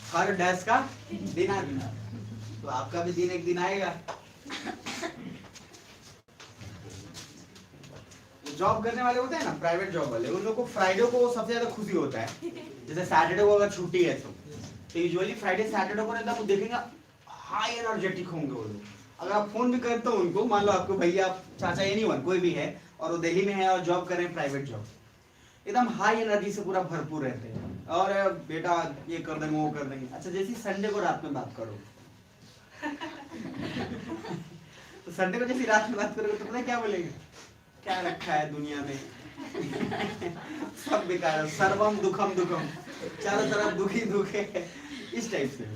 हर dash का दिनार। तो आपका भी दिन एक दिन आएगा। जॉब करने वाले होते हैं ना, प्राइवेट जॉब वाले, उन लोग को फ्राइडे को सबसे ज्यादा खुशी होता है। जैसे सैटरडे को अगर छुट्टी है तो यूजुअली फ्राइडे सैटरडे को एकदम देखेंगे हाई एनर्जेटिक होंगे वो लोग। अगर आप फोन भी करते हो उनको, मान लो आपको भैया चाचा एनीवन कोई भी है और वो दिल्ली में है और जॉब कर रहे हैं प्राइवेट जॉब, एकदम हाई एनर्जी से पूरा भरपूर रहते हैं और बेटा ये कर देंगे वो कर देंगे। अच्छा जैसे संडे को रात में बात करो तो संडे को जैसे रात में बात करोगे तो पता है क्या बोलेंगे, क्या रखा है दुनिया में सब बेकार है, सर्वम दुखम दुखम, चारों तरफ दुखी दुख है, इस टाइप से।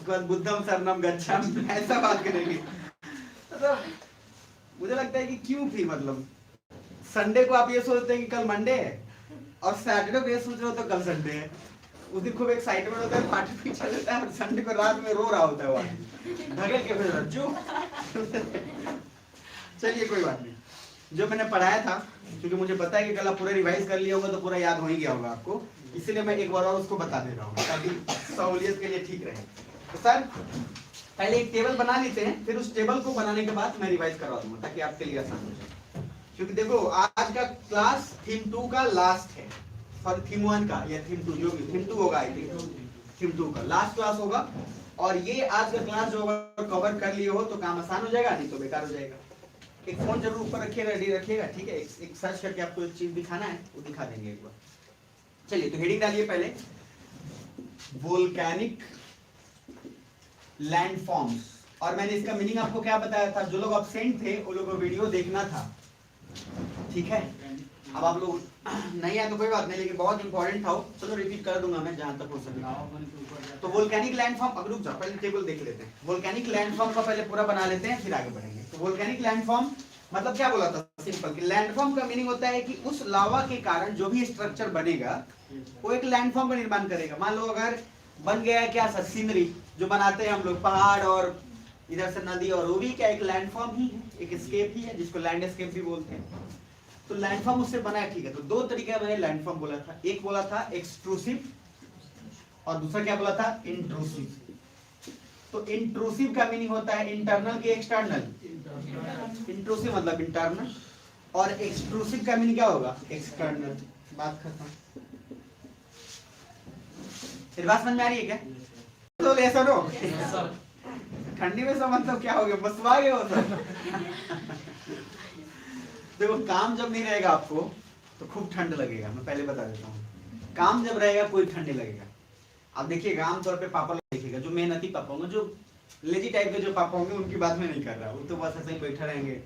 बुद्धम शरणम गच्छामि, ऐसा बात करेंगे। मतलब मुझे लगता है कि क्यों थी, मतलब संडे को आप ये सोचते हैं कि कल मंडे है और सैटरडे को ये सोच रहे हो तो कल संडे है। उस दिन खूब एक्साइटमेंट होता है, पार्टी पीछा लेता है और संडे को रात में रो रहा होता है वो धकेल के फिर रज्जू। चलिए कोई बात नहीं, जो मैंने पढ़ाया था क्योंकि मुझे पता है कि कल आप पूरा रिवाइज कर लिया होगा तो पूरा याद हो ही गया होगा आपको, इसलिए मैं एक बार और उसको बता दे रहा हूँ ताकि सहूलियत के लिए ठीक रहे। तो सर पहले एक टेबल बना लेते हैं, फिर उस टेबल को बनाने के बाद मैं रिवाइज करवा दूंगा ताकि आपके लिए आसान हो जाए। क्योंकि देखो आज का क्लास थीम 2 का लास्ट है, और थीम 1 का या थीम 2 जो भी थीम 2 होगा, आई थिंक थीम 2 का लास्ट क्लास होगा। और ये आज का क्लास जो कवर कर लिए हो तो काम आसान हो जाएगा, नहीं तो बेकार हो जाएगा। एक फोन जरूर ऊपर रखिएगा, रेडी रखिएगा, ठीक है। एक सर्च करके आपको एक चीज दिखाना है वो दिखा देंगे एक बार। चलिए तो हेडिंग डालिए पहले, वोल्केनिक लैंडफॉर्म्स। और मैंने इसका मीनिंग आपको क्या बताया था, जो लोग एब्सेंट थे वो लोगों को वीडियो देखना था, ठीक है। अब आप लोग नहीं आए तो कोई बात नहीं, लेकिन बहुत इंपॉर्टेंट था, चलो रिपीट कर दूंगा मैं जहां तक हो सके। तो वोल्केनिक लैंडफॉर्म, अब रुक जाओ पहले टेबल देख लेते हैं। वोल्केनिक लैंडफॉर्म का पहले पूरा बना लेते हैं फिर आगे बढ़ेंगे। तो वोल्केनिक लैंडफॉर्म मतलब क्या बोला था, सिंपल कि लैंडफॉर्म का मीनिंग होता है कि उस लावा के कारण जो भी स्ट्रक्चर बनेगा वो एक लैंडफॉर्म का निर्माण करेगा। मान लो अगर बन गया क्या सर, सीनरी जो बनाते हैं हम लोग, पहाड़ और इधर से नदी, और वो भी क्या एक लैंडफॉर्म ही है, एक स्केप ही है जिसको लैंडस्केप भी बोलते हैं। तो लैंडफॉर्म उससे बना है, ठीक है। तो दो तरीके का मैंने लैंडफॉर्म बोला था, एक बोला था एक्सट्रूसिव और दूसरा क्या बोला था, इंट्रूसिव। तो इंट्रूसिव का मीनिंग होता है इंटरनल के एक्सटर्नल, इंट्रूसिव मतलब इंटरनल, और एक्सट्रूसिव का मीनिंग क्या होगा, एक्सटर्नल। बात खत्म। फिर बात समझ में आ रही है क्या? तो ऐसा नो ठंडी में सब मतलब क्या हो गया, बसवा गए हो सर। देखो काम जब नहीं रहेगा आपको तो खूब ठंड लगेगा, मैं पहले बता देता हूँ। काम जब रहेगा कोई ठंड नहीं लगेगा। अब देखिएगा आमतौर पे पापा लोग देखिएगा, जो मेहनती पापा होंगे, जो लेजी टाइप के जो पापा होंगे, उनकी बात में नहीं कर रहा, वो तो बस ऐसे ही बैठे रहेंगे,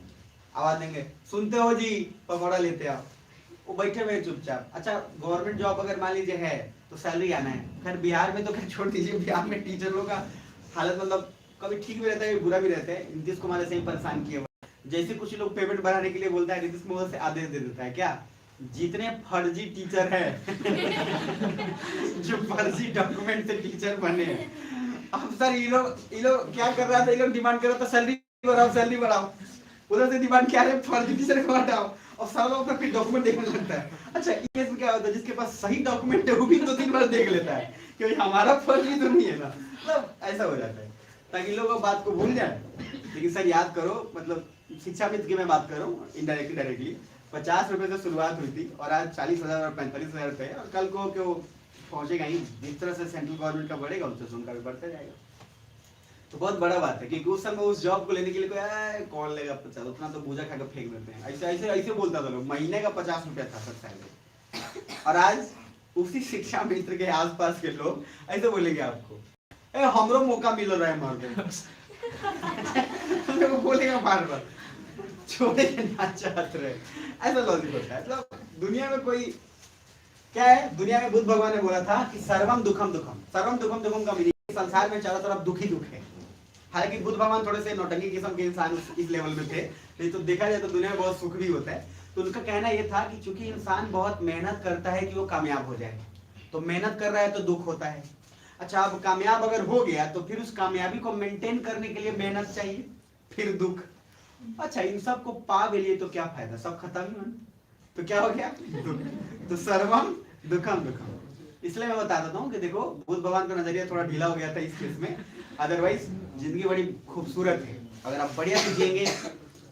आवाज देंगे सुनते हो जी पकौड़ा लेते आओ, वो बैठे हुए चुपचाप। अच्छा गवर्नमेंट जॉब अगर मान लीजिए है तो सैलरी आना है, खैर बिहार में तो खैर छोड़ दीजिए, बिहार में टीचरों का हालत मतलब कभी ठीक भी रहता है बुरा भी रहता है। नीतीश कुमार ऐसे ही परेशान किए, जैसे कुछ लोग पेमेंट बढ़ाने के लिए बोलता है, नीतीश कुमार से आदेश दे देता है क्या, जितने फर्जी टीचर है जो फर्जी डॉक्यूमेंट से टीचर बने, अब सर ये लोग क्या कर रहा था, ये लोग डिमांड कर रहा था सैलरी बढ़ाओ सैलरी बढ़ाओ, उधर से डिमांड क्या है फर्जी टीचर को हटाओ, और सारा लोग फिर डॉक्यूमेंट देखने लगता है। अच्छा केस में क्या होता है, जिसके पास सही डॉक्यूमेंट है वो भी 2-3 बार देख लेता है कि हमारा फर्जी तो नहीं है ना, मतलब ऐसा हो जाता है ताकि लोग बात को भूल जाए। लेकिन सर याद करो, मतलब शिक्षा मित्र की मैं बात कर रहा हूँ इनडायरेक्टली डायरेक्टली, 50 रुपए से शुरुआत हुई थी और आज 40,000 और 45,000 रुपए, और कल को क्यों पहुंचेगा ही, जिस तरह से सेंट्रल गवर्नमेंट का बढ़ेगा उससे तो उनका भी बढ़ता जाएगा। तो बहुत बड़ा बात है क्योंकि उस समय उस जॉब को लेने के लिए कोई कौन लेगा 50, उतना तो पूजा खा के फेंक देते हैं, ऐसे ऐसे ऐसे बोलता था लोग। महीने का 50 रुपया था सर सैलरी, और आज उसी शिक्षा मित्र के आसपास के लोग ऐसे बोलेंगे आपको, ए हमरो मौका मिल रहा है मार दे, वो बोलेगा बार बार, छोड़े ना चाहते रहे, ऐसा लॉजिक होता है। मतलब दुनिया में कोई क्या है, दुनिया में बुद्ध भगवान ने बोला था कि सर्वम दुखम दुखम, सर्वम दुखम दुखम का मीनिंग संसार में चारों तरफ दुख ही दुख है। हालांकि बुद्ध भगवान थोड़े से नौटंकी किस्म के इंसान इस लेवल में थे, नहीं तो देखा जाए तो दुनिया में बहुत सुख भी होता है। तो उनका कहना यह था कि चूंकि इंसान बहुत मेहनत करता है कि वो कामयाब हो जाए, तो मेहनत कर रहा है तो दुख होता है। अच्छा अब कामयाब अगर हो गया तो फिर उस कामयाबी को मेंटेन करने के लिए मेहनत चाहिए, फिर दुख। अच्छा इन सब को पा भी लिए तो क्या फायदा, सब खत्म ही, तो क्या हो गया दुख। तो सर्वम दुखम दुखम, इसलिए मैं बता देता हूँ कि देखो बुद्ध भगवान का नजरिया थोड़ा ढीला हो गया था इस केस में, अदरवाइज जिंदगी बड़ी खूबसूरत है अगर आप बढ़िया से जिएंगे।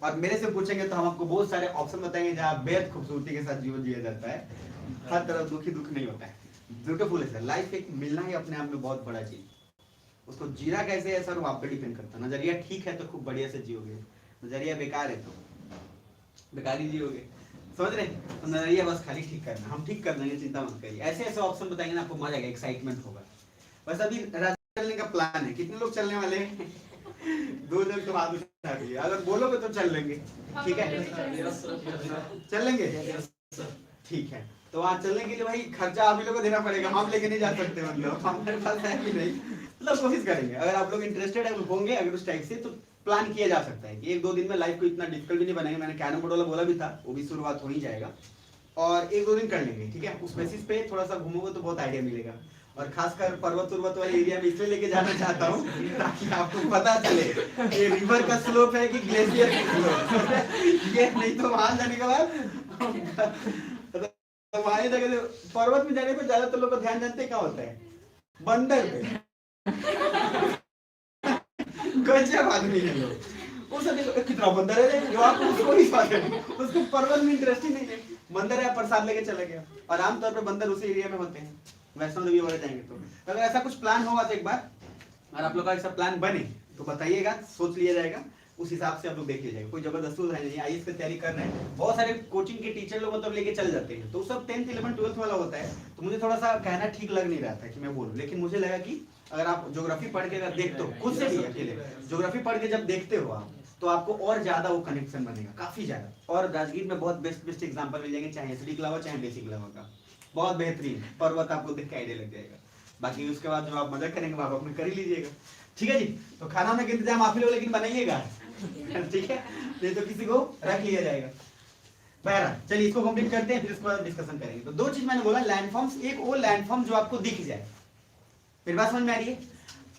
और मेरे से पूछेंगे तो हम आपको बहुत सारे ऑप्शन बताएंगे जहाँ बेहद खूबसूरती के साथ जीवन जिया जाता है, हर तरह दुख नहीं होता है। ब्यूटीफुल है सर, लाइफ एक मिलना ही अपने आप में बहुत बड़ा चीज, उसको जीना कैसे है सर वो आप पे डिपेंड करता है। नजरिया ठीक है तो खूब बढ़िया से जियोगे, नजरिया बेकार है तो बेकार ही जियोगे, समझ रहे? तो नजरिया बस खाली ठीक करना, हम ठीक कर देंगे, चिंता मत करिए। ऐसे ऐसे ऑप्शन बताएंगे ना आपको मजा आएगा, एक्साइटमेंट होगा। बस अभी चलने का प्लान है, कितने लोग चलने वाले हैं? 2 लोग तो हाथ उठा दिए, अगर बोलोगे तो चल लेंगे, ठीक है? चल लेंगे, ठीक है। तो वहाँ चलने के लिए भाई खर्चा आप ही लोगों को देना पड़ेगा, हम लेके नहीं जा सकते, मतलब हमारे पास है भी नहीं, मतलब कोशिश करेंगे। अगर आप लोग इंटरेस्टेड है होंगे अगर उस टाइप से, तो प्लान किया जा सकता है कि 1-2 दिन में लाइफ को इतना डिफिकल्ट भी नहीं बनाएंगे। मैंने कैरम बोर्ड वाला बोला भी था, वो भी शुरुआत हो ही जाएगा और 1-2 दिन कर लेंगे, ठीक है? उस बेसिस पे थोड़ा सा घूमोगे तो बहुत आइडिया मिलेगा। और खासकर पर्वत वाले एरिया में इसलिए लेके जाना चाहता हूँ ताकि आपको पता चले ये रिवर का स्लोप है कि ग्लेशियर का स्लोप ये, नहीं तो वहां जाने के बाद तो वहां जाके पर्वत में जाने पर ज्यादातर लोग का ध्यान जानते क्या होता है? बंदर पे। गजब आदमी है लोग, उसे देखो कितना बंदर है, जो आप उसको ही बात है, उसको पर्वत में इंटरेस्ट ही नहीं है, बंदर है प्रसाद लेके चला गया। और आमतौर पर बंदर उसी एरिया में होते हैं, वैष्णो देवी वगैरह जाएंगे तो अगर ऐसा कुछ प्लान होगा तो एक बार अगर आप लोग का ऐसा प्लान बने तो बताइएगा, सोच लिया जाएगा, उस हिसाब से आप लोग देख लीजिएगा। कोई जबरदस्ती है नहीं, आईएएस की तैयारी कर रहे हैं, बहुत सारे कोचिंग के टीचर लोग मतलब लेके चल जाते हैं, तो सब 10th 11th 12th वाला होता है। तो मुझे थोड़ा सा कहना ठीक लग नहीं रहा था कि मैं बोलूं, लेकिन मुझे लगा कि अगर आप ज्योग्राफी पढ़ के अगर देखते हो, खुद से भी अकेले ज्योग्राफी पढ़ के जब देखते हो आप, तो आपको और ज्यादा वो कनेक्शन बनेगा, काफी ज्यादा। और राजगीर में बहुत बेस्ट एग्जाम्पल मिल जाएंगे, चाहे एसिडिक लावा चाहे बेसिक लावा का, बहुत बेहतरीन पर्वत आपको देख के आइडिया लग जाएगा। बाकी उसके बाद जो आप मजा करेंगे वो आप अपने कर ही लीजिएगा, ठीक है जी? तो खाना का इंतजाम आप ही लोग लेकिन बनाइएगा, ठीक है? नहीं तो किसी को रख लिया जाएगा। बहरहाल चलिए इसको कंप्लीट करते हैं, फिर इसके बाद डिस्कशन करेंगे। तो 2 चीज मैंने बोला, लैंडफॉर्म्स, एक वो लैंडफॉर्म जो आपको दिख जाए, फिर बात समझ में आ रही है?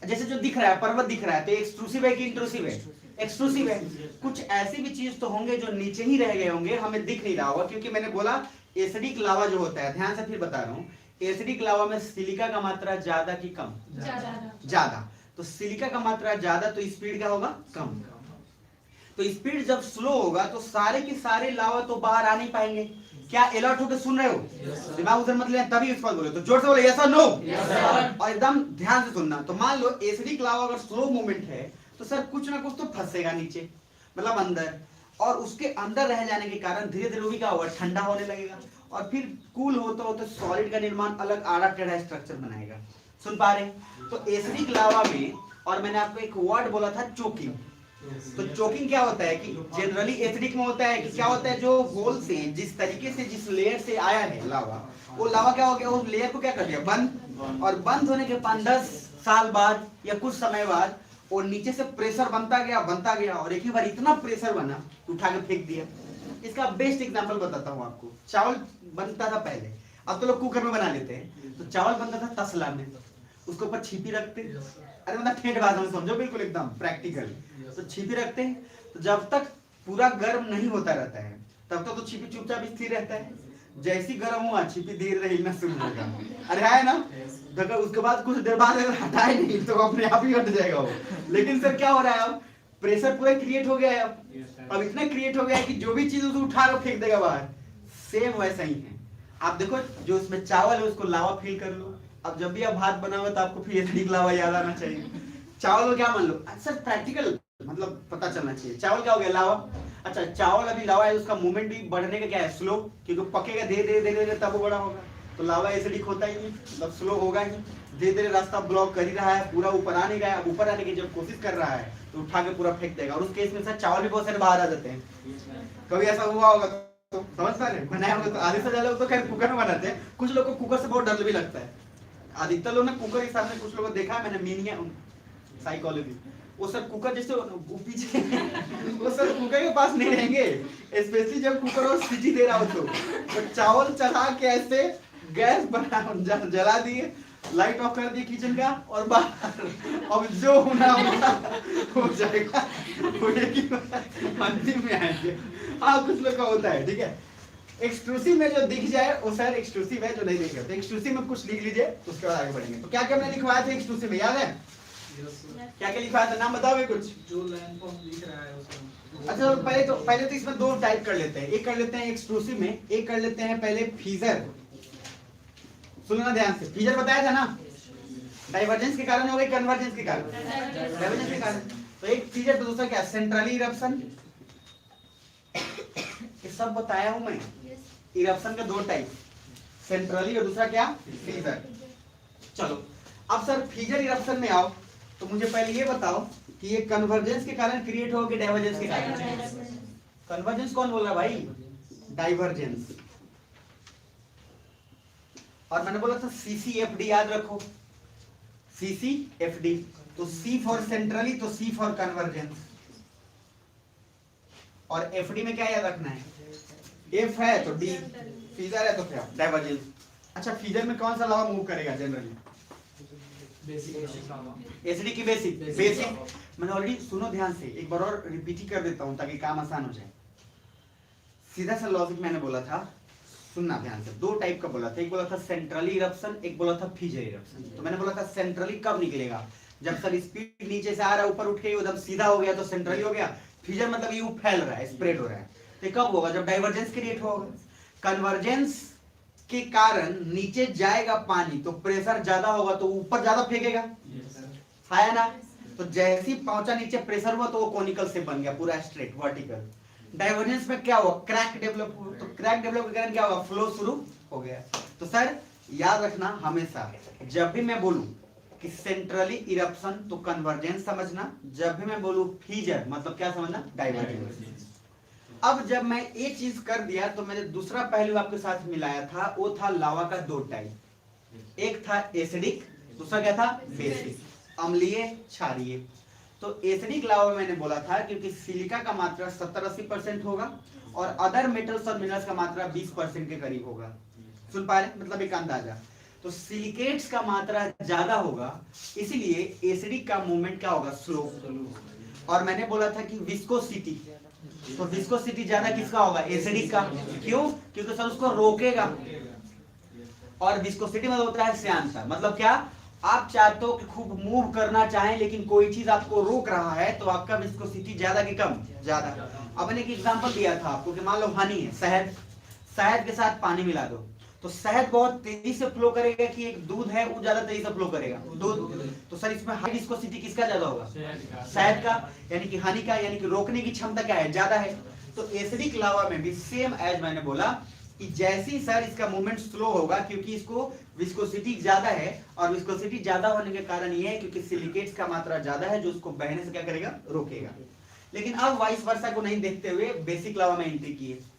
जैसे जो दिख रहा है, पर्वत दिख रहा है, तो एक्सट्रूसिव है कि इंट्रूसिव है? एक्सट्रूसिव है। कुछ ऐसे भी चीज तो होंगे जो नीचे ही रह गए होंगे, हमें दिख नहीं रहा होगा, क्योंकि मैंने बोला एसिडिक लावा जो होता है, ध्यान से फिर बता रहा हूँ, एसिडिक लावा में सिलिका का मात्रा ज्यादा कि कम? ज्यादा। तो सिलिका का मात्रा ज्यादा तो स्पीड क्या होगा? कम। तो स्पीड जब स्लो होगा तो सारे के सारे लावा तो बाहर आ नहीं पाएंगे। क्या अलर्ट होकर सुन रहे हो? दिमाग उधर मत ले, तभी इस पर बोले, तो जोर से बोले यस और नो, और एकदम ध्यान से सुनना। तो मान लो एसिडिक लावा अगर स्लो मूवमेंट है तो सर कुछ ना कुछ तो फंसेगा नीचे, मतलब अंदर, और उसके अंदर रह जाने के कारण धीरे धीरे वो भी क्या होगा? ठंडा होने लगेगा, और फिर कूल होते होते सॉलिड का निर्माण अलग आड़ा टेढ़ा स्ट्रक्चर बनाएगा। सुन पा रहे? तो एसिडिक लावा में, और मैंने आपको एक वर्ड बोला था चोकिंग, तो चोकिंग क्या होता है कि जनरली एसिडिक में होता है कि क्या होता है, जो होल से जिस तरीके से जिस लेयर से आया है लावा, वो लावा क्या हो गया, उस लेयर को क्या कर दिया? बंद। और बंद होने के 5-10 साल बाद या कुछ समय बाद वो नीचे से प्रेशर बनता गया, और एक ही बार इतना प्रेशर बना उठा के फेंक दिया। इसका बेस्ट एग्जांपल बताता हूँ आपको। चावल बनता था पहले, अब तो लोग कुकर में बना लेते हैं, तो चावल बनता था तसला में, उसके ऊपर छिपी रखते, अरे मतलब ठेठ भाषा में समझो, बिल्कुल एकदम प्रैक्टिकल। तो छिपी रखते हैं, तो जब तक पूरा गर्म नहीं होता रहता है तब तक तो छिपी चुपचाप स्थिर रहता है, जैसी गर्म हुआ छिपी धीरे धीरे हिलना शुरू होगा, अरे है ना? अगर उसके बाद कुछ देर बाद अगर हटाए नहीं तो अपने आप ही हट जाएगा वो। लेकिन सर क्या हो रहा है, अब प्रेशर पूरा क्रिएट हो गया है, अब इतना क्रिएट हो गया है कि जो भी चीज उसे उठा कर फेंक देगा बाहर। सेम वैसा ही है, आप देखो जो उसमें चावल है उसको लावा फील कर लो, अब जब भी आप भात बनाओगे तो आपको फिर एसिडिक लावा याद आना चाहिए। चावल को क्या मान लो, सर प्रैक्टिकल मतलब पता चलना चाहिए, चावल क्या हो गया? लावा। अच्छा चावल अभी लावा है, उसका मूवमेंट भी बढ़ने का क्या है? स्लो, क्योंकि पकेगा धीरे धीरे तब वो बड़ा होगा। तो लावा एसिडिक होता ही नहीं, मतलब स्लो होगा ही, धीरे धीरे रास्ता ब्लॉक कर ही रहा है, पूरा ऊपर आ नहीं रहा है। अब ऊपर आने की जब कोशिश कर रहा है तो उठा के पूरा फेंक देगा, और उस केस में सर चावल भी बहुत सारे बाहर आ जाते हैं। कभी ऐसा हुआ होगा तो समझ पा रहे? बनाया होगा तो आधे से ज्यादा लोग तो खैर कुकर में बनाते हैं, कुछ लोग को कुकर से बहुत डर भी लगता है। अधिकतर लोग ने कुकर के सामने, कुछ लोगों को देखा है मैंने, मीनिया साइकोलॉजी, वो सर कुकर जैसे पीछे वो सर कुकर के पास नहीं रहेंगे, स्पेशली जब कुकर और सीटी दे रहा हो तो चावल चढ़ा के ऐसे गैस बना जला दिए, लाइट ऑफ कर दिए किचन का, और बाहर अब जो होना हो जाएगा, अंतिम में आएंगे। हाँ कुछ लोग का होता है, ठीक है? एक्सक्लूसिव में जो दिख जाए वो सर एक्सक्लूसिव है, जो नहीं दिखेगा तो एक्सक्लूसिव में कुछ लिख लीजिए, उसके बाद आगे बढ़ेंगे। तो क्या क्या हमने लिखवाया था एक्सक्लूसिव में, याद है? क्या क्या लिखवाया था, नाम बताओगे कुछ? जो लाइन फॉर्म दिख रहा है उसमें। अच्छा तो पहले तो इसमें दो टाइप कर लेते हैं, एक कर लेते हैं एक्सक्लूसिव में, एक कर लेते हैं पहले फीजर। सुनना ध्यान से, फीजर बताया था ना, डाइवर्जेंस के कारण हो गई, कन्वर्जेंस के कारण, डाइवर्जेंस के कारण। तो एक फीजर, तो दूसरा क्या, सेंट्रली इरप्शन। ये सब बताया हूं मैं। इरप्शन के दो टाइप, सेंट्रली और दूसरा क्या, फीजर। चलो अब सर फीजर इरप्शन में आओ, तो मुझे पहले ये बताओ कि ये कन्वर्जेंस के कारण क्रिएट हो कि डाइवर्जेंस के कारण? कन्वर्जेंस कौन बोल रहा भाई? डाइवर्जेंस। और मैंने बोला था CCFD, याद रखो CCFD। तो C फॉर सेंट्रली, तो C फॉर कन्वर्जेंस। और FD में क्या याद रखना है? F है तो D, फीजर है तो क्या, डाइवर्जेंस। अच्छा फीजर में कौन सा लॉ मूव करेगा जनरली? एसडी की बेसिक। मैंने ऑलरेडी, सुनो ध्यान से, एक बार और रिपीट ही कर देता हूं ताकि काम आसान हो जाए। सीधा सा लॉजिक मैंने बोला था, सुनना ध्यान से, दो टाइप का बोला था, एक बोला था सेंट्रली इरप्शन, एक बोला था फीजर इरप्शन। तो मैंने बोला था सेंट्रली कब निकलेगा? जब सर स्पीड नीचे से आ रहा है, ऊपर उठ के एकदम सीधा हो गया तो सेंट्रली हो गया। फीजर मतलब ये फैल रहा है, स्प्रेड हो रहा है। तो कब होगा? जब डाइवर्जेंस क्रिएट होगा। कन्वर्जेंस के कारण नीचे जाएगा पानी तो प्रेशर ज्यादा होगा तो ऊपर ज्यादा फेंकेगा, है ना? तो जैसे ही पहुंचा नीचे प्रेशर हुआ तो वो कोनिकल से बन गया, पूरा स्ट्रेट वर्टिकल। डाइवर्जेंस में क्या हुआ? क्रैक डेवलप हुआ। तो क्रैक डेवलप के कारण क्या हुआ? फ्लो शुरू हो गया। तो सर याद रखना हमेशा, जब भी मैं बोलूं कि सेंट्रली इरप्शन तो कन्वर्जेंस समझना, जब भी मैं बोलूं फीजर मतलब क्या समझना? डाइवर्जेंस। अब जब मैं ये चीज कर दिया तो मैंने दूसरा पहलू आपके साथ मिलाया था, वो था लावा का दो टाइप, एक था एसिडिक, दूसरा क्या था? बेसिक, अम्लीय क्षारीय। तो एसिडिक लावा मैंने बोला था क्योंकि सिलिका का मात्रा 70-80% होगा और अदर मेटल्स और मिनरल्स का मात्रा 20% के करीब होगा। सुन पा रहे? मतलब एक अंदाजा। तो सिलिकेट्स का मात्रा ज्यादा होगा, इसलिए एसिडिक का मूवमेंट क्या होगा? स्लो। और मैंने बोला था कि विस्कोसिटी, तो विस्कोसिटी ज्यादा किसका होगा? एसिडिक का। क्यों? क्योंकि सर उसको रोकेगा। और विस्कोसिटी मतलब होता है श्यानता, मतलब क्या? आप चाहते हो कि खूब मूव करना चाहें लेकिन कोई चीज आपको रोक रहा है तो आपका विस्कोसिटी ज्यादा कि कम? ज्यादा। अब मैंने एक एग्जांपल दिया था आपको कि मान लो हनी है, शहद, शहद के साथ पानी मिला दो तो शहद बहुत तेजी से फ्लो करेगा कि एक दूध है वो ज्यादा तेजी से फ्लो करेगा? दूध। तो सर इसमें हाई विस्कोसिटी किसका ज्यादा होगा? शहद का। यानी कि हनी का, यानी कि रोकने की क्षमता क्या है? ज्यादा है। तो एसिडिक लावा में भी सेम एज मैंने बोला कि जैसे सर इसका मूवमेंट स्लो होगा क्योंकि इसको विस्कोसिटी ज्यादा है, और विस्कोसिटी ज्यादा होने के कारण ये है क्योंकि सिलिकेट्स का मात्रा ज्यादा है जो उसको बहने से क्या करेगा? रोकेगा। लेकिन अब वाइस वर्सा को नहीं देखते हुए बेसिक लावा में एंट्री की है।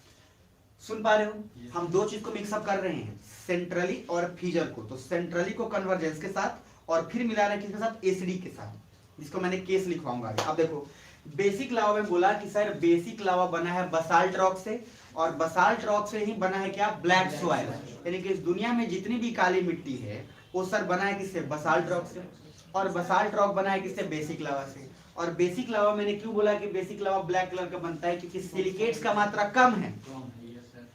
सुन पा रहे हो? हम दो चीज को मिक्सअप कर रहे हैं, सेंट्रली और फीजर को। तो सेंट्रली को कन्वर्जेंस के साथ और फिर मिला रहे किसके साथ? एसिडिक के साथ, जिसको मैंने केस लिखवाऊंगा आगे। अब देखो बेसिक लावा में बोला कि सर बेसिक लावा बना है बसाल्ट रॉक से, और बसाल्ट रॉक से ही बना है क्या? Black soil. यानी कि इस दुनिया में जितनी भी काली मिट्टी है वो सर बना है किससे? बसाल्ट रॉक से। और बसाल्ट रॉक बना है किससे? बेसिक लावा से। और बेसिक लावा मैंने क्यों बोला कि बेसिक लावा ब्लैक कलर का बनता है? क्योंकि सिलिकेट्स का मात्रा कम है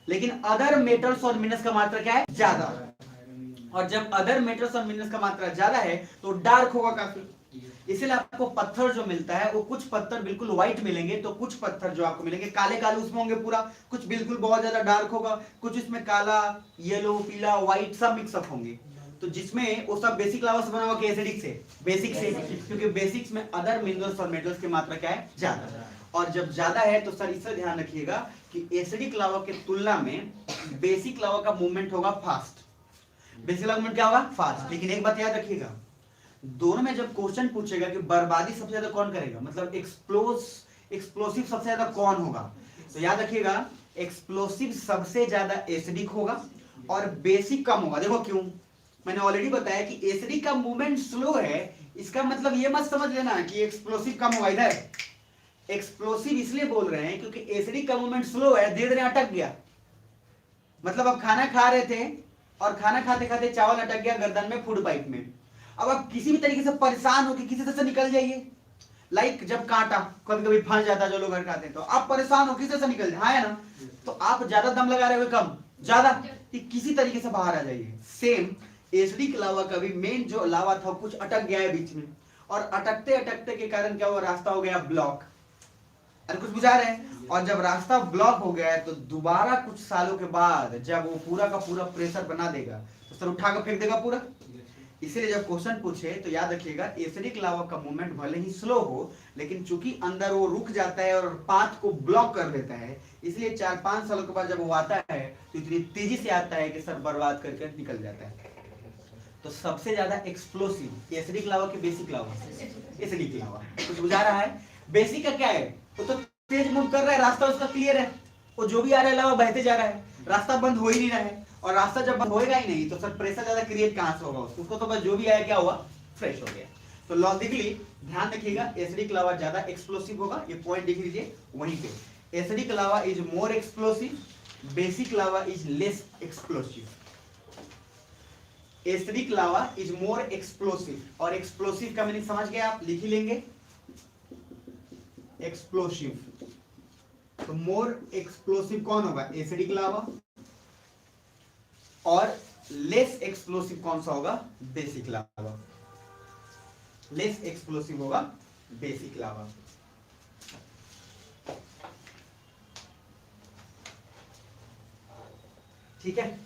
लेकिन अदर मेटल्स और मिनरल्स का मात्रा क्या है? ज्यादा। और जब अदर मेटल्स और मिनरल्स का मात्रा ज्यादा है तो डार्क होगा काफी। इसलिए आपको पत्थर जो मिलता है वो कुछ पत्थर बिल्कुल व्हाइट मिलेंगे, तो कुछ पत्थर जो आपको मिलेंगे काले काले उसमें होंगे पूरा, कुछ बिल्कुल बहुत ज्यादा डार्क होगा, कुछ इसमें काला, येलो, पीला, व्हाइट सब मिक्सअप होंगे। तो जिसमें वो सब बेसिक लावा से बना हुआ कि एसिडिक से? बेसिक से, क्योंकि बेसिक्स में अदर मिनरल्स और मेटल्स की मात्रा क्या है? ज्यादा। और जब ज्यादा है तो सर इससे ध्यान रखिएगा कि एसिडिक लावा की तुलना में बेसिक लावा का मूवमेंट होगा फास्ट। बेसिक लावा मूवमेंट क्या होगा? फास्ट। लेकिन एक बात याद रखिएगा, दोनों में जब क्वेश्चन पूछेगा कि बर्बादी सबसे ज्यादा कौन करेगा, मतलब एक्सप्लोसिव सबसे ज्यादा कौन होगा, तो याद रखिएगा एक्सप्लोसिव सबसे ज्यादा एसिडिक होगा और बेसिक कम होगा। देखो क्यों? मैंने ऑलरेडी बताया कि एसिडिक का मूवमेंट स्लो है, इसका मतलब ये मत समझ लेना कि एक्सप्लोसिव कम होगा। इधर एक्सप्लोसिव इसलिए बोल रहे हैं क्योंकि एसिडिक का मूवमेंट स्लो है, धीरे धीरे अटक गया। मतलब अब खाना खा रहे थे और खाना खाते खाते चावल अटक गया गर्दन में, फूड पाइप में। अब आप किसी भी तरीके से परेशान हो कि किसी तरह से निकल जाइए, लाइक जब कांटा कभी कभी फंस जाता है, जो लोग खाते हैं, तो आप परेशान हो किसी से निकल जाए, हाँ है ना, तो आप ज्यादा दम लगा रहे हो कम ज्यादा, किसी तरीके से बाहर आ जाइए। सेम एसडी के लावा का भी मेन जो लावा था कुछ अटक गया है बीच में, और अटकते अटकते के कारण क्या हुआ, रास्ता हो गया ब्लॉक। अरे कुछ बुझा रहे हैं, और जब रास्ता ब्लॉक हो गया है तो दोबारा कुछ सालों के बाद जब वो पूरा का पूरा प्रेशर बना देगा तो सर उठा कर फेंक देगा पूरा। इसीलिए जब क्वेश्चन पूछे तो याद रखिएगा एसिडिक लावा का मूवमेंट भले ही स्लो हो, लेकिन चूंकि अंदर वो रुक जाता है और पाथ को ब्लॉक कर देता है, इसलिए 4-5 सालों के बाद जब वो आता है तो इतनी तेजी से आता है कि सर बर्बाद करके निकल जाता है। तो सबसे ज्यादा एक्सप्लोसिव एसिडिक लावा की बेसिक लावा, एसिडिक लावा। कुछ बुझा रहा है? बेसिक का क्या है, वो तो तेज मूव कर रहा है, रास्ता उसका क्लियर है, वो जो भी आ रहा है लावा बहते जा रहा है, रास्ता बंद हो ही नहीं रहा है, और रास्ता जब बंद होएगा ही नहीं तो सर प्रेशर ज्यादा क्रिएट कहां से होगा उसको, तो बस जो भी आया क्या हुआ, फ्रेश हो गया। तो लॉजिकली ध्यान रखिएगा एसिडिक लावा ज्यादा एक्सप्लोसिव होगा, ये पॉइंट लिख लीजिए वहीं पे। Acidic lava is more explosive, basic lava is less explosive. Acidic lava is more explosive, और एक्सप्लोसिव का मीनिंग समझ गए आप, लिख ही लेंगे एक्सप्लोसिव। तो मोर एक्सप्लोसिव कौन होगा, एसिडिक लावा, और लेस एक्सप्लोसिव कौन सा होगा, बेसिक लावा। लेस एक्सप्लोसिव होगा बेसिक लावा। ठीक है,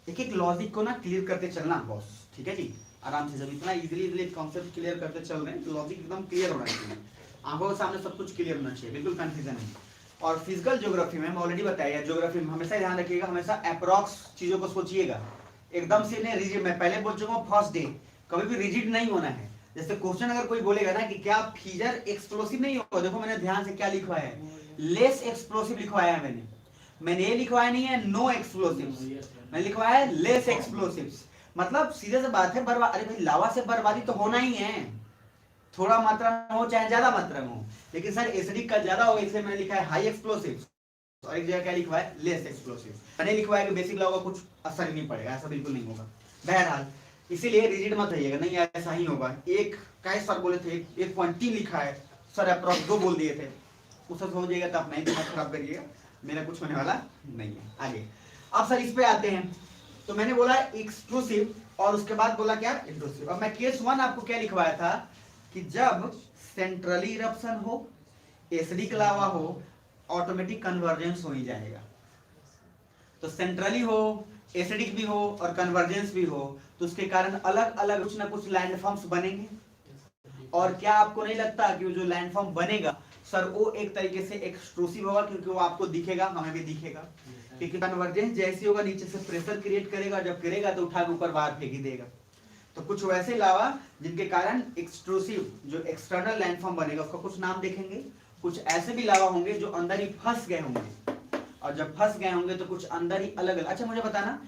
एक एक लॉजिक को ना क्लियर करते चलना बॉस, ठीक है जी, आराम से। जब इतना इजीली कॉन्सेप्ट क्लियर करते चल रहे हैं तो लॉजिक एकदम क्लियर होना चाहिए, आंखों के सामने सब कुछ क्लियर होना चाहिए, बिल्कुल कंफ्यूजन नहीं। और फिजिकल ज्योग्राफी में ऑलरेडी बताया, ज्योग्राफी में हमेशा ध्यान रखिएगा, हमेशा अप्रॉक्स चीजों को सोचिएगा, एकदम से नहीं रिजिड। मैं पहले बोल चुका हूँ फर्स्ट डे कभी भी रिजिड नहीं होना है। जैसे क्वेश्चन अगर कोई बोलेगा ना कि क्या फीजर एक्सप्लोसिव नहीं होगा, देखो मैंने ध्यान से क्या लिखवाया है, लेस एक्सप्लोसिव लिखवाया है मैंने ये लिखवाया नहीं है नो एक्सप्लोसिव्स, मैंने लिखवाया है लेस एक्सप्लोसिव्स। मतलब सीधे से बात है, बर्बाद, अरे भाई लावा से बर्बादी तो होना ही है, थोड़ा मात्रा में हो चाहे ज्यादा मात्रा में हो, लेकिन सर एसिडिक का ज्यादा होगा, इसलिए मैंने लिखा है हाई एक्सप्लोसिव, और एक जगह क्या लिखा है लेस एक्सप्लोसिव। मैंने लिखा है कि बेसिक लावा कुछ असर ही नहीं पड़ेगा, ऐसा बिल्कुल नहीं होगा। बहरहाल इसीलिए रिजिड मत रहिएगा, नहीं ऐसा ही होगा। एक काय सर बोले थे 1.3 लिखा है, सर अप्रॉक्स 2 बोल दिए थे, उससे हो जाएगा तो आप नहीं दिमाग खराब करिएगा, मेरा कुछ होने वाला नहीं है। आगे अब सर इस पे आते हैं, तो मैंने बोला एक्सक्लूसिव और उसके बाद बोला क्या इंट्रूसिव। अब मैं केस 1 आपको क्या लिखवाया था कि जब सेंट्रली इरप्शन हो, एसिडिक लावा हो, ऑटोमेटिक कन्वर्जेंस हो ही जाएगा। तो सेंट्रली हो, एसिडिक भी हो और कन्वर्जेंस भी हो, तो उसके कारण अलग अलग कुछ ना कुछ लैंडफॉर्म्स बनेंगे। और क्या आपको नहीं लगता कि वो जो लैंडफॉर्म बनेगा सर वो एक तरीके से एक्सट्रूसिव होगा, क्योंकि वो आपको दिखेगा, हमें भी दिखेगा, क्योंकि कन्वर्जेंस जैसी होगा नीचे से प्रेशर क्रिएट करेगा, जब करेगा तो उठा के ऊपर बाहर फेंक ही देगा। तो कुछ वैसे लावा जिनके कारण एक्सट्रूसिव जो एक्सटर्नल लैंडफॉर्म बनेगा उसका कुछ नाम देखेंगे। कुछ ऐसे भी लावा होंगे जो अंदर ही फंस गए होंगे, और जब फंस गए होंगे तो कुछ अंदर ही अलग अलग। अच्छा मुझे बताना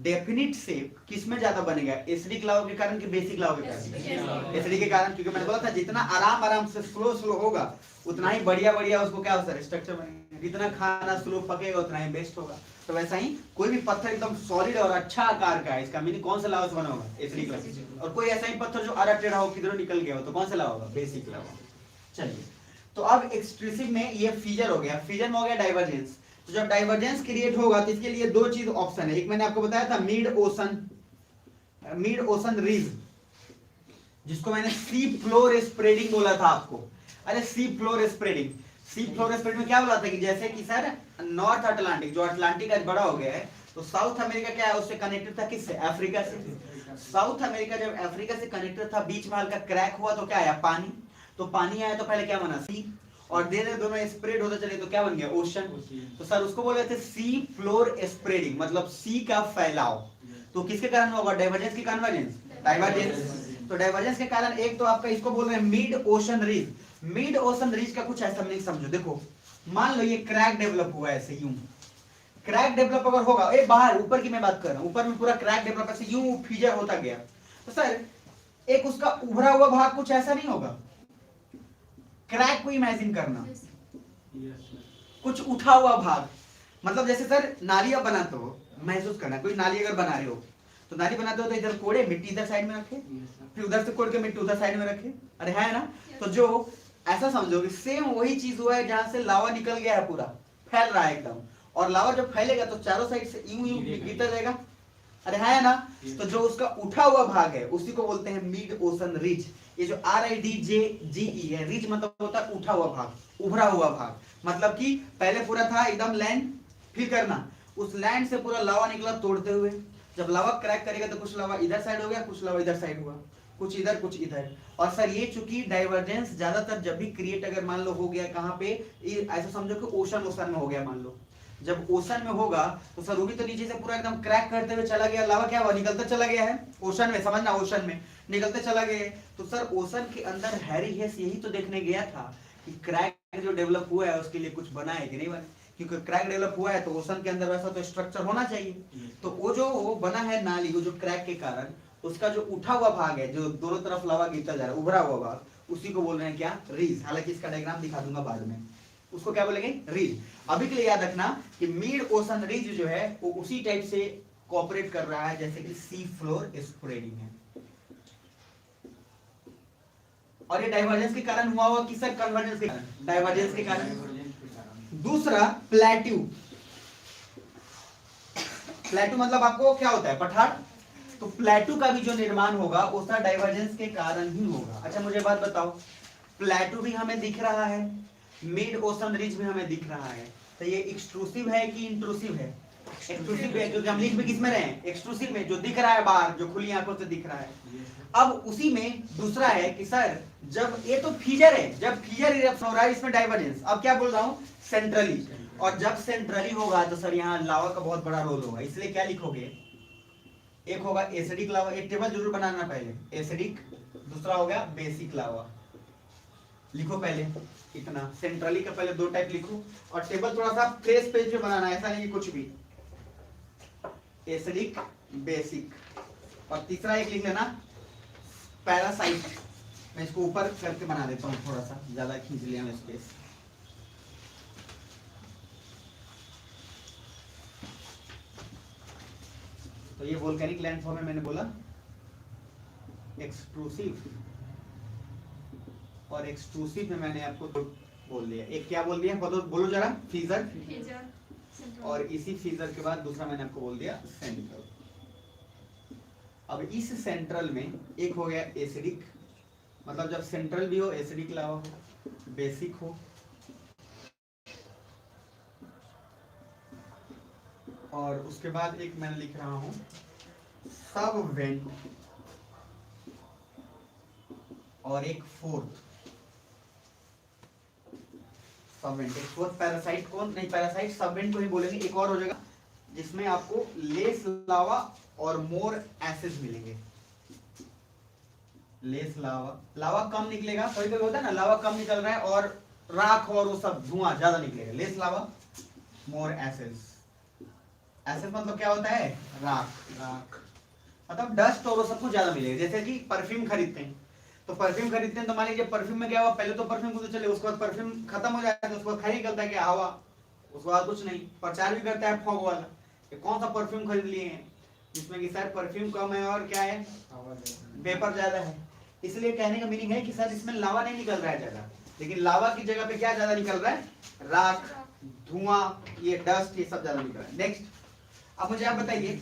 डेफिनिट शेप किस में ज्यादा बनेगा, एसिडिक लावा के कारण कि बेसिक लावा के कारण? एसिडिक के कारण, क्योंकि मैंने बोला था जितना आराम आराम से स्लो होगा उतना ही बढ़िया बढ़िया उसको क्या होता है स्ट्रक्चर बनेगा, जितना खाना स्लो पकेगा उतना ही बेस्ट होगा। तो वैसा ही कोई भी पत्थर एकदम सॉलिड और अच्छा आकार का है, इसका मीनिंग कौन सा लावा से बना होगा, एसिडिक लावा। और कोई ऐसा ही पत्थर जो आड़ा टेढ़ा हो किधरों निकल गया हो तो कौन सा लावा होगा, बेसिक लावा। चलिए तो अब एक्सट्रूसिव में ये फीजर हो गया, फीजर में हो गया डाइवर्जेंस। तो जब डाइवर्जेंस क्रिएट होगा तो इसके लिए 2 चीज ऑप्शन है। एक मैंने आपको बताया था मिड ओशन रिज, जिसको मैंने सी फ्लोर स्प्रेडिंग बोला था आपको। अरे सी फ्लोर स्प्रेडिंग में क्या बोला था कि जैसे कि सर नॉर्थ अटलांटिक जो अटलांटिक आज बड़ा हो गया है, तो साउथ अमेरिका क्या है उससे कनेक्टेड था, किससे, अफ्रीका से। साउथ अमेरिका जब अफ्रीका से कनेक्टेड था, बीच में हल्का क्रैक हुआ तो क्या आया, पानी। तो पानी आया तो पहले क्या बना, सी, और धीरे दोनों स्प्रेड होते चले तो क्या बन गया, ओशन। तो सर उसको बोल रहे थे सी फ्लोर स्प्रेडिंग, मतलब सी का फैलाव। तो किसके कारण होगा, डाइवर्जेंस की कन्वर्जेंस, डाइवर्जेंस। तो डाइवर्जेंस के कारण एक तो आपका इसको बोल रहे हैं मिड ओशन रीज। मिड ओशन रीज का कुछ ऐसा नहीं समझो, देखो मान लो ये क्रैक डेवलप हुआ ऐसे यूं, क्रैक डेवलप अगर होगा, ये बाहर ऊपर की मैं बात कर रहा हूं, ऊपर में पूरा क्रैक डेवलप ऐसे यूं फीजर होता गया, तो सर एक उसका उभरा हुआ भाग कुछ ऐसा नहीं होगा, क्रैक को इमेजिन करना, कुछ उठा हुआ भाग, मतलब जैसे सर नाली आप बनाते हो, महसूस करना, कोई नाली अगर बना रहे हो तो नाली बनाते हो तो इधर कोड़े, मिट्टी इधर साइड में रखे, फिर उधर से कोड़ के मिट्टी उधर साइड में रखे, अरे है ना। तो जो ऐसा समझो कि सेम वही चीज हुआ है जहां से लावा निकल गया है, पूरा फैल रहा है एकदम, और लावा जब फैलेगा तो चारों साइड से यूं यूं गिरता जाएगा, अरे है ना। तो जो उसका उठा हुआ भाग है उसी को बोलते हैं मिड ओशन रिज। ये जो RIDJGE है, रिज मतलब होता है उठा हुआ भाग, उभरा हुआ भाग, मतलब कि पहले पूरा था एकदम लैंड, फिर करना उस लैंड से पूरा लावा निकला तोड़ते हुए, जब लावा क्रैक करेगा तो कुछ लावा इधर साइड हो गया, कुछ लावा इधर साइड हुआ, कुछ इधर कुछ इधर। और सर ये चूंकि डाइवर्जेंस ज्यादातर जब भी क्रिएट अगर मान लो हो गया कहाँ पे, ऐसा समझो कि ओशन में हो गया, मान लो जब ओशन में होगा तो सर वो भी तो नीचे से पूरा एकदम क्रैक करते हुए चला गया, लावा क्या हुआ, निकलता चला गया है ओशन में, समझना ओशन में निकलते चला गया। तो सर ओशन के अंदर हैरी हेस यही तो देखने गया था कि क्रैक जो डेवलप हुआ है उसके लिए कुछ बना है कि नहीं बना, क्योंकि क्रैक डेवलप हुआ है तो ओशन के अंदर वैसा तो स्ट्रक्चर होना चाहिए। तो वो जो बना है नाली, वो जो क्रैक के कारण उसका जो उठा हुआ भाग है, जो दोनों तरफ लावा गिरता जा रहा है, उभरा हुआ भाग, उसी को बोल रहे हैं क्या, रीज। हालांकि इसका डायग्राम दिखा दूंगा बाद में, उसको क्या बोलेंगे, रीज। अभी के लिए याद रखना कि मिड ओशन रिज जो है वो उसी टाइप से कोऑपरेट कर रहा है जैसे कि सी फ्लोर स्प्रेडिंग है। और ये डाइवर्जेंस के कारण हुआ हुआ कि सर कन्वर्जेंस के कारण, डाइवर्जेंस के कारण। दूसरा प्लेट्यू, प्लेट्यू मतलब आपको क्या होता है, पठार। तो प्लेट्यू का भी जो निर्माण होगा वो सर डाइवर्जेंस के कारण ही होगा। अच्छा मुझे बात बताओ, प्लेट्यू भी हमें दिख रहा है, मिड ओशन रिज भी हमें दिख रहा है, तो ये एक्सट्रूसिव है कि इंट्रूसिव है, एक्सट्रूसिव है, क्योंकि हम लिख भी किस में रहे हैं, एक्सट्रूसिव में, जो दिख रहा है बाहर, जो खुली आंखों से दिख रहा है। अब उसी में दूसरा है कि सर जब ये तो फीजर है, जब फीजर इरप्शन हो रहा है इसमें डाइवर्जेंस, अब क्या बोल रहा हूं, सेंट्रली, और जब सेंट्रली होगा तो सर यहाँ लावा का बहुत बड़ा रोल होगा, इसलिए क्या लिखोगे, एक होगा एसिडिक लावा, एक टेबल जरूर बनाना पहले, एसिडिक, दूसरा हो गया बेसिक लावा, लिखो पहले इतना, सेंट्रली का पहले 2 टाइप लिखो, और टेबल थोड़ा सा फ्रेश पेज पे बनाना, ऐसा नहीं कि कुछ भी, एसिडिक बेसिक, और तीसरा एक लिख लेना पैरासाइट। मैं इसको ऊपर करके बना देता हूँ, थोड़ा सा ज्यादा खींच लिया मैं स्पेस। तो ये वोल्केनिक लैंडफॉर्म है, मैंने बोला एक्सट्रूसिव, और एक्सट्रूसिव में मैंने आपको बोल दिया, एक क्या बोल दिया, बोलो जरा, फीजर, और इसी फीजर के बाद दूसरा मैंने आपको बोल दिया सेंट्रल। अब इस सेंट्रल में एक हो गया एसिडिक, मतलब जब सेंट्रल भी हो एसिडिक लावा हो, बेसिक हो, और उसके बाद एक मैंने लिख रहा हूं सबवेंट, और एक फोर्थ सबवेंट, एक फोर्थ पैरासाइट, कौन नहीं, पैरासाइट सबवेंट को ही बोलेंगे। एक और हो जाएगा जिसमें आपको लेस लावा और मोर एसिड मिलेंगे, लेस लावा, लावा कम निकलेगा, कभी कभी होता है ना लावा कम निकल रहा है और राख और वो सब धुआं ज्यादा निकलेगा, लेस लावा मोर एसिड्स। एसिड मतलब क्या होता है, राख, राख मतलब डस्ट और वो सब कुछ ज्यादा मिलेगा। जैसे कि परफ्यूम खरीदते हैं, तो परफ्यूम खरीदते हैं तो मान लीजिए परफ्यूम में क्या हुआ, पहले तो परफ्यूम को तो चले, उसके बाद परफ्यूम खत्म हो जाता है तो उसके बाद खाली निकलता है क्या, हवा, उसके बाद कुछ नहीं, प्रचार भी करता है फॉग वाला, ये कौन सा परफ्यूम खरीद लिए हैं जिसमें कि सर परफ्यूम कम है और क्या है, वेपर ज्यादा है। इसलिए कहने का मीनिंग है कि सर इसमें लावा नहीं निकल रहा है ज्यादा, लेकिन लावा की जगह पे क्या ज्यादा निकल रहा है, राख, धुआं, ये डस्ट, ये सब ज्यादा निकल रहा है। नेक्स्ट, अब मुझे आप बताइए,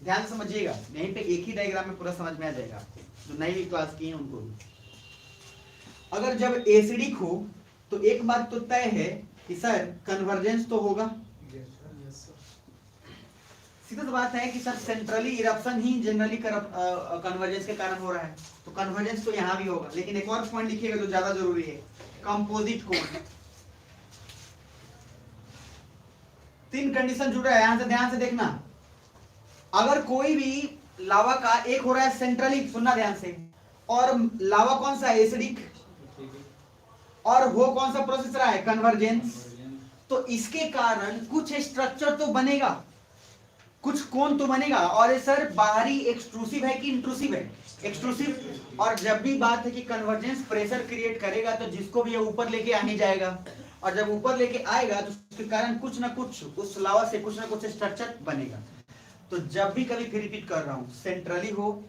ध्यान से समझिएगा, यहीं पे एक ही डायग्राम में पूरा समझ में आ जाएगा, जो नई क्लास की है उनको भी। अगर जब एसिडिक हो तो एक बात तो तय है कि सर कन्वर्जेंस तो होगा, सीधी बात है कि सर सेंट्रली इरप्शन ही जनरली कन्वर्जेंस के कारण हो रहा है, तो कन्वर्जेंस तो यहाँ भी होगा। लेकिन एक और पॉइंट लिखिएगा जो ज्यादा जरूरी है, कंपोजिट कोण। 3 कंडीशन जुड़ रहा है, यहां से ध्यान से देखना। अगर कोई भी लावा का एक हो रहा है सेंट्रली, सुनना ध्यान से, और लावा कौन सा है, एसिडिक, और वो कौन सा प्रोसेस रहा है, कन्वर्जेंस, तो इसके कारण कुछ स्ट्रक्चर तो बनेगा, कुछ कोण तो बनेगा। और ये सर बाहरी एक्सट्रूसिव है कि इंट्रूसिव है, एक्सट्रूसिव। और जब भी बात है कि कन्वर्जेंस प्रेशर क्रिएट करेगा तो जिसको भी ये ऊपर लेके आ ही जाएगा, और जब ऊपर लेके आएगा तो उसके कारण कुछ ना कुछ उस लावा से कुछ ना कुछ स्ट्रक्चर बनेगा। तो जब भी कभी फिर रिपीट कर रहा हूं, सेंट्रली हो,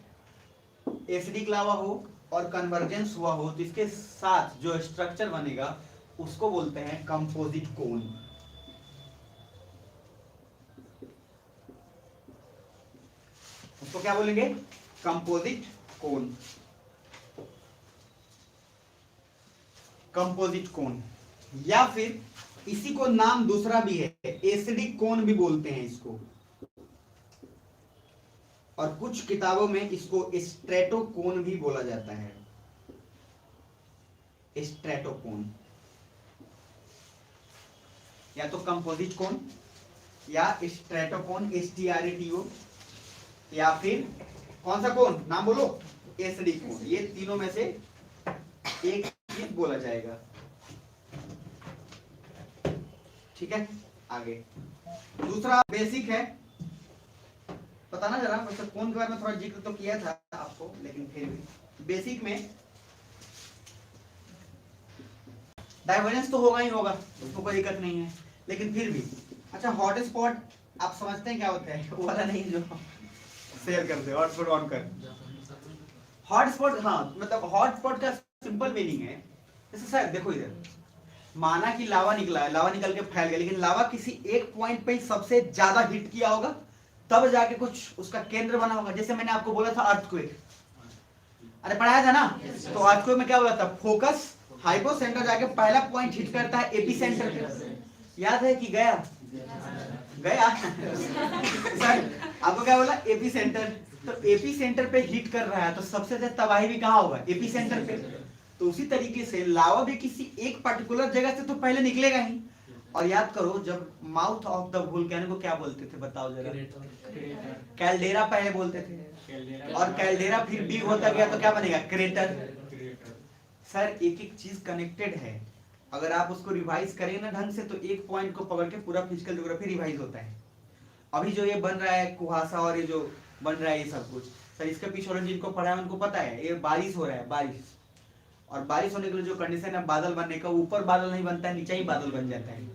एसिडिक लावा हो और कन्वर्जेंस हुआ हो, तो इसके साथ जो स्ट्रक्चर बनेगा उसको बोलते हैं कंपोजिट कोन। उसको क्या बोलेंगे? कंपोजिट कोन। कंपोजिट कोन, या फिर इसी को नाम दूसरा भी है, एसिडिक कोन भी बोलते हैं इसको, और कुछ किताबों में इसको स्ट्रेटोकोन भी बोला जाता है। स्ट्रेटोकोन, या तो कंपोजिट कोन या स्ट्रेटोकोन, STRATO, या फिर कौन सा कोन, नाम बोलो, एसिडिक कोन। ये तीनों में से एक चीज बोला जाएगा। ठीक है, आगे दूसरा बेसिक है, पता ना जरा, वैसे कोन के बारे में थोड़ा जिक्र तो किया था आपको, लेकिन फिर भी बेसिक में डाइवर्जेंस तो होगा ही होगा, उसको कोई दिक्कत नहीं है, लेकिन फिर भी अच्छा, हॉट स्पॉट आप समझते हैं क्या होता है? वो वाला नहीं जो शेयर करते, हॉट स्पॉट ऑन कर। हॉट स्पॉट, हाँ, मतलब हॉट स्पॉट का सिंपल मीनिंग है, जैसे सर देखो इधर, माना कि लावा निकला है, लावा निकल के फैल गया, लेकिन लावा किसी एक पॉइंट पे सबसे ज्यादा हिट किया होगा, तब जाके कुछ उसका केंद्र बना होगा। जैसे मैंने आपको बोला था अर्थक्वेक, अरे पढ़ाया था ना, तो अर्थक्वेक में क्या बोला था? फोकस हाइपोसेंटर जाके पहला पॉइंट हिट करता है एपिसेंटर पे, याद है कि गया? गया सर आपको क्या बोला? एपिसेंटर। तो एपिसेंटर पे हिट कर रहा है, तो सबसे ज्यादा तबाही भी कहाँ होगा? एपिसेंटर पे। तो उसी तरीके से लावा भी किसी एक पर्टिकुलर जगह से तो पहले निकलेगा ही। और याद करो, जब माउथ ऑफ द वोल्केनो को क्या बोलते थे, बताओ जरा? कैल्डेरा पहले बोलते थे, और कैल्डेरा फिर बिग होता गया तो क्या बनेगा? क्रेटर। सर एक एक चीज कनेक्टेड है, अगर आप उसको रिवाइज करें ना ढंग से, तो एक पॉइंट को पकड़ के पूरा फिजिकल ज्योग्राफी रिवाइज होता है। अभी जो ये बन रहा है कुहासा और ये जो बन रहा है ये सब कुछ, सर इसके पीछे वाले जिनको पढ़ा है उनको पता है, ये बारिश हो रहा है, बारिश, और बारिश होने के लिए जो कंडीशन है बादल बनने का, ऊपर बादल नहीं बनता है, नीचे ही बादल बन जाता है,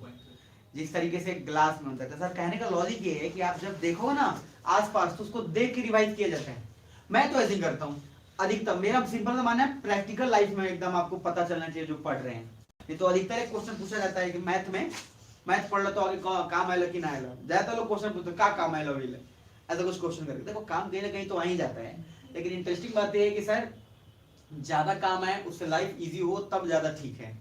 जिस तरीके से ग्लास में बनता है। सर कहने का लॉजिक ये है कि आप जब देखो ना आसपास, तो उसको देख के रिवाइज किया जाता है। मैं तो ऐसे ही करता हूँ अधिकतम, मेरा सिंपल सा मानना है, प्रैक्टिकल लाइफ में एकदम आपको पता चलना चाहिए जो पढ़ रहे हैं। नहीं तो अधिकतर एक क्वेश्चन पूछा जाता है कि मैथ में, मैथ पढ़ लो तो आगे काम आएगा कि ना आएगा, ज्यादातर लोग क्वेश्चन पूछते क्या काम आएगा, ऐसा कुछ क्वेश्चन करके देखो, काम कहीं ना कहीं तो आ ही जाता है। लेकिन इंटरेस्टिंग बात यह है कि सर ज्यादा काम आए, उससे लाइफ इजी हो, तब ज्यादा ठीक है।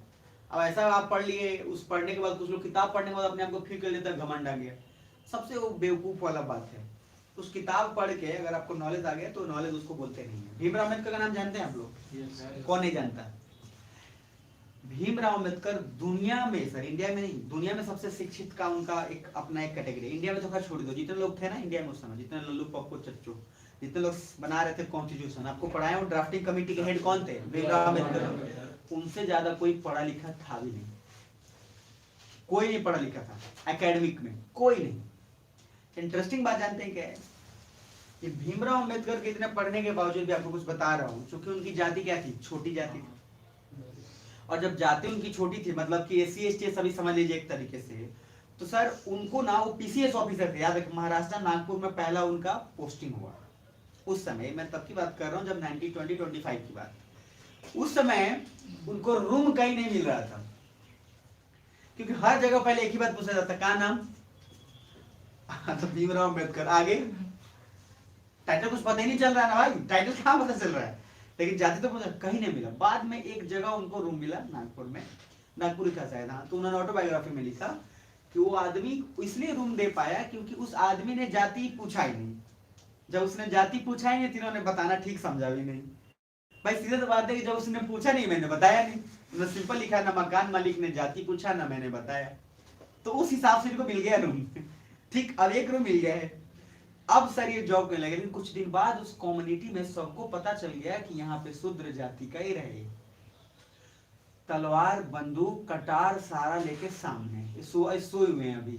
अब ऐसा आप पढ़ लिए, उस पढ़ने के बाद कुछ लोग किताब पढ़ने के बाद अपने आप को फील कर लेता है घमंड आ गया, सबसे वो बेवकूफ वाला बात है। उस किताब पढ़ के अगर आपको नॉलेज आ गया तो नॉलेज उसको बोलते नहीं है। भीमराव अम्बेडकर का नाम जानते हैं आप लोग? कौन नहीं जानता? भीमराव अम्बेडकर दुनिया में, सर इंडिया में नहीं, दुनिया में सबसे शिक्षित का उनका एक अपना एक कैटेगरी। इंडिया में तो खैर छोड़ दो, जितने लोग थे ना इंडिया में उस समय, जितने लल्लू पप्पू चच्चू, जितने लोग बना रहे थे कॉन्स्टिट्यूशन, आपको पढ़ाया हूँ, ड्राफ्टिंग कमेटी के हेड कौन थे? भीमराव अम्बेडकर। उनसे ज्यादा कोई पढ़ा लिखा था भी नहीं, कोई नहीं पढ़ा लिखा था एकेडमिक में, कोई नहीं। इंटरेस्टिंग बात जानते हैं क्या है कि भीमराव अम्बेडकर के इतने पढ़ने के बावजूद भी आपको कुछ बता रहा हूँ, क्योंकि उनकी जाति क्या थी? छोटी जाति थी। और जब जाति उनकी छोटी थी, मतलब कि SC ST सभी समझ लीजिए एक तरीके से, तो सर उनको ना, वो PCS ऑफिसर थे, याद है? महाराष्ट्र नागपुर में पहला उनका पोस्टिंग हुआ उस समय, मैं तब की बात कर रहा हूँ जब 1920-25 की बात। उस समय उनको रूम कहीं नहीं मिल रहा था, क्योंकि हर जगह पहले एक ही बात पूछा जाता, क्या नाम? तो भीमराव अम्बेडकर। आगे टाइटल कुछ पता ही नहीं चल रहा है ना भाई, टाइटल कहाँ पता चल रहा है, लेकिन जाति तो मुझे कहीं नहीं मिला। बाद में एक जगह उनको रूम मिला, नागपुर में, नागपुर का शायद, हाँ, तो उन्होंने ऑटोबायोग्राफी में लिखा कि वो आदमी इसलिए रूम दे पाया क्योंकि उस आदमी ने जाति पूछा ही नहीं। जब उसने जाति पूछा ही नहीं, तीनों ने बताना ठीक समझा भी नहीं। भाई सीधे तो बात है कि जब उसने पूछा नहीं, मैंने बताया नहीं। उन्होंने सिंपल लिखा, ना मकान मालिक ने जाति पूछा, ना मैंने बताया, तो उस हिसाब से इनको मिल गया रूम। ठीक, अब एक रूम मिल गया है, अब सर ये जॉब करने लगे। लेकिन कुछ दिन बाद उस कम्युनिटी में सबको पता चल गया कि यहाँ पे शूद्र जाति का ही रहे, तलवार बंदूक कटार सारा लेके सामने सोए हुए हैं अभी।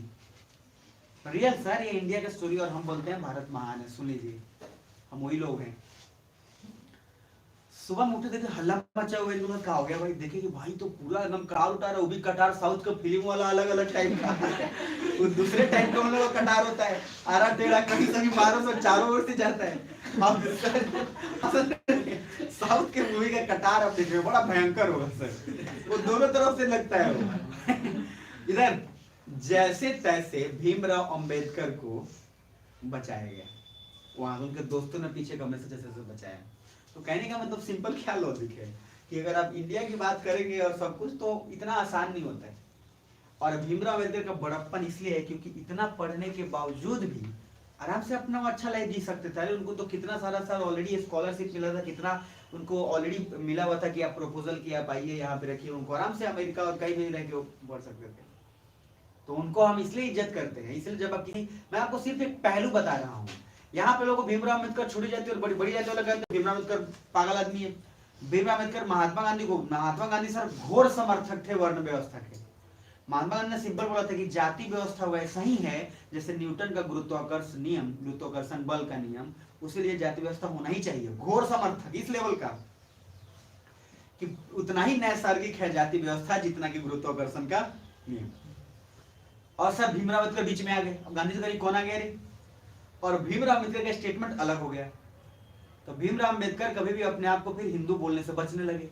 रियल सर, ये इंडिया का स्टोरी, और हम बोलते हैं भारत महान है। सुन लीजिए, हम वही लोग हैं। सुबह में उठे देखे हल्ला मचा हुआ है, इनको क्या हो गया भाई, देखे कि भाई तो पूरा एकदम कार उठा रहा है, वो भी कटार साउथ का फिल्म वाला अलग अलग टाइप का वो दूसरे टाइप का हम लोग का कटार होता है, आरा टेढ़ा कहीं से भी मारो तो चारों ओर से जाता है। अब साउथ के मूवी का कटार आप देख रहे हो, बड़ा भयंकर होगा सर, वो दोनों तरफ से लगता है वो। इधर जैसे तैसे भीमराव अंबेडकर को बचाया गया, वहां उनके दोस्तों ने पीछे कमरे से जैसे बचाया। तो कहने का मतलब सिंपल क्या लॉजिक है कि अगर आप इंडिया की बात करेंगे और सब कुछ तो इतना आसान नहीं होता है। और भीमराव अम्बेडकर का बड़प्पन इसलिए है क्योंकि इतना पढ़ने के बावजूद भी आराम से अपना अच्छा लाइफ जी सकते थे। उनको तो कितना सारा सर ऑलरेडी स्कॉलरशिप मिला था, कितना उनको ऑलरेडी मिला हुआ था कि आप प्रपोजल किया, आप आइए यहाँ पे रखिए, उनको आराम से अमेरिका और कहीं भी रह के बढ़ सकते थे। तो उनको हम इसलिए इज्जत करते हैं। इसलिए जब आप किसी, मैं आपको सिर्फ एक पहलू बता रहा हूँ, यहाँ पे लोगों को भीमराव अम्बेडकर छोड़ी जाती है और बड़ी बड़ी जाती है, कहते हैं भीमराव अम्बेडकर पागल आदमी है। भीमराव अम्बेडकर महात्मा गांधी सर घोर समर्थक थे वर्ण व्यवस्था के। महात्मा गांधी ने सिंपल बोला था कि जाति व्यवस्था वैसा ही है जैसे न्यूटन का गुरुत्वाकर्षण नियम, गुरुत्वाकर्षण बल का नियम, उसके लिए जाति व्यवस्था होना ही चाहिए। घोर समर्थक इस लेवल का कि उतना ही नैसर्गिक है जाति व्यवस्था जितना कि गुरुत्वाकर्षण का नियम। और सर भीमराव अम्बेडकर बीच में आ गए, अब गांधी जी कौन आ गया रे, और भीमराव अम्बेडकर का स्टेटमेंट अलग हो गया। तो भीमराव अम्बेडकर कभी भी अपने आप को फिर हिंदू बोलने से बचने लगे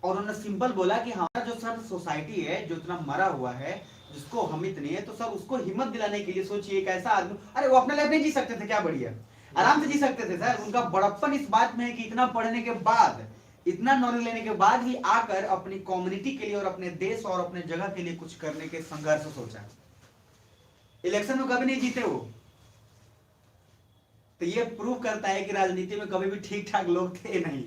और उन्होंने सिंपल बोला कि हमारा जो सर सोसाइटी है जो इतना मरा हुआ है, जिसको हम इतने हैं, तो सर उसको हिम्मत दिलाने के लिए सोचिए एक ऐसा आदमी, अरे वो अपने लाइफ नहीं जी सकते थे क्या, बढ़िया आराम से जी सकते थे सर। उनका बड़प्पन इस बात में है कि इतना पढ़ने के बाद, इतना नॉलेज लेने के बाद भी आकर अपनी कम्युनिटी के लिए और अपने देश और अपने जगह के लिए कुछ करने के संघर्ष सोचा। इलेक्शन में कभी नहीं जीते वो, तो ये प्रूव करता है कि राजनीति में कभी भी ठीक ठाक लोग थे नहीं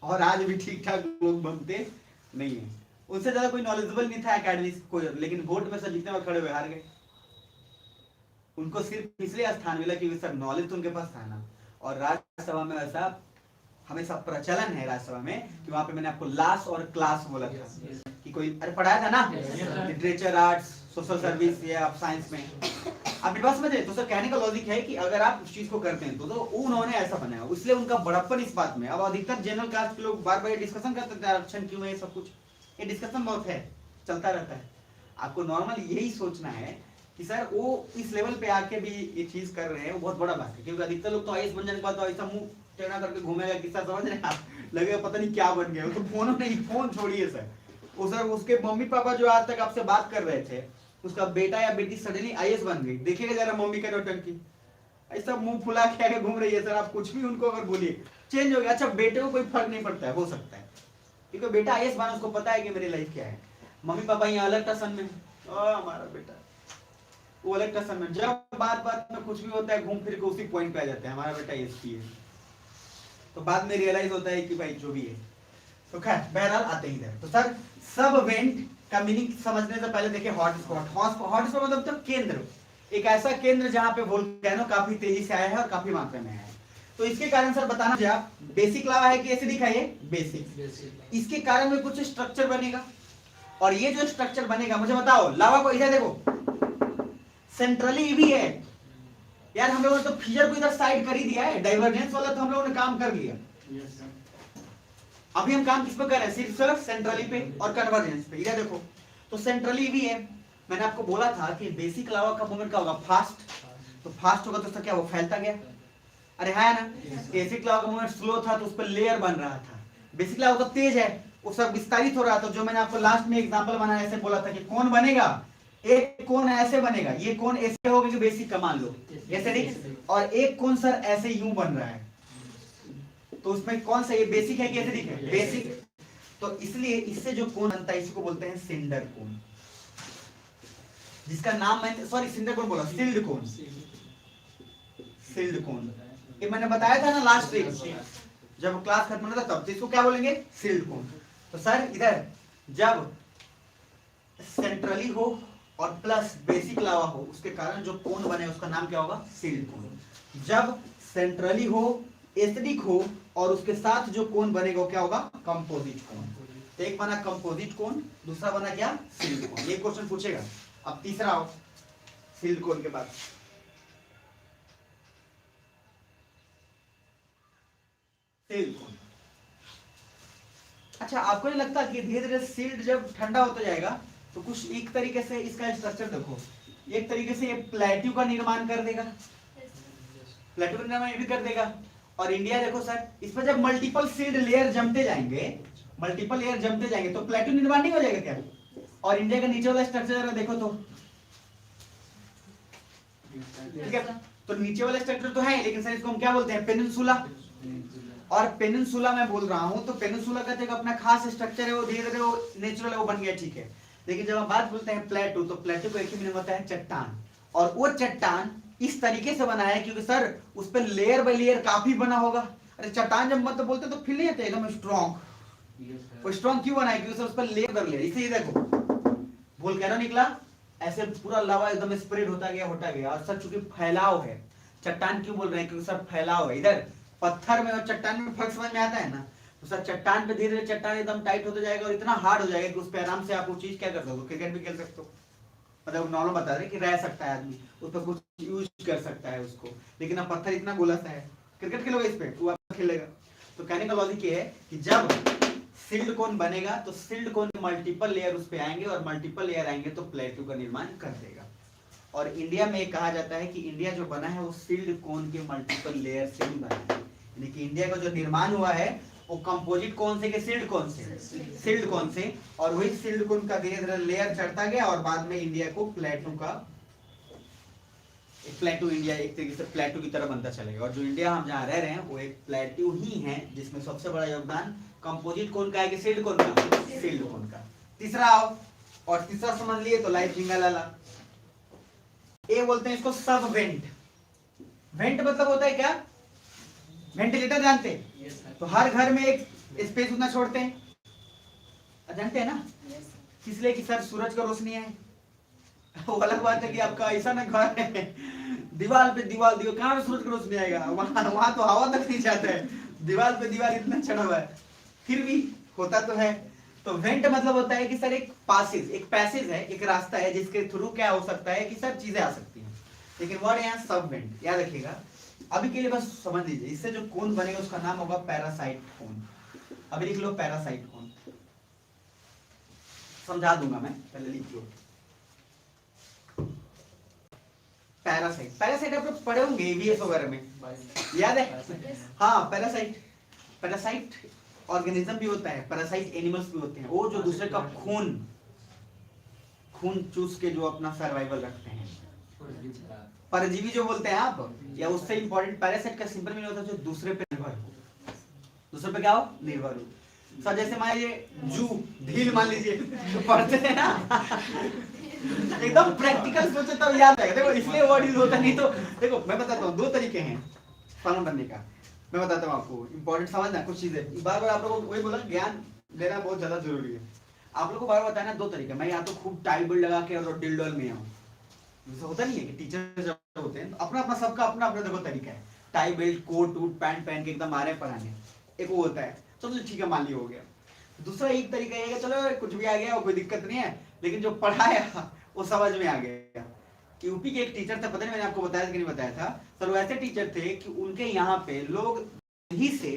और आज भी ठीक ठाक लोग बनते नहीं है। उनसे ज्यादा कोई नॉलेजेबल नहीं था एकेडमी कोई, लेकिन वोट में सब जितने बार खड़े हुए हार गए। उनको सिर्फ इसलिए स्थान मिला क्योंकि सर नॉलेज तो उनके पास था ना। और राज्यसभा में ऐसा हमेशा प्रचलन है राज्यसभा में कि वहां पे मैंने आपको लास और क्लास बोला था कि कोई, अरे पढ़ाया था ना लिटरेचर, आर्ट्स, सोशल सर्विस या आप साइंस में आप बस में थे। तो सर कहने का लॉजिक है कि अगर आप उस चीज को करते हैं तो उन्होंने ऐसा बनाया, इसलिए उनका बड़प्पन इस बात में। अब अधिकतर जनरल कास्ट के लोग बार बार डिस्कशन करते थे आरक्षण क्यों है, सब कुछ ये डिस्कशन बहुत है, चलता रहता है। आपको नॉर्मल यही सोचना है कि सर वो इस लेवल पे आके भी ये चीज कर रहे हैं, वो बहुत बड़ा बात है। क्योंकि अधिकतर लोग तो आईएएस बन जाने के बाद तो ऐसा मुंह टेढ़ा करके घूमेगा, किस्सा समझ रहे हैं आप, लगेगा पता नहीं क्या बन गया। तो फोन नहीं, फोन छोड़िए सर, वो सर उसके मम्मी पापा जो आज तक आपसे बात कर रहे थे, उसका बेटा या बेटी सडनली आईएएस बन गई, देखिएगा जरा मम्मी का नौटंकी, ऐसा मुंह फुला के आगे घूम रही है सर। आप कुछ भी उनको अगर बोलिए चेंज हो गया। अच्छा बेटे को कोई फर्क नहीं पड़ता है, हो सकता है क्योंकि बेटा आईएएस बना, उसको पता है कि मेरी लाइफ क्या है। मम्मी पापा यहाँ अलग टसन में, हमारा बेटा वो अलग टसन में, जब बात बात में कुछ भी होता है घूम फिर के उसी पॉइंट पे आ जाते हैं, हमारा बेटा एसपी है। तो बाद में रियलाइज होता है कि भाई जो भी है। तो खैर बहरहाल आते ही इधर। तो सर सब वेंट का मीनिंग समझने से पहले देखिए हॉटस्पॉट। हॉटस्पॉट मतलब तो केंद्र, एक ऐसा केंद्र जहां पे वोल्केनो काफी तेजी से आया है और काफी मात्रा में आया है। तो इसके कारण सर बताना चाहिए आप, बेसिक लावा है कि एसिडिक है, ये बेसिक। इसके कारण में कुछ स्ट्रक्चर बनेगा और ये जो स्ट्रक्चर बनेगा, मुझे बताओ लावा को इधर देखो सेंट्रली भी है यार। हम लोगों ने तो फिजर को इधर साइड कर ही दिया है, डाइवर्जेंस वाला तो हम लोगों ने काम कर लिया। अभी हम काम किस पे कर रहे हैं, सिर्फ सेंट्रली पे और कन्वर्जेंस पे। इधर देखो तो सेंट्रली भी है। मैंने आपको बोला था कि बेसिक लावा का मूवमेंट क्या होगा, फास्ट। तो फास्ट होगा तो क्या वो फैलता गया, अरे है ना। बेसिक लावा का मूवमेंट स्लो था तो उस पर लेयर बन रहा था। बेसिक लावा तो तेज है, वो सब विस्तारित हो रहा था। जो मैंने आपको लास्ट में एग्जांपल बनाया ऐसे बोला था कि कौन बनेगा, एक कोण ऐसे बनेगा, ये कोण ऐसे होगा कि बेसिक का मान लो ऐसे नहीं, और एक कोण सर ऐसे यूं बन रहा है। तो उसमें कौन सा, ये बेसिक है कि एसिडिक है, बेसिक। तो इसलिए इससे जो कोण बनता है इसको बोलते हैं सिंडर कोण, जिसका नाम मैंने, सॉरी सिंडर कोण बोला, सिल्ड कोण। सिल्ड कोण ये मैंने बताया था ना लास्ट वीक जब क्लास खत्म होना था तब। तो इसको क्या बोलेंगे, सिल्ड कोण। तो सर इधर जब सेंट्रली हो और प्लस बेसिक लावा हो, उसके कारण जो कोण बने उसका नाम क्या होगा, सिल्ड कोण। जब सेंट्रली हो, एसिडिक हो और उसके साथ जो कोण बनेगा वो क्या होगा, कंपोजिट कोण। तो एक बना कंपोजिट कोण, दूसरा बना क्या, सिल्ड कोण। ये क्वेश्चन पूछेगा। अब तीसरा आओ सिल्ड कोण के बाद, सिल्ड कोण। अच्छा आपको नहीं लगता कि धीरे धीरे सील्ड जब ठंडा होता जाएगा तो कुछ एक तरीके से इसका स्ट्रक्चर देखो, एक तरीके से ये प्लेट्यू का निर्माण कर देगा, प्लेट्यू का निर्माण ये भी कर देगा। और इंडिया देखो सर, इस पर जब मल्टीपल सील्ड लेयर जमते जाएंगे, मल्टीपल लेयर जमते जाएंगे तो प्लेट्यू निर्माण नहीं हो जाएगा क्या? और इंडिया का नीचे वाला स्ट्रक्चर जरा देखो तो, ठीक है, तो नीचे वाला स्ट्रक्चर तो है, लेकिन सर इसको हम क्या बोलते हैं? पेनिनसुला। और पेनिनसुला मैं बोल रहा हूं तो पेनिनसुला का एक अपना खास स्ट्रक्चर है, वो धीरे धीरे वो नेचुरल है, वो बन गया, ठीक है। लेकिन जब हम बात बोलते हैं प्लेटू, तो प्लेटू को एक ही मीनिंग होता है चट्टान। और वो चट्टान इस तरीके से बना है क्योंकि सर उस पर लेयर बाय लेयर काफी बना होगा। अरे चट्टान जब मतलब बोलते तो फील नहीं आता एकदम स्ट्रॉन्ग। वो स्ट्रॉन्ग क्यों बना है? क्योंकि सर उस पर लेयर कर लेयर, इसे ये देखो वोल्केनो निकला, ऐसे पूरा लावा एकदम स्प्रेड होता गया। और सर चूंकि फैलाव है, चट्टान क्यों बोल रहे हैं? क्योंकि सर फैलाव है। इधर पत्थर में और चट्टान में फर्क समझ में आता है ना? तो सर चट्टान पे धीरे धीरे चट्टान एकदम टाइट होता जाएगा और इतना हार्ड हो जाएगा कि उस पे आराम से आप वो चीज क्या कर सकते हो, क्रिकेट भी खेल सकते हो। मतलब नॉर्मल बता रहे कि रह सकता है आदमी, उस पर कुछ यूज कर सकता है उसको। लेकिन अब पत्थर इतना गोला सा है, क्रिकेट खेलोगे इस पे वो आप खेलेगा। तो कहने का लॉजिक ये है कि जब सील्ड कोन बनेगा तो सील्ड कोन के मल्टीपल लेयर उस पे आएंगे और मल्टीपल लेयर आएंगे तो प्लेट्यू का निर्माण कर देगा। और इंडिया में कहा जाता है कि इंडिया जो बना है वो सील्ड कोन के मल्टीपल लेयर से ही बना है। यानी कि इंडिया का जो निर्माण हुआ है वो कंपोजिट कौन से के सील्ड कौन से, सील्ड कौन से। और वही सील्ड कौन का धीरे धीरे लेयर चढ़ता गया और बाद में इंडिया को प्लेटू का, प्लेटू इंडिया एक तरीके से प्लेटू की तरह बनता चलेगा। और जो इंडिया हम जहाँ रह रहे हैं वो एक प्लेटू ही है, जिसमें सबसे बड़ा योगदान कंपोजिट कौन का है कि सील्ड कौन का, सील्ड कौन का। तीसरा आओ, और तीसरा समझ लिए तो लाइफ जिंगा लाला। ये बोलते हैं इसको सब वेंट। वेंट मतलब होता है क्या? वेंटिलेटर जानते हैं? तो हर घर में एक स्पेस उतना छोड़ते हैं, जानते हैं ना? किस लिए? कि सर सूरज का रोशनी है। वो अलग बात है कि आपका ऐसा ना घर है दीवार पे दीवार कहाँ पे सूरज का रोशनी आएगा? वहां तो हवा तक नहीं जाता है, दीवार पे दीवार इतना चढ़ा हुआ है, फिर भी होता तो है। तो वेंट मतलब होता है कि सर एक पासेज, एक पैसेज है, एक रास्ता है जिसके थ्रू क्या हो सकता है कि सर चीजें आ सकती हैं। लेकिन वर्ड यहाँ सब वेंट, याद रखिएगा। अभी के लिए बस समझ लीजिए, इससे जो कोन बनेगा उसका नाम होगा पैरासाइट कोन। अभी लिख लो पैरासाइट कोन, समझा दूंगा मैं, पहले लिख लो पैरासाइट। पैरासाइट आप लोग पढ़े होंगे ईवीएस वगैरह में, याद है? हाँ, पैरासाइट, पैरासाइट ऑर्गेनिज्म भी होता है, पैरासाइट एनिमल्स भी होते हैं। वो जो दूसरे का खून चूस के जो अपना सर्वाइवल रखते हैं, परजीवी जो बोलते हैं आप, या उससे इंपॉर्टेंट पैरासाइट का सिंपल मीनिंग होता है जो दूसरे पे निर्भर हो। दूसरे पे क्या हो? निर्भर हो। सर जैसे मान लीजिए जू ढील, मान लीजिए तो पढ़ते हैं ना एकदम प्रैक्टिकल सोचे तब याद आएगा। देखो इसलिए वर्ड यूज होता नहीं। तो देखो मैं बताता हूँ, दो तरीके हैं फॉर्म बनने का। मैं बताता हूँ आपको, इंपॉर्टेंट समझना कुछ चीजें। बार बार आप लोगों को वही बोला, ज्ञान लेना बहुत ज्यादा जरूरी है। आप लोगों को बार बार बताया ना, दो तरीके। मैं या तो खूब टाई बेल्ट लगा के और डिल्डोल में आऊँ, जैसा होता नहीं है कि टीचर जब होते हैं तो अपना अपना सबका अपना अपना देखो तरीका है। टाई बेल्ट कोट वूट पैंट पहन के एकदम आ रहे हैं पढ़ाने, एक वो होता है, चलो ठीक है मान लिया हो गया। दूसरा एक तरीका ये है, चलो कुछ भी आ गया और कोई दिक्कत नहीं है, लेकिन जो पढ़ाया वो समझ में आ गया। यूपी के एक टीचर थे, पता नहीं मैंने आपको बताया कि नहीं बताया था सर, वो ऐसे टीचर थे कि उनके यहाँ पे लोग दिल्ली से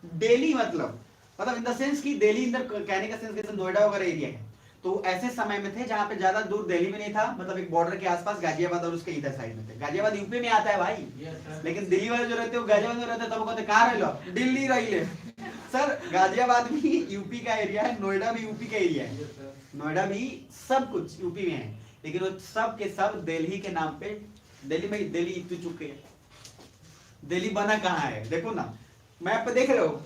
दिल्ली मतलब इन द सेंस कि दिल्ली अंदर कहने का सेंस जैसे नोएडा वगैरह एरिया है, तो ऐसे समय में थे जहाँ पे ज्यादा दूर दिल्ली में नहीं था, मतलब एक बॉर्डर के आसपास गाजियाबाद और उसके इधर साइड में थे। गाजियाबाद यूपी में आता है भाई, लेकिन दिल्ली वाले जो रहते हैं गाजियाबाद में रहते हैं, तब कहते कहाँ रह लो? दिल्ली रही सर। गाजियाबाद भी यूपी का एरिया है, नोएडा भी यूपी का एरिया है, नोएडा भी सब कुछ यूपी में है, लेकिन वो सब के सब दिल्ली के नाम पे, दिल्ली में दिल्ली इतनी चुके हैं। दिल्ली बना कहाँ है देखो ना, मैप पे देख रहे हो,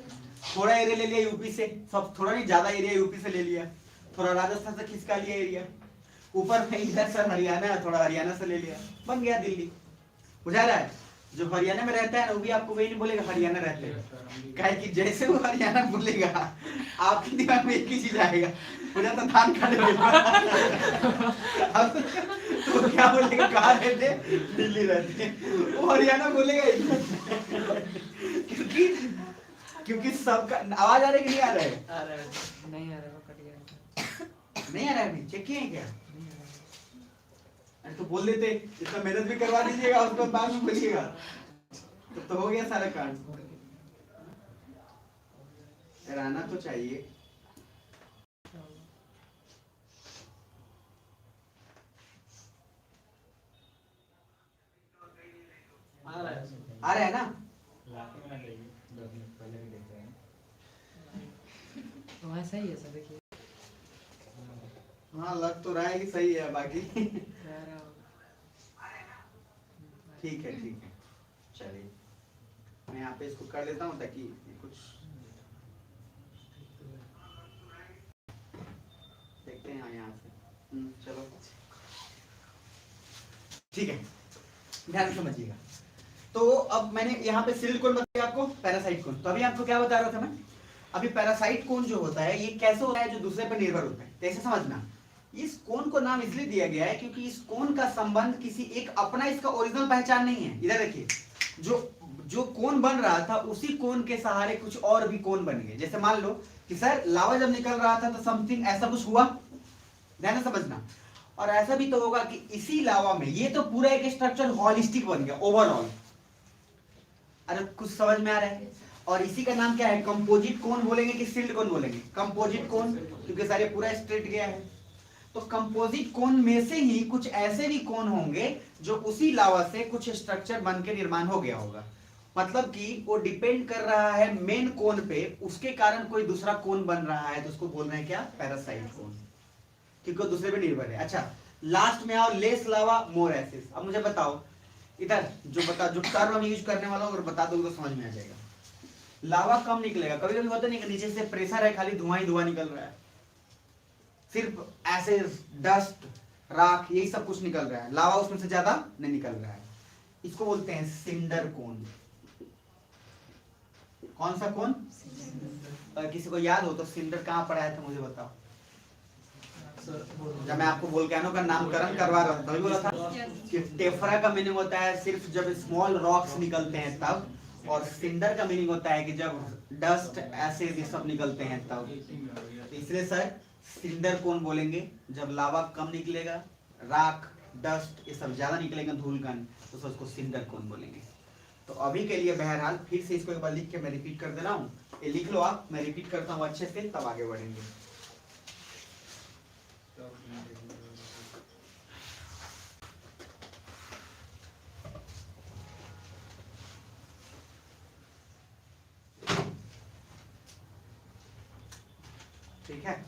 थोड़ा एरिया ले लिया यूपी से, सब थोड़ा नहीं ज्यादा एरिया यूपी से ले लिया, थोड़ा राजस्थान से खिसका लिया एरिया, ऊपर में इधर सर हरियाणा, थोड़ा हरियाणा से ले लिया, बन गया दिल्ली। बुझा रहा है? जो हरियाणा में रहता है ना वो भी आपको वही नहीं बोलेगा हरियाणा रहते हैं, कहे कि जैसे वो हरियाणा बोलेगा आपके दिमाग में एक ही चीज आएगा, मुझे तो धान खाने अब तो क्या बोलेगा? कहाँ रहते? दिल्ली रहते। वो हरियाणा बोलेगा क्योंकि सबका आवाज आ रहा है कि नहीं आ रहा है? आ रहा है, नहीं आ रहा है, कट गया। नहीं आ रहा है, चेक किए क्या? तो बोल देते, इसका मेहनत भी करवा दीजिएगा, उसको बाद में बोलिएगा, तो हो गया सारा कांड। आना तो चाहिए, सही है सर, देखिए हाँ लग तो रहा है कि सही है, बाकी जा रहा होगा। ठीक है ठीक है। चलिए मैं यहाँ पे इसको कर लेता हूँ ताकि ये कुछ देखते हैं यहाँ से। चलो ठीक है, ध्यान से समझिएगा। तो अब मैंने यहाँ पे सिल्ड कोन बताया आपको, पैरासाइट कोन। तो अभी आपको क्या बता रहा था मैं, अभी पैरासाइट कोन जो होता है ये कैसे होता है, जो दूसरे पर निर्भर होता है। तो ऐसे समझना, इस कोन को नाम इसलिए दिया गया है क्योंकि इस कोन का संबंध किसी एक अपना इसका ओरिजिनल पहचान नहीं है। इधर देखिए, जो कोन बन रहा था उसी कोन के सहारे कुछ और भी कोन बन गए। जैसे मान लो कि सर लावा जब निकल रहा था तो समथिंग ऐसा कुछ हुआ, ध्यान से समझना। और ऐसा भी तो होगा कि इसी लावा में ये तो पूरा एक स्ट्रक्चर हॉलिस्टिक बन गया ओवरऑल। अरे कुछ समझ में आ रहा है। और इसी का नाम क्या है, कंपोजिट कोन बोलेंगे कि सिल्ड कोन बोलेंगे? कंपोजिट कोन, क्योंकि सारे पूरा स्ट्रेट गया है। तो कंपोजिट कोन में से ही कुछ ऐसे भी कोन होंगे जो उसी लावा से कुछ स्ट्रक्चर बन के निर्माण हो गया होगा। मतलब कि वो डिपेंड कर रहा है मेन कोन पे, उसके कारण कोई दूसरा कोन बन रहा है, तो उसको बोल रहे हैं क्या, पैरासाइट कोन, क्योंकि वो दूसरे पे निर्भर है। अच्छा लास्ट में आओ, लेस लावा मोर एसिड। अब मुझे बताओ इधर जो टर्म हम यूज करने वाला हूं, अगर बता दोगे तो समझ में आ जाएगा। लावा कम निकलेगा, कभी कभी होता नहीं कि नीचे से प्रेशर है, खाली धुआं ही धुआं निकल रहा है, सिर्फ एसिड, डस्ट, राख, यही सब कुछ निकल रहा है, लावा उसमें से ज्यादा नहीं निकल रहा है। इसको बोलते हैं सिंडर कोन। कौन सा कोन? अगर किसी को याद हो तो सिंडर कहाँ पढ़ाया था मुझे बताओ। जब मैं आपको वोल्केनो का नामकरण करवा रहा था तभी बोला था कि टेफरा का मीनिंग होता है सिर्फ जब स्मॉल रॉक्स निकलते हैं तब, और सिंडर का मीनिंग होता है कि जब डस्ट, एसिड ये सब निकलते हैं तब। तो इसलिए सर सिंडर कोन बोलेंगे जब लावा कम निकलेगा, राख, डस्ट ये सब ज्यादा निकलेगा, धूलकण, तो सर उसको सिंडर कोन बोलेंगे। तो अभी के लिए बहरहाल फिर से इसको एक बार लिख के मैं रिपीट कर दे रहा हूँ, ये लिख लो आप, मैं रिपीट करता हूँ अच्छे से, तब आगे बढ़ेंगे। ठीक है,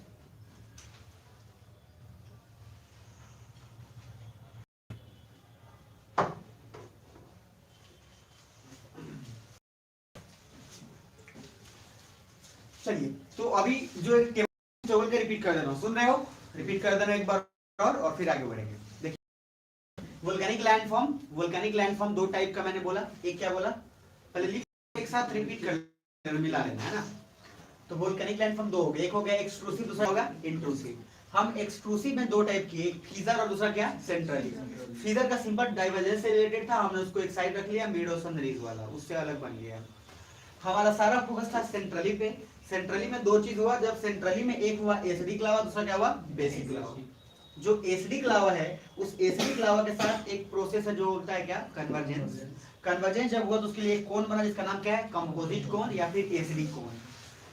चलिए तो अभी जो एक टेबल का रिपीट कर दे रहा हूं, सुन रहे हो? रिपीट कर देना एक बार और फिर आगे बढ़ेंगे। देखिए वोल्केनिक लैंडफॉर्म दो टाइप का मैंने बोला। एक क्या बोला, पहले लिख एक साथ रिपीट कर मिला लेना है ना। तो वोल्केनिक लैंडफॉर्म दो हो गए, एक हो गया एक्सट्रूसिव, दूसरा होगा इंट्रूसिव। हम एक्सट्रूसिव में दो टाइप किए, एक फीजर और दूसरा क्या, सेंट्रली। फीजर का सिंपल डाइवर्जेंस से रिलेटेड था, हमने उसको एक साइड रख लिया, मेडोसन रेज वाला, उससे अलग बन गया। हमारा सारा फोकस था सेंट्रली पे। सेंट्रली में दो चीज हुआ, जब सेंट्रली में एक हुआ एसिडिक लावा, दूसरा क्या हुआ, बेसिक लावा। जो एसिडिक लावा है उस एसिडिक लावा के साथ एक प्रोसेस है जो होता है क्या, कन्वर्जेंस। कन्वर्जेंस जब हुआ तो उसके लिए एक कोन बना जिसका नाम क्या है, कंपोजिट कोन या फिर एसिडिक कोन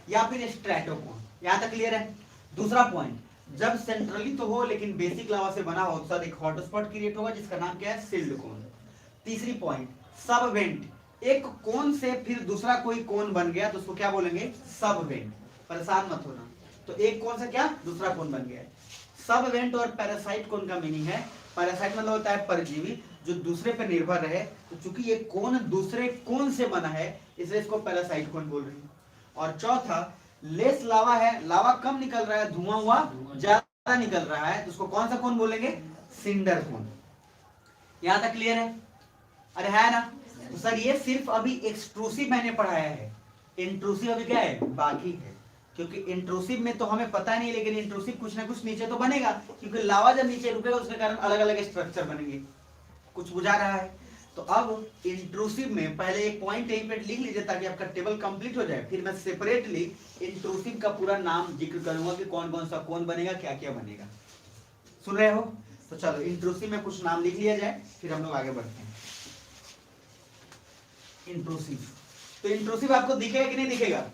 या फिर स्ट्रेटो कोन। यहां तक क्लियर है? दूसरा पॉइंट, जब सेंट्रली तो हो लेकिन बेसिक लावा से बना हो तो एक हॉटस्पॉट क्रिएट होगा जिसका नाम क्या है, सिल्ड कोन। तीसरी पॉइंट, सब वेंट, एक कोन से फिर दूसरा कोई कोन बन गया तो उसको क्या बोलेंगे, सब वेंट। परेशान मत होना, तो एक कोन से क्या दूसरा कोन बन गया। सब वेंट और पैरासाइट कोन का मीनिंग है, पैरासाइट मतलब होता है परजीवी जो दूसरे पर निर्भर रहे, तो चूंकि ये कोन दूसरे कोन से बना है इसलिए इसको पैरासाइट कोन बोल रही है। और चौथा, लेस लावा है, लावा कम निकल रहा है, धुआं हुआ ज्यादा निकल रहा है, तो उसको कौन सा कोन बोलेंगे, सिंडर कोन। यहां तक क्लियर है? अरे है ना? तो सर ये सिर्फ अभी एक्सट्रूसिव मैंने पढ़ाया है, इंट्रूसिव अभी क्या है, बाकी है। क्योंकि इंट्रूसिव में तो हमें पता नहीं, लेकिन इंट्रूसिव कुछ ना कुछ नीचे तो बनेगा, क्योंकि लावा जब नीचे रुकेगा उसके कारण अलग अलग स्ट्रक्चर बनेंगे। कुछ बुझा रहा है? तो अब इंट्रूसिव में पहले एक पॉइंट यहीं पे लिख लीजिए ताकि आपका टेबल कंप्लीट हो जाए, फिर मैं सेपरेटली इंट्रूसिव का पूरा नाम जिक्र करूंगा कि कौन कौन सा कौन बनेगा, क्या क्या बनेगा। सुन रहे हो? तो चलो इंट्रूसिव में कुछ नाम लिख लिया जाए, फिर हम लोग आगे बढ़ते हैं। इंट्रूसिव, तो इंट्रूसिव आपको दिखेगा कि नहीं दिखेगा?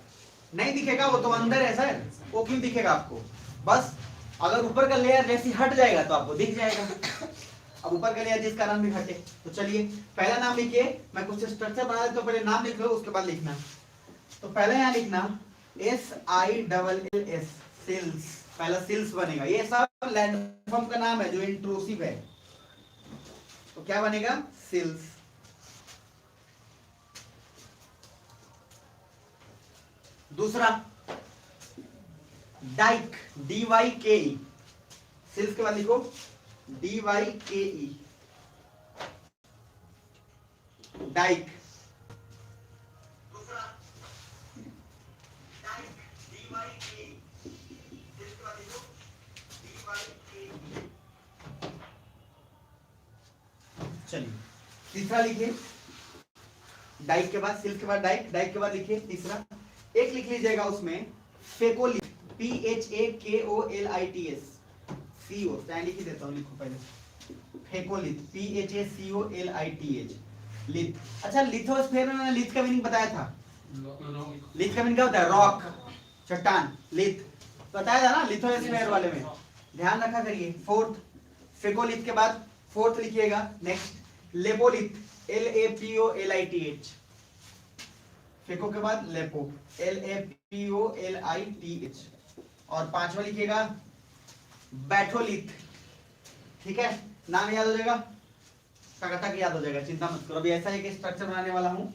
नहीं दिखेगा, वो तो अंदर है सर। वो क्यों दिखेगा आपको? बस अगर ऊपर का लेयर जैसी हट जाएगा तो आपको दिख जाएगा। अब ऊपर का लेयर जिस कारण भी हटे। तो चलिए पहला नाम लिखिए, मैं कुछ स्ट्रक्चर बना देता हूं, पहले नाम लिख लो उसके बाद लिखना। तो पहले यहां लिखना SILLS, सिल्स, पहला सिल्स बनेगा। ये सब लैंडफॉर्म का नाम है जो इंट्रूसिव है, तो क्या बनेगा? सिल्स। दूसरा डाइक, DYKE, सिल्स के बाद लिखो DYKE, डाइक। दूसरा डाइक, DYKE, सिल्स के बाद लिखो DYKE। चलिए तीसरा लिखिए, डाइक के बाद सिल्स के बाद डाइक, डाइक के बाद लिखिए तीसरा, एक लिख लीजिएगा उसमें फेकोलिथ, PHAKOLITS, CO, मैं लिख ही देता हूँ, लिखो पहले फेकोलिथ, PHACOLITH, लिथ। अच्छा लिथोस्फीयर में मैंने लिथ का मीनिंग बताया था। लिथ का मीनिंग क्या होता है? रॉक, चट्टान, लिथ बताया था ना लिथोस्फीयर वाले में, ध्यान रखा करिए। फोर्थ, फेकोलिथ के बाद फोर्थ लिखिएगा। नेक्स्ट लेपोलिथ, LAPOLITH, फेको के बाद लेपो, LAPOLITH। और पांचवा लिखिएगा बैठोलिथ, ठीक है, नाम याद हो जाएगा, टकाटक याद हो जाएगा, चिंता मत करो। अभी ऐसा एक स्ट्रक्चर बनाने वाला हूं,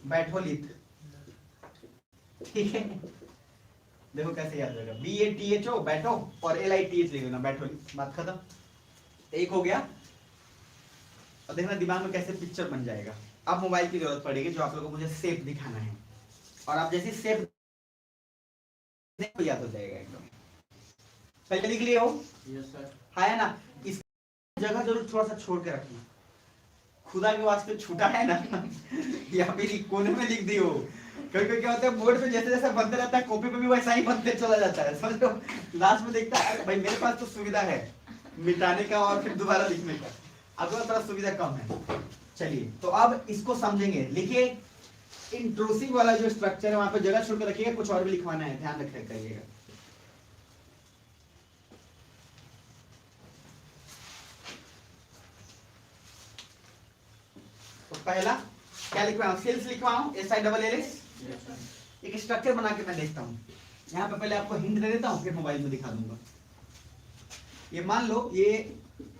बैठोलिथ, ठीक है, देखो कैसे याद हो जाएगा, BATHO बैठो और LITH लिख लेना, बैठोलिथ, बात खत्म। एक हो गया। और देखना दिमाग में कैसे पिक्चर बन जाएगा। अब मोबाइल की जरूरत पड़ेगी, जो आप लोगों को मुझे शेप दिखाना है, और आप जैसी शेप याद हो जाएगा एकदम। पहले लिख लिए हो? Yes sir. है ना? इस जगह जरूर थोड़ा सा छोड़ के रखना, खुदा के वास्ते छूटा है ना या फिर कोने में लिख दियो। कभी क्या होता है बोर्ड पे जैसे जैसे बनते रहता है, कॉपी पे भी वैसा ही बनते चला जाता है, समझ लो। लास्ट में देखता है भाई मेरे पास तो सुविधा है मिटाने का और फिर दोबारा लिखने का, आपके पास थोड़ा सुविधा कम है। चलिए तो अब इसको समझेंगे। लिखिए इंट्रूसिव वाला जो स्ट्रक्चर है वहां पे जगह छोड़ के रखिएगा, कुछ और भी लिखवाना है, ध्यान रखे करिएगा। तो पहला क्या लिखवाऊं? सिल्स लिखवाऊं, SILLS। एक स्ट्रक्चर बना के मैं देखता हूं, यहाँ पे पहले आपको हिंट दे देता हूं, फिर मोबाइल में दिखा दूंगा। ये मान लो ये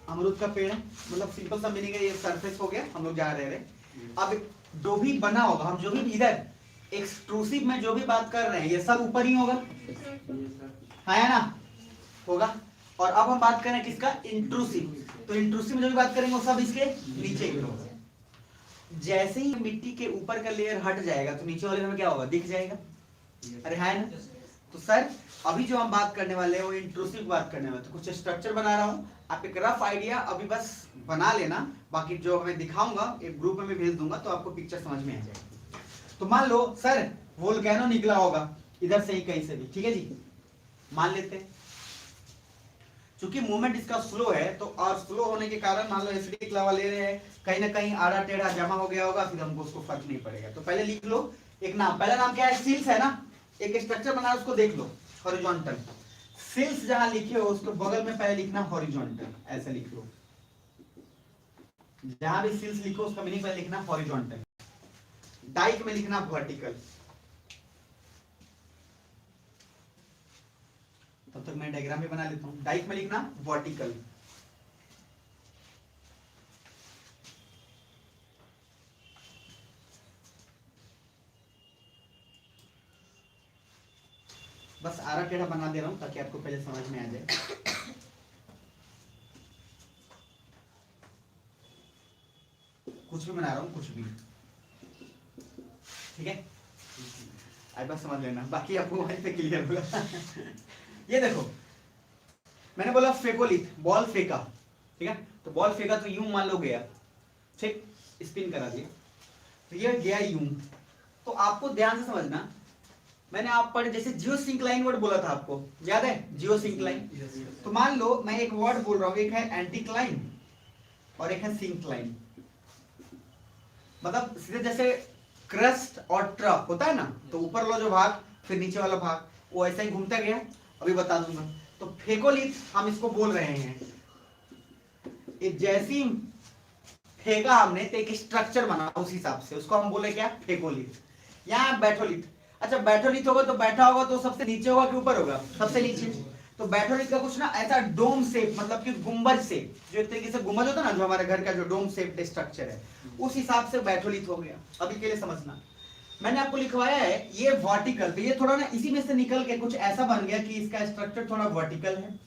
अमरूद का पेड़ है, मतलब सिंपल सा मीनिंग है, ये सरफेस हो गया, हम लोग जा रहे हैं। अब जो भी बना होगा, हम जो भी इधर एक्सट्रूसिव में जो भी बात कर रहे हैं, ये सब ऊपर ही होगा, है ना? होगा। और अब हम बात करें किसका? इंट्रूसिव। तो इंट्रूसिव में जो भी बात करेंगे वो सब इसके नीचे ही होगा। जैसे ही मिट्टी के ऊपर का लेयर हट जाएगा तो नीचे वाले में क्या होगा? दिख जाएगा। अरे है ना? तो सर अभी जो हम बात करने वाले हैं वो इंट्रूसिव बात करने वाले, तो कुछ स्ट्रक्चर बना रहा हूं, आप एक रफ आइडिया अभी बस बना लेना, बाकी जो मैं दिखाऊंगा एक ग्रुप में भेज दूंगा तो आपको पिक्चर समझ में आ जाएगा। तो मान लो सर वोल्केनो निकला होगा इधर से ही कहीं से भी, ठीक है जी, मान लेते हैं। चूंकि मूवमेंट इसका स्लो है, तो और स्लो होने के कारण मान लो एसिडिक लावा ले रहे हैं, कहीं ना कहीं आड़ा टेढ़ा जमा हो गया होगा, फिर हमको उसको फर्क नहीं पड़ेगा। तो पहले लिख लो एक नाम, पहला नाम क्या है? सिल्स है ना? एक स्ट्रक्चर बना उसको देख लो, हॉरिजॉन्टल। सिल्स जहां लिखे हो उसको बगल में पहले लिखना हॉरिजॉन्टल, ऐसे लिख लो। जहां भी सिल्स लिखो उसका मीनिंग पहले लिखना हॉरिजॉन्टल। डाइक में लिखना वर्टिकल। तब तक मैं डायग्राम भी बना लेता हूं। डाइक में लिखना वर्टिकल, बस आरा टेढ़ा बना दे रहा हूं ताकि आपको पहले समझ में आ जाए। कुछ भी बना रहा हूं, कुछ भी, ठीक है? आज बस समझ लेना, बाकी आपको वहीं पे क्लियर होगा। ये देखो मैंने बोला फेकोलिथ, बॉल फेंका, ठीक है? तो बॉल फेंका तो यूं मान लो गया, ठीक, स्पिन करा दिया, तो ये गया यूं। तो आपको ध्यान से समझना, मैंने आप पर जैसे जियोसिंक्लाइन वर्ड बोला था, आपको याद है जियोसिंक्लाइन? तो मान लो मैं एक वर्ड बोल रहा हूं, एक है एंटीक्लाइन और एक है सिंक्लाइन। मतलब सीधे जैसे क्रस्ट और ट्रफ होता है ना, तो ऊपर वाला जो भाग फिर नीचे वाला भाग, वो ऐसा ही घूमता गया, अभी बता दूंगा। तो फेकोलिथ हम इसको बोल रहे हैं, जैसी फेंका हमने तो एक स्ट्रक्चर बना, उस हिसाब से उसको हम बोले क्या? फेकोलिथ। यहाँ बैठोलिथ। अच्छा बैठोलिथ होगा तो बैठा होगा तो सबसे नीचे होगा कि ऊपर होगा? सबसे नीचे। तो बैठोलिथ का कुछ ना ऐसा डोम शेप, मतलब कि गुंबद शेप, जो एक तरीके से गुंबद होता है ना, जो हमारे घर का जो डोम शेप स्ट्रक्चर है, उस हिसाब से बैठोलिथ हो गया। अभी के लिए समझना, मैंने आपको लिखवाया है ये वर्टिकल, तो ये थोड़ा ना इसी में से निकल के कुछ ऐसा बन गया कि इसका स्ट्रक्चर थोड़ा वर्टिकल है,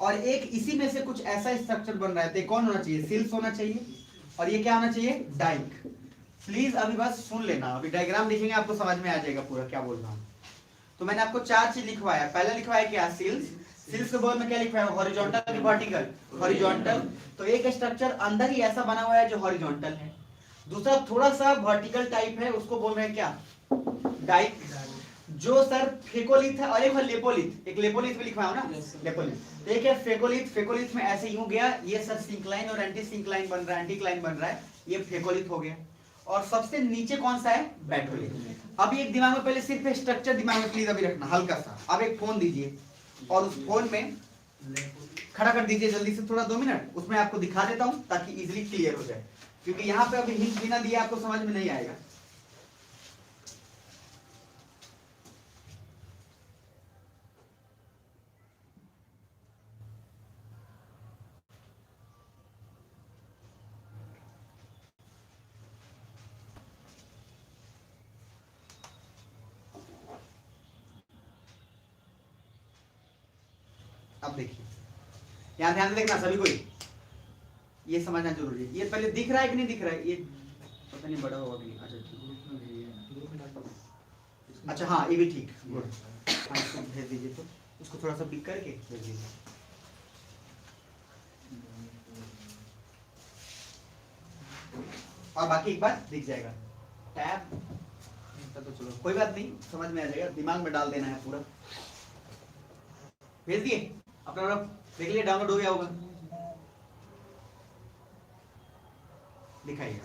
और एक इसी में से कुछ ऐसा स्ट्रक्चर बन रहा है। तो कौन होना चाहिए? सिल्स होना चाहिए, और ये क्या होना चाहिए? डाइक। प्लीज अभी बस सुन लेना, अभी डायग्राम देखेंगे आपको समझ में आ जाएगा पूरा क्या बोल रहा हूँ। तो मैंने आपको 4 चीज लिखवाया। पहला लिखवाया क्या? सिल्स। सिल्स के बोल में क्या लिखवाया? हॉरिजॉन्टल कि वर्टिकल? हॉरिजॉन्टल। तो एक स्ट्रक्चर अंदर ही ऐसा बना हुआ है जो हॉरिजॉन्टल है। दूसरा थोड़ा सा वर्टिकल टाइप है, उसको बोल रहे हैं क्या? डाइक। जो सर फेकोलिथ है, और एक है लेपोलिथ। एक लेपोलिथ भी लिखवाया हो ना? लेपोलिथ। तो एक है फेकोलिथ। फेकोलिथ में ऐसे यूं गया, ये सर सिंक्लाइन और एंटी सिंक्लाइन बन रहा है, एंटीक्लाइन बन रहा है, ये फेकोलिथ हो गया। और सबसे नीचे कौन सा है? बैठोलिथ। अभी एक दिमाग में पहले सिर्फ स्ट्रक्चर दिमाग में प्लीज अभी रखना हल्का सा। अब एक फोन दीजिए और उस फोन में खड़ा कर दीजिए जल्दी से, थोड़ा 2 मिनट, उसमें आपको दिखा देता हूं ताकि इजीली क्लियर हो जाए, क्योंकि यहाँ पे अभी हिंट बिना दिए आपको समझ में नहीं आएगा। अब देखिए, यहाँ ध्यान से देखना सभी कोई, ये समझना जरूरी है। ये पहले दिख रहा है कि नहीं दिख रहा है? ये पता नहीं बड़ा होगा कि नहीं। अच्छा हाँ, ये भी ठीक, गुड। हाँ इसको भेज दीजिए, तो उसको थोड़ा सा बिग करके भेज दीजिए। और बाकी एक बार दिख जाएगा टैब, तो चलो कोई बात नहीं, समझ में आ जाएगा, दिमाग में डाल देना है पूरा। भेज दिए अपना, देख लिया, डाउनलोड हो गया होगा। दिखाइए,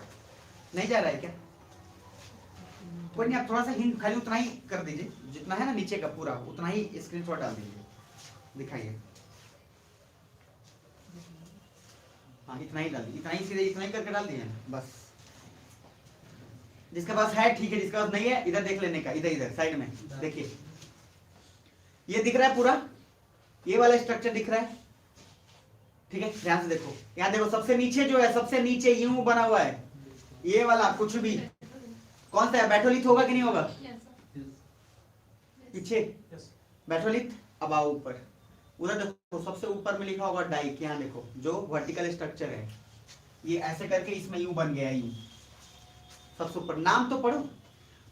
नहीं जा रहा है क्या? कोई नहीं, आप थोड़ा सा हिंट खाली उतना ही कर दीजिए, जितना है ना नीचे का पूरा उतना ही स्क्रीनशॉट डाल दीजिए। दिखाइए, हाँ इतना ही डाल दीजिए, इतना ही, सीधे इतना ही करके डाल दिए बस। जिसके पास है ठीक है, जिसके पास नहीं है इधर देख लेने का, इधर इधर साइड में देखिए, ये दिख रहा है पूरा, ये वाला स्ट्रक्चर दिख रहा है, ठीक है? ध्यान से देखो, यहाँ देखो सबसे नीचे जो है, सबसे नीचे यूं बना हुआ है, ये वाला कुछ भी कौन सा है? बैठोलिथ होगा कि नहीं होगा? पीछे बैठोलिथ, अब आओ ऊपर, उधर देखो सबसे ऊपर में लिखा होगा डाइक। यहाँ देखो जो वर्टिकल स्ट्रक्चर है, ये ऐसे करके इसमें यूं बन गया, यूं सबसे ऊपर। नाम तो पढ़ो,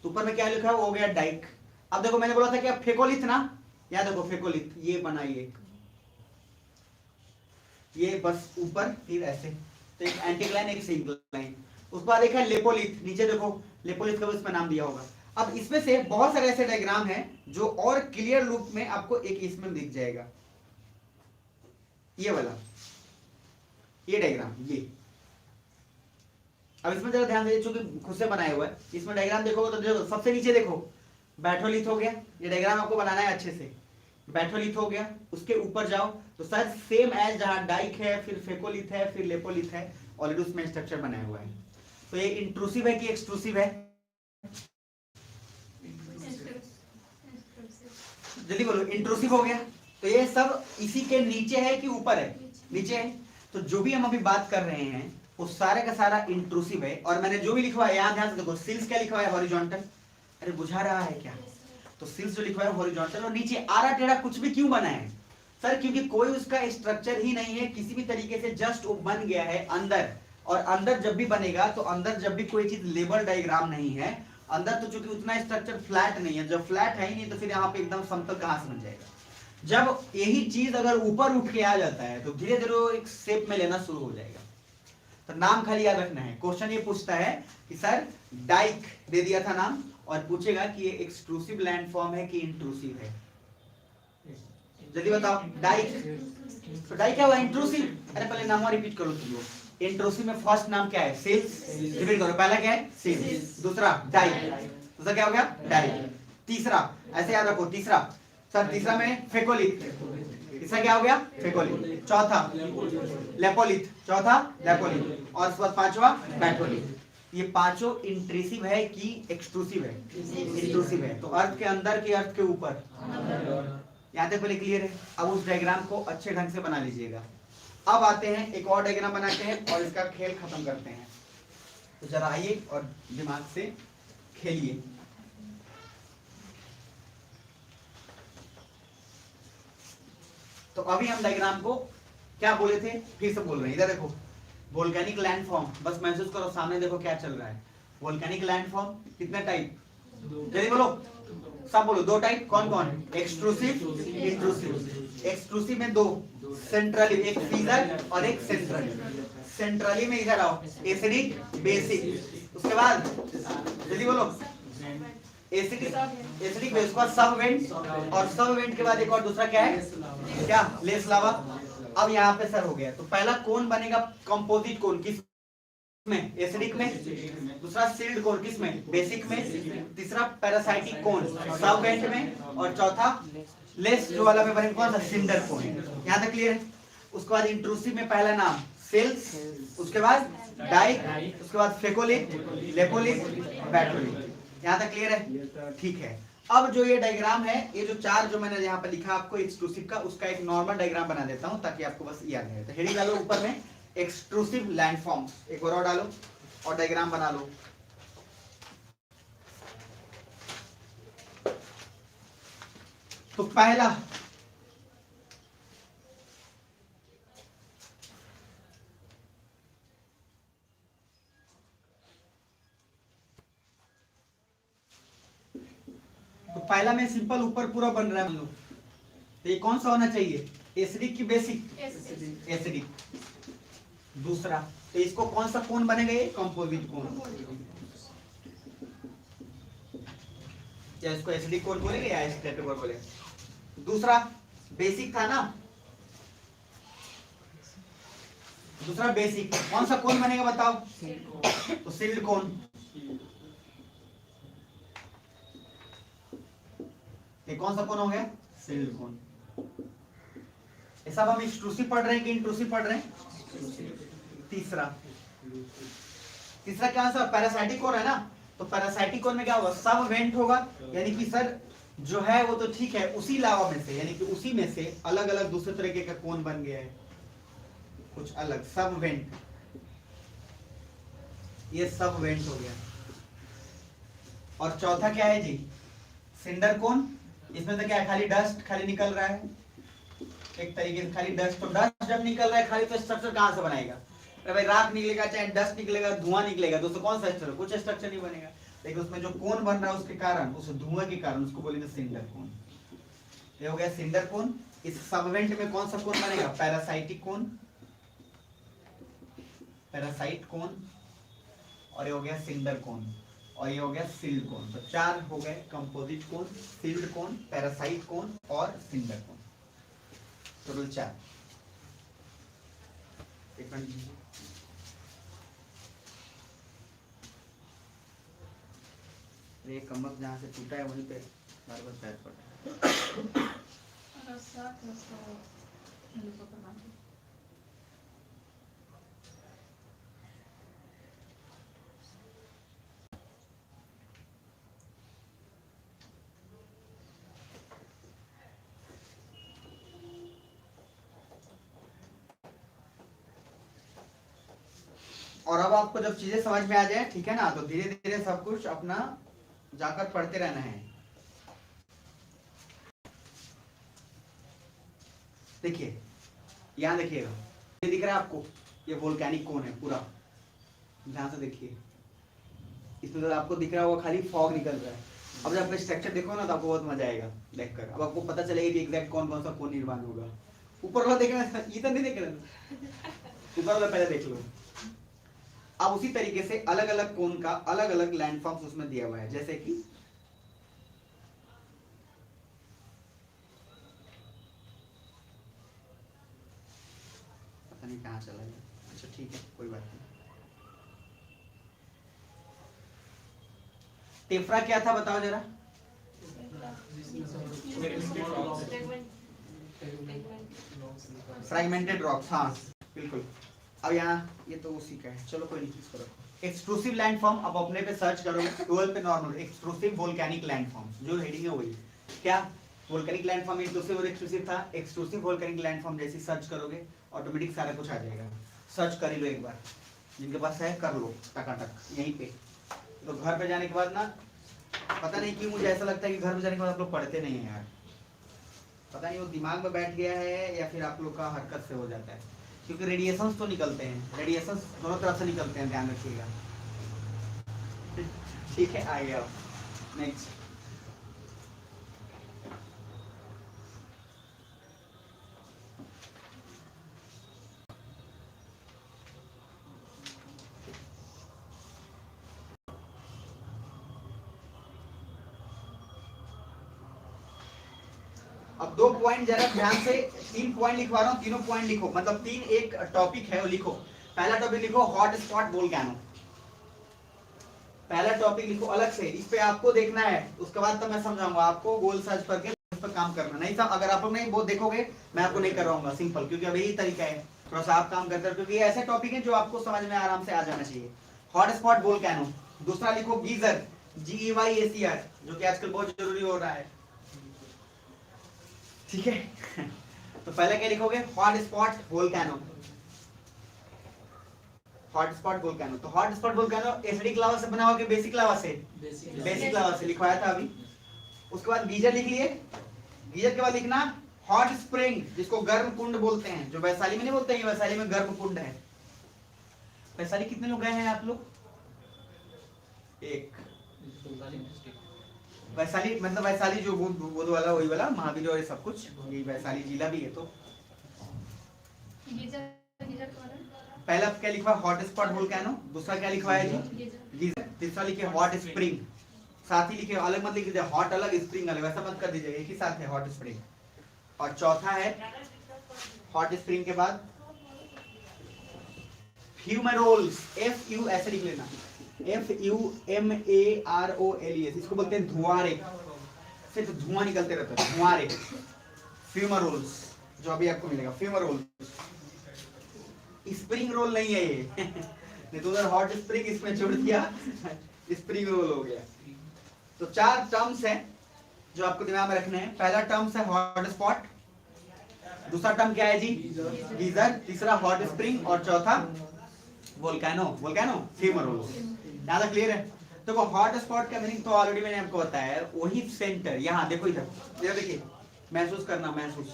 तो ऊपर में क्या लिखा है? वो हो गया डाइक। अब देखो मैंने बोला था कि अब फेकोलिथ ना, यहाँ देखो फेकोलिथ, ये बनाइए, ये बस ऊपर फिर ऐसे, तो एक एंटीक्लाइन एक सिंक्लाइन। उसके बाद एक है लेपोलिथ, नीचे देखो लेपोलिथ का भी इसमें नाम दिया होगा। अब इसमें से बहुत सारे ऐसे डायग्राम हैं जो और क्लियर रूप में आपको एक इसमें दिख जाएगा, ये वाला, ये डायग्राम, ये। अब इसमें जरा ध्यान दीजिए, चूंकि खुद से बनाया हुआ है, इसमें डायग्राम देखोगे तो देखो सबसे नीचे देखो बैठोलिथ हो गया, ये डायग्राम आपको बनाना है अच्छे से। बैठोलिथ हो गया, उसके ऊपर जाओ तो सर सेम एज जहां डाइक है, फिर फेकोलिथ है, फिर लेपोलिथ है, ऑलरेडी उसमें स्ट्रक्चर बनाया हुआ है। तो ये इंट्रूसिव है कि एक्सट्रूसिव है? जल्दी बोलो, इंट्रूसिव हो गया। तो ये सब इसी के नीचे है कि ऊपर है? नीचे है। तो जो भी हम अभी बात कर रहे हैं वो सारे का सारा इंट्रूसिव है। और मैंने जो भी लिखवा है यहाँ ध्यान से देखो, सिल्स क्या लिखवा है? हॉरिजॉन्टल। अरे बुझा रहा है क्या? तो सिल्स जो लिखवा है हॉरिजॉन्टल, और नीचे आड़ा टेढ़ा कुछ भी क्यों बना है सर? क्योंकि कोई उसका स्ट्रक्चर ही नहीं है किसी भी तरीके से, जस्ट वो बन गया है अंदर। और अंदर जब भी बनेगा तो अंदर जब भी कोई चीज लेबल डायग्राम नहीं है अंदर, तो चूंकि उतना स्ट्रक्चर फ्लैट नहीं है, जब फ्लैट है ही नहीं तो फिर यहाँ पे एकदम समतल कहां से बन जाएगा? जब यही चीज अगर ऊपर उठ के आ जाता है तो धीरे धीरे वो एक शेप में लेना शुरू हो जाएगा। तो नाम खाली याद रखना है। क्वेश्चन ये पूछता है कि सर डाइक दे दिया था नाम, और पूछेगा कि ये एक्सट्रूसिव लैंडफॉर्म है कि इंट्रूसिव है? जल्दी बताओ। डाइक, तो डाइक क्या हुआ? इंट्रूसिव। अरे पहले नाम रिपीट करो तुम लोग। इंट्रूसिव में फर्स्ट नाम क्या है? सिल्स। रिपीट करो, पहला क्या है? सिल्स। दूसरा डाइक, दूसरा क्या हो गया? डाइक। तीसरा ऐसे याद रखो, तीसरा सर, तीसरा में फेकोलिथ, तीसरा क्या हो गया? फेकोलिथ। चौथा लेपोलिथ, चौथा लेपोलिथ, और उसके बाद पांचवा बैठोलिथ। ये पांचों इंट्रूसिव है कि एक्सट्रूसिव है? इंट्रूसिव है। तो अर्थ के अंदर के अर्थ के ऊपर, यहाँ तक पहले क्लियर है। अब उस डायग्राम को अच्छे ढंग से बना लीजिएगा। अब आते हैं एक और डायग्राम बनाते हैं और इसका खेल खत्म करते हैं। तो जरा आइए और दिमाग से खेलिए। तो अभी हम डायग्राम को क्या बोले थे, फिर से बोल रहे हैं। इधर देखो, वोल्केनिक लैंडफॉर्म, बस महसूस करो सामने देखो क्या चल रहा है। वोल्केनिक लैंडफॉर्म कितने टाइप, जल्दी बोलो, सब बोलो। दो टाइप, कौन कौन? Extrusive, intrusive. एक्सट्रूसिव में दो, सेंट्रली, एक फीजर और एक सेंट्रली। सेंट्रली में इधर आओ, एसिडिक, बेसिक। उसके बाद जल्दी बोलो, एसिडिक, एसिडिक बेस, उसके बाद सब वेंट, और सब वेंट के बाद एक और दूसरा क्या है, क्या, लेस लावा। अब यहाँ पे सर हो गया। तो पहला कौन बनेगा, कंपोजिट कौन, किस में, एसिडिक में। दूसरा सील्ड कोन, किस में, बेसिक में। तीसरा पैरासाइटिक कोन, सब वेंट में। और चौथा लेस जो वाला में बनेगा कौन सा, सिंडर कोन। यहाँ तक क्लियर है। उसके बाद इंट्रूसिव में पहला नाम सेल्स, उसके बाद डाइक, उसके बाद फेकोलिक, लेपोलिक, बैटोलिक। यहाँ तक क्लियर है, ठीक है। अब जो ये डायग्राम है, ये जो चार जो मैंने यहाँ पे लिखा आपको एक्सक्लूसिव का, उसका एक नॉर्मल डायग्राम बना देता हूँ ताकि आपको बस याद रहे। तो हेडिंग डालो ऊपर में एक्सक्लूसिव लैंडफॉर्म्स, एक और डालो और डायग्राम बना लो। तो पहला में सिंपल ऊपर पूरा बन रहा है हम लोग। तो ये कौन सा होना चाहिए, एसिडिक की बेसिक, एसिडिक। दूसरा, तो इसको कौन सा कोन बनेगा, ये कंपोजिट कोन। या इसको एसिडिक कोन बोलेंगे या स्ट्रेटो कोन बोलेंगे। दूसरा बेसिक था ना, दूसरा बेसिक, कौन सा कोन बनेगा बताओ, तो सील्ड कोन। ये कौन सा कोन हो गया, सील्ड कोन। ये सब हम एक्सट्रूसिव पढ़ रहे हैं कि इंट्रूसिव पढ़ रहे हैं। तीसरा क्या सा, पैरासाइटिक कोन है ना। तो पैरासाइटिक कोन में क्या होगा, सब वेंट होगा, यानी कि सर जो है वो तो ठीक है, उसी लावा में से, यानी कि उसी में से अलग अलग दूसरे तरीके का कोन बन गया है, कुछ अलग, सब वेंट। ये सब वेंट हो गया। और चौथा क्या है जी, सिंडर कोन। इसमें तो क्या है, खाली डस्ट खाली निकल रहा है, एक तरीके से खाली डस्ट। तो डस्ट जब निकल रहा है खाली, तो स्ट्रक्चर कहां से बनाएगा, अरे भाई राख निकलेगा, चाहे डस्ट निकलेगा, धुआं निकलेगा, दोस्तों कौन सा स्ट्रक्चर, कुछ स्ट्रक्चर नहीं बनेगा। लेकिन उसमें जो कोन बन रहा है उसके कारण, उस धुआं के कारण, उसको बोलेंगे सिंडर कोन। ये हो गया सिंडर कोन। इस सबवेंट में कौन सा कोन बनेगा, पैरासाइटिक कोन, पैरासाइट कोन, और ये हो गया सिंडर कोन, और ये हो गया सील्ड कोन। तो चार हो गए, कंपोजिट कोन, सील्ड कोन, पैरासाइट कोन और सिंडर कोन, टोटल 4। एक मिनट, ये कमर जहाँ से टूटा है वहीं पे बार बार पैर पड़ा है। और अब आपको जब चीजें समझ में आ जाए, ठीक है ना, तो धीरे धीरे सब कुछ अपना जाकर पढ़ते रहना है। देखिए यहां देखिएगा, ये दिख रहा है आपको, ये वोल्केनिक कोन है पूरा, ध्यान से देखिए। इसमें तो आपको दिख रहा होगा खाली फॉग निकल रहा है। अब जब स्ट्रक्चर देखो ना तो आपको बहुत मजा आएगा देखकर। अब आपको पता चलेगा कि एग्जैक्ट कौन कौन सा कोन निर्माण होगा। ऊपर वाला देखना, ये तो नहीं देख रहे, ऊपर वाला पहले देख लो। अब उसी तरीके से अलग अलग कोन का अलग अलग लैंडफॉर्म्स उसमें दिया हुआ है, जैसे कि पता नहीं कहाँ चला गया। अच्छा ठीक है, कोई बात नहीं। टेफ्रा क्या था बताओ जरा, फ्रैगमेंटेड रॉक्स, हाँ बिल्कुल। अब यहाँ ये तो उसी का है, चलो कोई नहीं, इसको रखो। एक्सट्रूसिव लैंडफॉर्म, अब अपने पे सर्च करोगे गूगल पे नॉर्मल एक्सट्रूसिव वोल्केनिक लैंडफॉर्म, जो हेडिंग है वही क्या वोल्केनिक लैंडफॉर्म इंक्लूसिव और एक्सक्लूसिव था, एक्सक्लूसिव वोल्केनिक लैंडफॉर्म जैसे सर्च करोगे ऑटोमेटिक सारा कुछ आ जाएगा। सर्च कर ही लो एक बार, जिनके पास है कर लो टकाटक यहीं पे। तो घर पे जाने के बाद ना पता नहीं क्यों मुझे ऐसा लगता है कि घर पे जाने के बाद आप लोग पढ़ते नहीं है यार, पता नहीं वो दिमाग में बैठ गया है या फिर आप लोग का हरकत से हो जाता है, क्योंकि रेडिएशंस तो निकलते हैं, रेडिएशंस दोनों तरफ से निकलते हैं, ध्यान रखिएगा। ठीक है आगे आओ नेक्स्ट। अब 2 पॉइंट जरा ध्यान से, 3 पॉइंट लिखवा रहा हूँ, तीनों पॉइंट लिखो, मतलब 3 एक टॉपिक है वो लिखो। पहला टॉपिक लिखो हॉट स्पॉट वोल्केनो, पहला टॉपिक लिखो अलग से, इस पे आपको देखना है, उसके बाद तो मैं समझाऊंगा आपको, गूगल सर्च करके इस पर काम करना। नहीं सब अगर आप लोग नहीं वो देखोगे मैं आपको नहीं करवाऊंगा सिंपल, क्योंकि अब यही तरीका है, थोड़ा सा आप काम करते हो, क्योंकि ये ऐसे टॉपिक है जो आपको समझ में आराम से आ जाना चाहिए। हॉट स्पॉट वोल्केनो, दूसरा लिखो गीजर, GEYACR, जो कि आजकल बहुत जरूरी हो रहा है, ठीक है। तो पहले क्या लिखोगे hot spot volcano, hot spot volcano. तो hot spot volcano acidic lava से बना हुआ कि बेसिक लावा से? बेसिक लावा से लिखवाया था अभी। उसके बाद गीजर लिख लिए, गीजर के बाद लिखना हॉट स्प्रिंग, जिसको गर्म कुंड बोलते हैं, जो वैशाली में नहीं बोलते हैं, वैशाली में गर्म कुंड है। वैशाली कितने लोग गए हैं आप लोग? एक। वैशाली मतलब वैशाली जो बुध वाला वही वाला महावीर और ये सब कुछ, ये वैशाली जिला भी है। तो पहला क्या लिखवा हॉट स्पॉट वोल्केनो, दूसरा क्या लिखवा है जी गीजर, तीसरा लिखे हॉट स्प्रिंग, साथ ही लिखे अलग मत लिख दीजिए, हॉट अलग स्प्रिंग अलग, वैसा मत कर दीजिए, एक ही साथ है हॉट स्प्रिंग। और चौथा है हॉट स्प्रिंग के बाद फ्यूमेरोल्स, FU ऐसे लिख लेना, FUMAROLES, इसको बोलते हैं धुआंरे, सिर्फ धुआं निकलते रहता है, धुआंरे, फ्यूमेरोल्स, जो अभी आपको मिलेगा फ्यूमेरोल्स। स्प्रिंग रोल नहीं है ये नहीं तो उधर हॉट स्प्रिंग इसमें छोड़ दिया, स्प्रिंग रोल हो गया। तो 4 टर्म्स हैं जो आपको दिमाग में रखने हैं। पहला टर्म्स है हॉट स्पॉट, दूसरा टर्म क्या है जी गीजर, तीसरा हॉट स्प्रिंग और चौथा वोल्केनो, वोल्केनो फ्यूमेरोल्स। ज्यादा क्लियर है? देखो हॉट स्पॉट का मीनिंग तो ऑलरेडी मैंने आपको बताया है, वही सेंटर, यहाँ देखो इधर, इधर देखिए, महसूस करना, महसूस।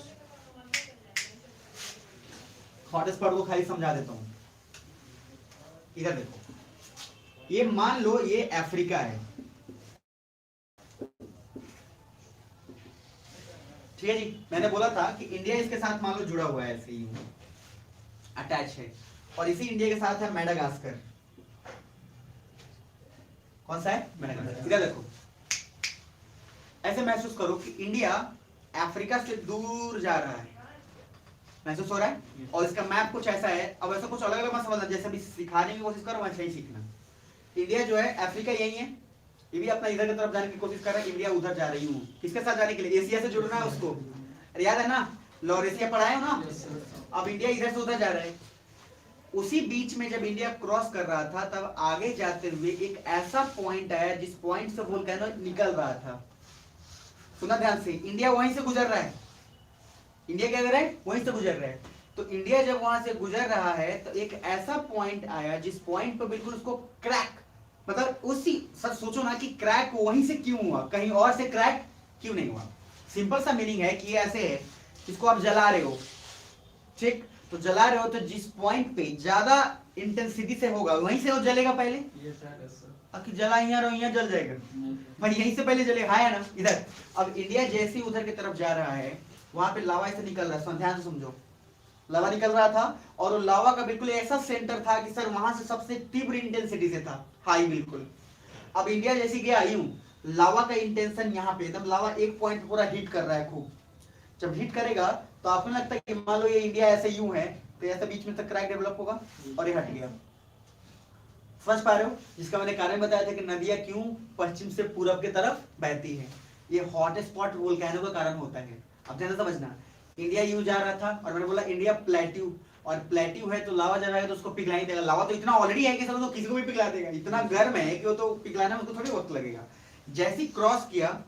हॉट स्पॉट को खाली समझा देता हूं, इधर देखो, ये मान लो ये अफ्रीका है, ठीक है जी। मैंने बोला था कि इंडिया इसके साथ मान लो जुड़ा हुआ है, ऐसे यूं अटैच है, और इसी इंडिया के साथ है मेडागास्कर। कौन सा है? मेडागास्कर। इधर देखो, ऐसे महसूस करो कि इंडिया अफ्रीका से दूर जा रहा है, महसूस हो रहा है? और इसका मैप कुछ ऐसा है, अब ऐसा कुछ अलग अलग मत समझना, जैसे भी सिखाने की कोशिश करो वैसे ही सीखना। इंडिया जो है अफ्रीका यही है, ये भी अपना इधर की तरफ जाने की कोशिश कर रहा है, इंडिया उधर जा रही हूँ, किसके साथ जाने के लिए? एशिया से जुड़ना है उसको, अरे याद है ना, लॉरेशिया पढ़ाए हो ना। अब इंडिया इधर से उधर जा रहा है, उसी बीच में जब इंडिया क्रॉस कर रहा था तब आगे जाते हुए एक ऐसा पॉइंट आया जिस पॉइंट से वोल्केनो निकल रहा था। सुना ध्यान से, इंडिया वहीं से गुजर रहा है, इंडिया क्या कर रहा है? वहीं से गुजर रहा है। तो इंडिया जब वहां से गुजर रहा है तो एक ऐसा पॉइंट आया जिस पॉइंट पर बिल्कुल उसको क्रैक, मतलब उसी, सर सोचो ना कि क्रैक वहीं से क्यों हुआ, कहीं और से क्रैक क्यों नहीं हुआ? सिंपल सा मीनिंग है कि ये ऐसे है, इसको आप जला रहे हो, ठीक, तो जला रहे हो तो जिस पॉइंट पे ज्यादा इंटेंसिटी से होगा वहीं से वो जलेगा पहले, कि जला यहाँ रहो यहाँ जल जाएगा भाई, यहीं से पहले जलेगा, है ना इधर। अब इंडिया जैसे ही उधर की तरफ जा रहा है, वहां पे लावा ऐसे निकल रहा है, ध्यान से समझो, लावा निकल रहा था, और वो लावा का बिल्कुल ऐसा सेंटर था कि सर वहां से सबसे तीव्र इंटेंसिटी से था, हाई बिल्कुल। अब इंडिया जैसी गया यूं, लावा का इंटेंशन यहाँ पे, एकदम लावा एक पॉइंट पूरा हीट कर रहा है खूब, जब हीट करेगा तो आपको लगता है कि मान लो ये इंडिया ऐसे यूं है, तो ऐसे बीच में तक क्रैक डेवलप होगा और ये हट गया। समझ पा रहे हो? जिसका मैंने कारण बताया था कि नदियां क्यों पश्चिम से पूरब की तरफ बहती है, ये हॉट स्पॉट वोल्केनो का कारण होता है। अब ध्यान से समझना, इंडिया यूं जा रहा था और मैंने बोला इंडिया प्लेट्यू, और प्लेट्यू है तो लावा जब आएगा तो उसको पिघला ही देगा। लावा तो इतना ऑलरेडी है कि सर तो किसी को भी पिघला देगा, इतना गर्म है कि वो तो पिघलाने में उसको थोड़ी वक्त लगेगा। जैसे ही क्रॉस किया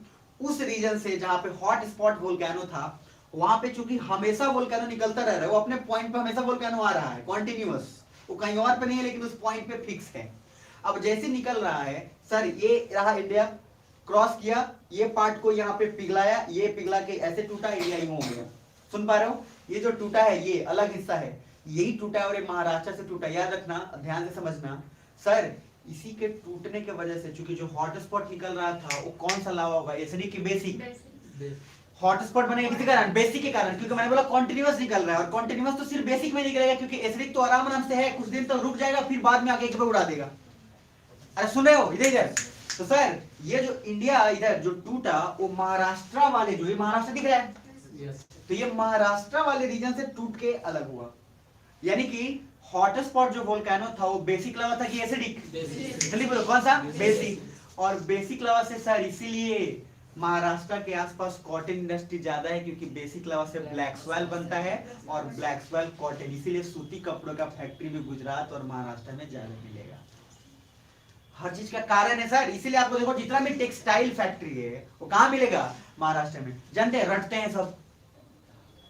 उस रीजन से जहां पे हॉट स्पॉट वोल्केनो था, वहां पे चूंकि हमेशा वोल्केनो निकलता रह रहा है, वो अपने पॉइंट पे हमेशा वोल्केनो आ रहा है कॉन्टिन्यूअस, वो कहीं और पे नहीं है लेकिन उस पॉइंट पे फिक्स है। अब जैसे निकल रहा है सर, ये रहा इंडिया, क्रॉस किया, ये पार्ट को यहाँ पे पिघलाया, ये पिघला के ऐसे टूटा, इंडिया यूं हो गया। सुन पा रहे हो? ये जो टूटा है ये अलग हिस्सा है, यही टूटा है और ये महाराष्ट्र से टूटा। याद रखना, ध्यान से समझना सर, इसी के टूटने के वजह से चूंकि जो हॉट स्पॉट निकल रहा था वो कौन सा लावा होगा, एसिडिक की बेसिक? हॉट स्पॉट बनेगा किसी कारण? बेसिक के कारण, क्योंकि मैंने बोला कॉन्टिन्यूअस निकल रहा है, और कॉन्टिन्यूअस तो सिर्फ बेसिक में निकलेगा, क्योंकि एसिडिक तो आराम आराम से है, कुछ दिन तक रुक जाएगा फिर बाद में आके एक पे उड़ा देगा। अरे सुन रहे हो? इधर तो सर ये जो इंडिया इधर जो टूटा वो महाराष्ट्र वाले, जो ये महाराष्ट्र दिख रहा है, तो ये महाराष्ट्र वाले रीजन से टूट के अलग हुआ। यानी कि हॉट स्पॉट जो वोल्केनो था वो बेसिक लावा था कि एसिडिक? जल्दी बोलो कौन सा? बेसिक। और बेसिक लावा से सर इसीलिए महाराष्ट्र के आसपास कॉटन इंडस्ट्री ज्यादा है, क्योंकि बेसिक लावा से ब्लैक सॉइल बनता है और ब्लैक सॉइल कॉटन, इसीलिए सूती कपड़ों का फैक्ट्री भी गुजरात और महाराष्ट्र में ज्यादा मिलेगा। हर चीज का कारण है सर, इसीलिए आपको देखो जितना भी टेक्सटाइल फैक्ट्री है वो कहाँ मिलेगा? महाराष्ट्र में। जानते हैं रटते हैं सब,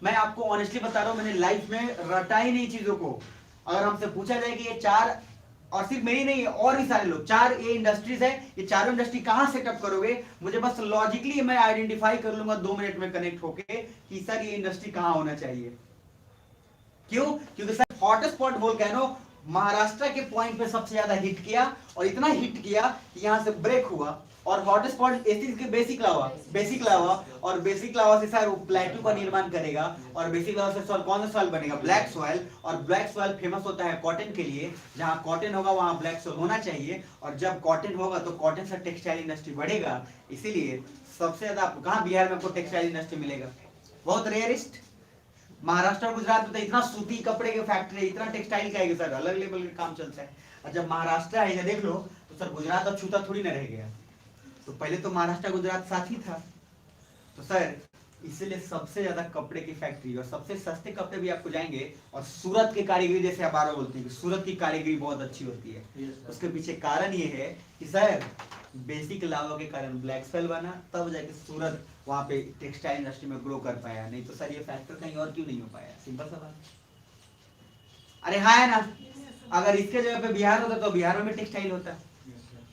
मैं आपको ऑनेस्टली बता रहा हूं, मैंने लाइफ में रटा ही नहीं चीजों को। अगर हमसे पूछा जाए कि ये चार, और सिर्फ मेरी नहीं और भी सारे लोग, चार ये इंडस्ट्रीज है, ये चारों इंडस्ट्री कहां सेटअप करोगे, मुझे बस लॉजिकली मैं आइडेंटिफाई कर लूंगा 2 मिनट में कनेक्ट होके कि सर ये इंडस्ट्री कहां होना चाहिए। क्यों? क्योंकि sir hot spot volcano Maharashtra के पॉइंट पे सबसे ज्यादा हिट किया, और इतना हिट किया कि यहां से ब्रेक हुआ, और हॉट स्पॉट एसिड के बेसिक लावा, और बेसिक लावा से सर वो प्लेट्यू का निर्माण करेगा, और बेसिक लावा से सॉइल कौन सा सॉइल बनेगा? Black soil. और ब्लैक सॉइल फेमस होता है कॉटन के लिए, जहां कॉटन होगा वहां ब्लैक सॉइल होना चाहिए, और जब कॉटन होगा तो कॉटन से टेक्सटाइल इंडस्ट्री बढ़ेगा। इसीलिए सबसे ज्यादा आपको कहां बिहार में आपको टेक्सटाइल इंडस्ट्री मिलेगा? बहुत रेयरिस्ट। महाराष्ट्र और गुजरात में तो इतना सूती कपड़े के फैक्ट्री, इतना टेक्सटाइल का है सर, अलग लेवल का काम चलता है। और जब महाराष्ट्र आएगा देख लो तो सर गुजरात अब छूता थोड़ी ना रह गया, तो पहले तो महाराष्ट्र गुजरात साथ ही था। तो सर इसलिए सबसे ज्यादा कपड़े की फैक्ट्री, और सबसे सस्ते कपड़े भी आपको जाएंगे, और सूरत की कारीगरी, जैसे आप बार बोलते हैं कि सूरत की कारीगरी बहुत अच्छी होती है, उसके पीछे कारण ये है कि सर बेसिक लावा के कारण ब्लैक सॉइल बना, तब जाके सूरत वहां पे टेक्सटाइल इंडस्ट्री में ग्रो कर पाया, नहीं तो सर ये फैक्टर कहीं और क्यों नहीं हो पाया? सिंपल सा बात। अरे हाँ है ना, अगर इसके जगह पे बिहार होता तो बिहार में टेक्सटाइल होता।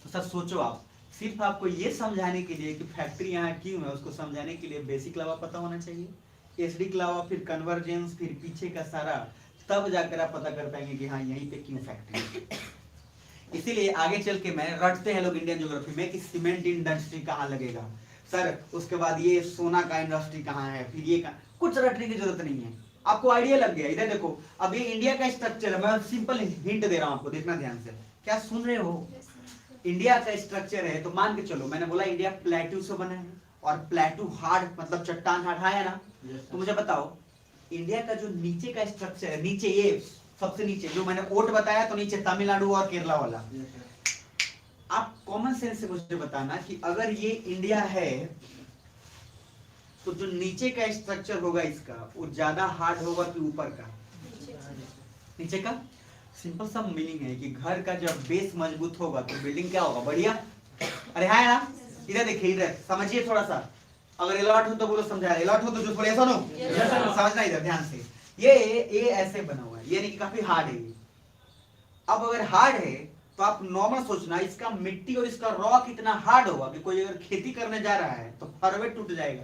तो सर सोचो आप, सिर्फ आपको ये समझाने के लिए कि फैक्ट्री यहाँ क्यों है, उसको समझाने के लिए बेसिक लावा पता होना चाहिए, एसिडिक लावा, फिर कन्वर्जेंस, फिर पीछे का सारा, तब जाकर आप पता कर पाएंगे कि हाँ यहीं पे क्यों फैक्ट्री है। इसीलिए आगे चल के मैं रटते हैं लोग इंडियन ज्योग्राफी में कि सीमेंट इंडस्ट्री कहाँ लगेगा सर, उसके बाद ये सोना का इंडस्ट्री कहाँ है, फिर ये कुछ रटने की जरूरत नहीं है, आपको आइडिया लग गया। इधर देखो, अब ये इंडिया का स्ट्रक्चर है, मैं सिंपल हिंट दे रहा हूं आपको, देखना ध्यान से। क्या सुन रहे हो? इंडिया का स्ट्रक्चर है तो मान के चलो, मैंने बोला इंडिया प्लेट्यू से बना है, और प्लेट्यू हार्ड मतलब चट्टान हार्ड है ना, तो मुझे बताओ इंडिया का जो नीचे का स्ट्रक्चर है, नीचे ये सबसे नीचे जो मैंने ओट बताया, तो नीचे तमिलनाडु और केरला वाला, आप कॉमन सेंस से मुझे बताना कि अगर ये इंडिया है तो जो नीचे का स्ट्रक्चर होगा इसका वो ज्यादा हार्ड होगा कि ऊपर का? नीचे का। सिंपल सा मीनिंग है कि घर का जब बेस मजबूत होगा तो बिल्डिंग क्या होगा? बढ़िया। अरे हाँ ना, इधर देखिए, इधर समझिए थोड़ा सा, अगर अलॉट हो तो बोलो समझा, अलॉट हो तो जो थोड़ा सुनो, समझना इधर ध्यान से। ये ऐसे बना हुआ है, ये नहीं कि काफी हार्ड है। अब अगर हार्ड है तो आप नॉर्मल सोचना, इसका मिट्टी और इसका रॉक इतना हार्ड होगा कि कोई अगर खेती करने जा रहा है तो फरवे टूट जाएगा।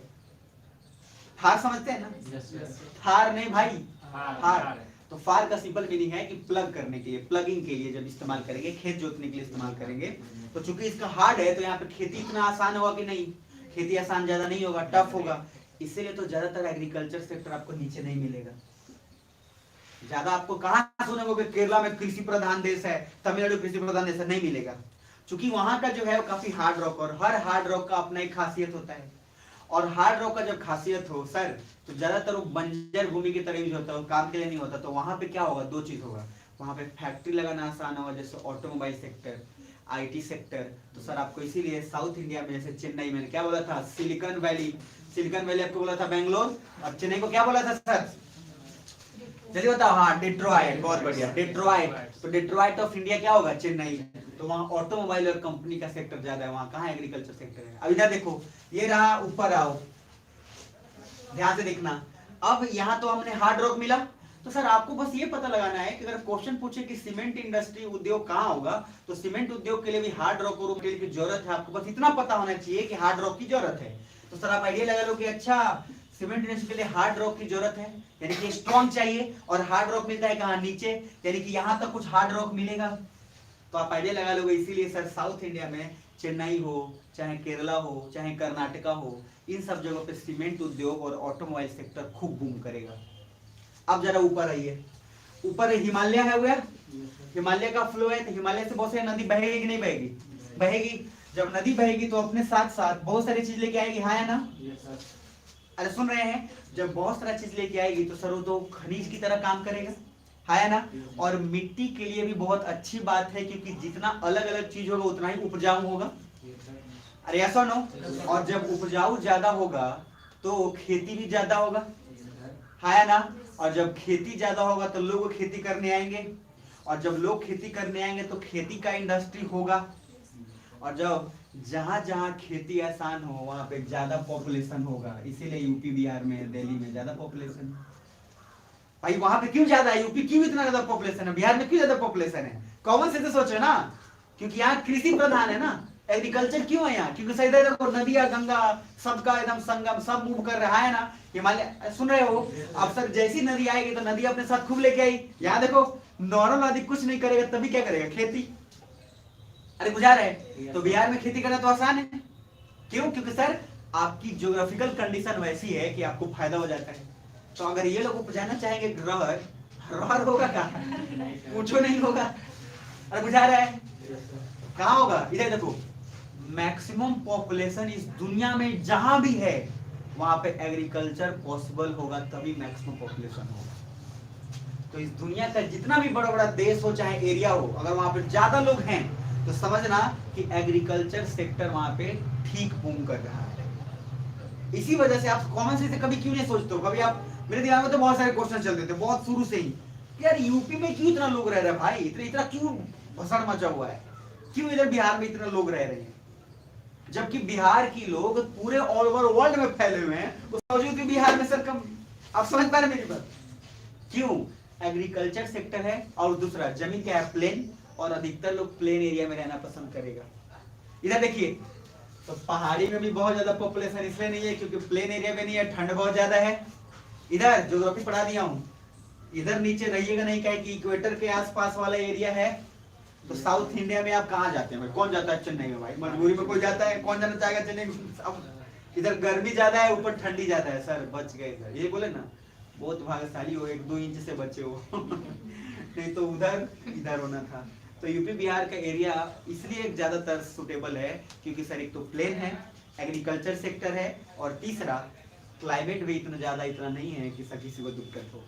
हार समझते हैं ना? हार नहीं भाई, हार। तो फार का सिंपल मीनिंग है कि प्लग करने के लिए, प्लगिंग के लिए जब इस्तेमाल करेंगे, खेत जोतने के लिए इस्तेमाल करेंगे, तो चूंकि इसका हार्ड है तो यहाँ पे खेती इतना आसान होगा कि नहीं? खेती आसान ज्यादा नहीं होगा, टफ होगा। इसीलिए तो ज्यादातर एग्रीकल्चर सेक्टर आपको नीचे नहीं मिलेगा। ज्यादा आपको कहां सुनोगे केरला में कृषि प्रधान देश है, तमिलनाडु कृषि प्रधान देश है, नहीं मिलेगा, क्योंकि वहां का जो है वो काफी हार्ड रॉक, और हर हार्ड रॉक का अपना एक खासियत होता है। और हार्ड रॉक का जब खासियत हो सर, तो ज्यादातर वो बंजर भूमि की तरह यूज होता है, काम के लिए नहीं होता। तो वहां पे क्या होगा? दो चीज होगा, वहां पे फैक्ट्री लगाना आसान होगा, जैसे ऑटोमोबाइल सेक्टर, आईटी सेक्टर। तो सर आपको इसीलिए साउथ इंडिया में, जैसे चेन्नई में क्या बोला था? Silicon valley. सिलिकॉन वैली आपको बोला था बेंगलोर, और चेन्नई को क्या बोला था सर? जल्दी बताओ। हाँ, डेट्रॉइट, बहुत बढ़िया, डेट्रॉइट। तो डेट्रॉइट ऑफ इंडिया क्या होगा? चेन्नई। तो वहाँ ऑटोमोबाइल और कंपनी का सेक्टर ज्यादा है, वहाँ कहाँ एग्रीकल्चर सेक्टर है? अब इधर देखो, ये रहा, ऊपर आओ, ध्यान से देखना। अब यहाँ तो हमने हार्ड रॉक मिला, तो सर आपको बस ये पता लगाना है कि अगर क्वेश्चन पूछे कि सीमेंट इंडस्ट्री उद्योग कहाँ होगा, तो सीमेंट उद्योग के लिए भी हार्ड रॉक और मटेरियल की जरूरत है। आपको बस इतना पता होना चाहिए कि हार्ड रॉक की जरूरत है। तो सर आप आइडिया लगा लो कि अच्छा, सीमेंट इंडस्ट्री के लिए हार्ड रॉक की जरूरत है, यानी कि स्ट्रॉन्ग चाहिए, और हार्ड रॉक मिलता है कहाँ? नीचे, यानी कि यहाँ तक कुछ हार्ड रॉक मिलेगा। तो आप आइडिया लगा लोगे। इसीलिए सर साउथ इंडिया में चेन्नई हो, चाहे केरला हो, चाहे कर्नाटका हो, इन सब जगहों पे सीमेंट उद्योग और ऑटोमोबाइल सेक्टर खूब बूम करेगा। अब जरा ऊपर आइए, ऊपर हिमालय है हुआ, हिमालय का फ्लो है, तो हिमालय से बहुत सारी नदी बहेगी कि नहीं बहेगी? बहेगी। जब नदी बहेगी तो अपने साथ साथ बहुत सारी चीज लेके आएगी, हाँ या ना? अरे सुन रहे हैं? जब बहुत सारा चीज लेके आएगी तो सर वो तो खनिज की तरह काम करेगा, है ना? और मिट्टी के लिए भी बहुत अच्छी बात है, क्योंकि जितना अलग अलग चीज होगा उतना ही उपजाऊ होगा। अरे ऐसा नो? और जब उपजाऊ ज्यादा होगा तो खेती भी ज्यादा होगा, है ना? और जब खेती ज्यादा होगा तो लोग खेती करने आएंगे, और जब लोग खेती करने आएंगे तो खेती का इंडस्ट्री होगा, और जब जहां जहां खेती आसान हो वहां पे ज्यादा पॉपुलेशन होगा। इसीलिए यूपी बिहार में, दिल्ली में ज्यादा पॉपुलेशन। भाई वहां पे क्यों ज्यादा है? यूपी क्यों इतना ज्यादा पॉपुलेशन है? बिहार में क्यों ज्यादा पॉपुलेशन है? कॉमन सेंस से सोचो ना, क्योंकि यहाँ कृषि प्रधान है ना, एग्रीकल्चर क्यों है यहाँ? क्योंकि सही देखो, नदियां, गंगा, सबका एकदम संगम, सब मूव कर रहा है ना। हिमालय, सुन रहे हो? अब सर जैसी नदी आएगी तो नदी अपने साथ खूब लेके आई। यहाँ देखो, नॉर्मल नदी कुछ नहीं करेगा, तभी क्या करेगा? खेती। अरे बुझा रहे? तो बिहार में खेती करना तो आसान है। क्यों? क्योंकि सर आपकी ज्योग्राफिकल कंडीशन वैसी है कि आपको फायदा हो जाता है। तो अगर ये लोग उपजाना चाहेंगे रहर, रहर होगा क्या? पूछो नहीं होगा। अरे बुझा रहा है? कहाँ होगा? इधर देखो, मैक्सिमम पॉपुलेशन इस दुनिया में जहां भी है वहां पे एग्रीकल्चर पॉसिबल होगा, तभी मैक्सिमम पॉपुलेशन होगा। तो इस दुनिया का जितना भी बड़ा बड़ा देश हो, चाहे एरिया हो, अगर वहां पे ज्यादा लोग हैं तो समझना कि एग्रीकल्चर सेक्टर वहां पे ठीक बूम कर रहा है। इसी वजह से आप कॉमन सेंस से कभी क्यों नहीं सोचते हो? कभी आप, मेरे दिमाग में तो बहुत सारे क्वेश्चन चलते थे बहुत शुरू से ही, यार यूपी में क्यों इतना लोग रह रहे हैं भाई, इतना क्यों भसड़ मचा हुआ है, क्यों इधर बिहार में इतना लोग रह रहे हैं, जबकि बिहार की लोग पूरे ऑल ओवर वर्ल्ड में फैले हुए हैं, उस बावजूद भी बिहार में सर कम। आप समझ पा रहे मेरी बात? क्यों? एग्रीकल्चर सेक्टर है, और दूसरा जमीन क्या है? प्लेन, और अधिकतर लोग प्लेन एरिया में रहना पसंद करेगा। इधर देखिए, तो पहाड़ी में भी बहुत ज्यादा पॉपुलेशन इसलिए नहीं है क्योंकि प्लेन एरिया में नहीं है, ठंड बहुत ज्यादा है। इधर ज्योग्राफी पढ़ा दिया हूं, इधर नीचे रहिएगा नहीं, क्या कि इक्वेटर के आसपास वाला एरिया है। तो साउथ इंडिया में आप कहाँ जाते हैं भाई? कौन जाता है चेन्नई में? भाई मजबूरी में कोई जाता है, कौन जाना चाहेगा चेन्नई में? अब इधर गर्मी ज्यादा है, ऊपर ठंडी ज्यादा है। सर बच गए सर, ये बोले ना, बहुत भाग्यशाली हो, 1-2 इंच से बचे हो नहीं तो उधर इधर होना था। तो यूपी बिहार का एरिया इसलिए ज्यादातर सुटेबल है क्योंकि सर एक तो प्लेन है, एग्रीकल्चर सेक्टर है, और तीसरा क्लाइमेट भी इतना नहीं है कि सर किसी को दिक्कत हो।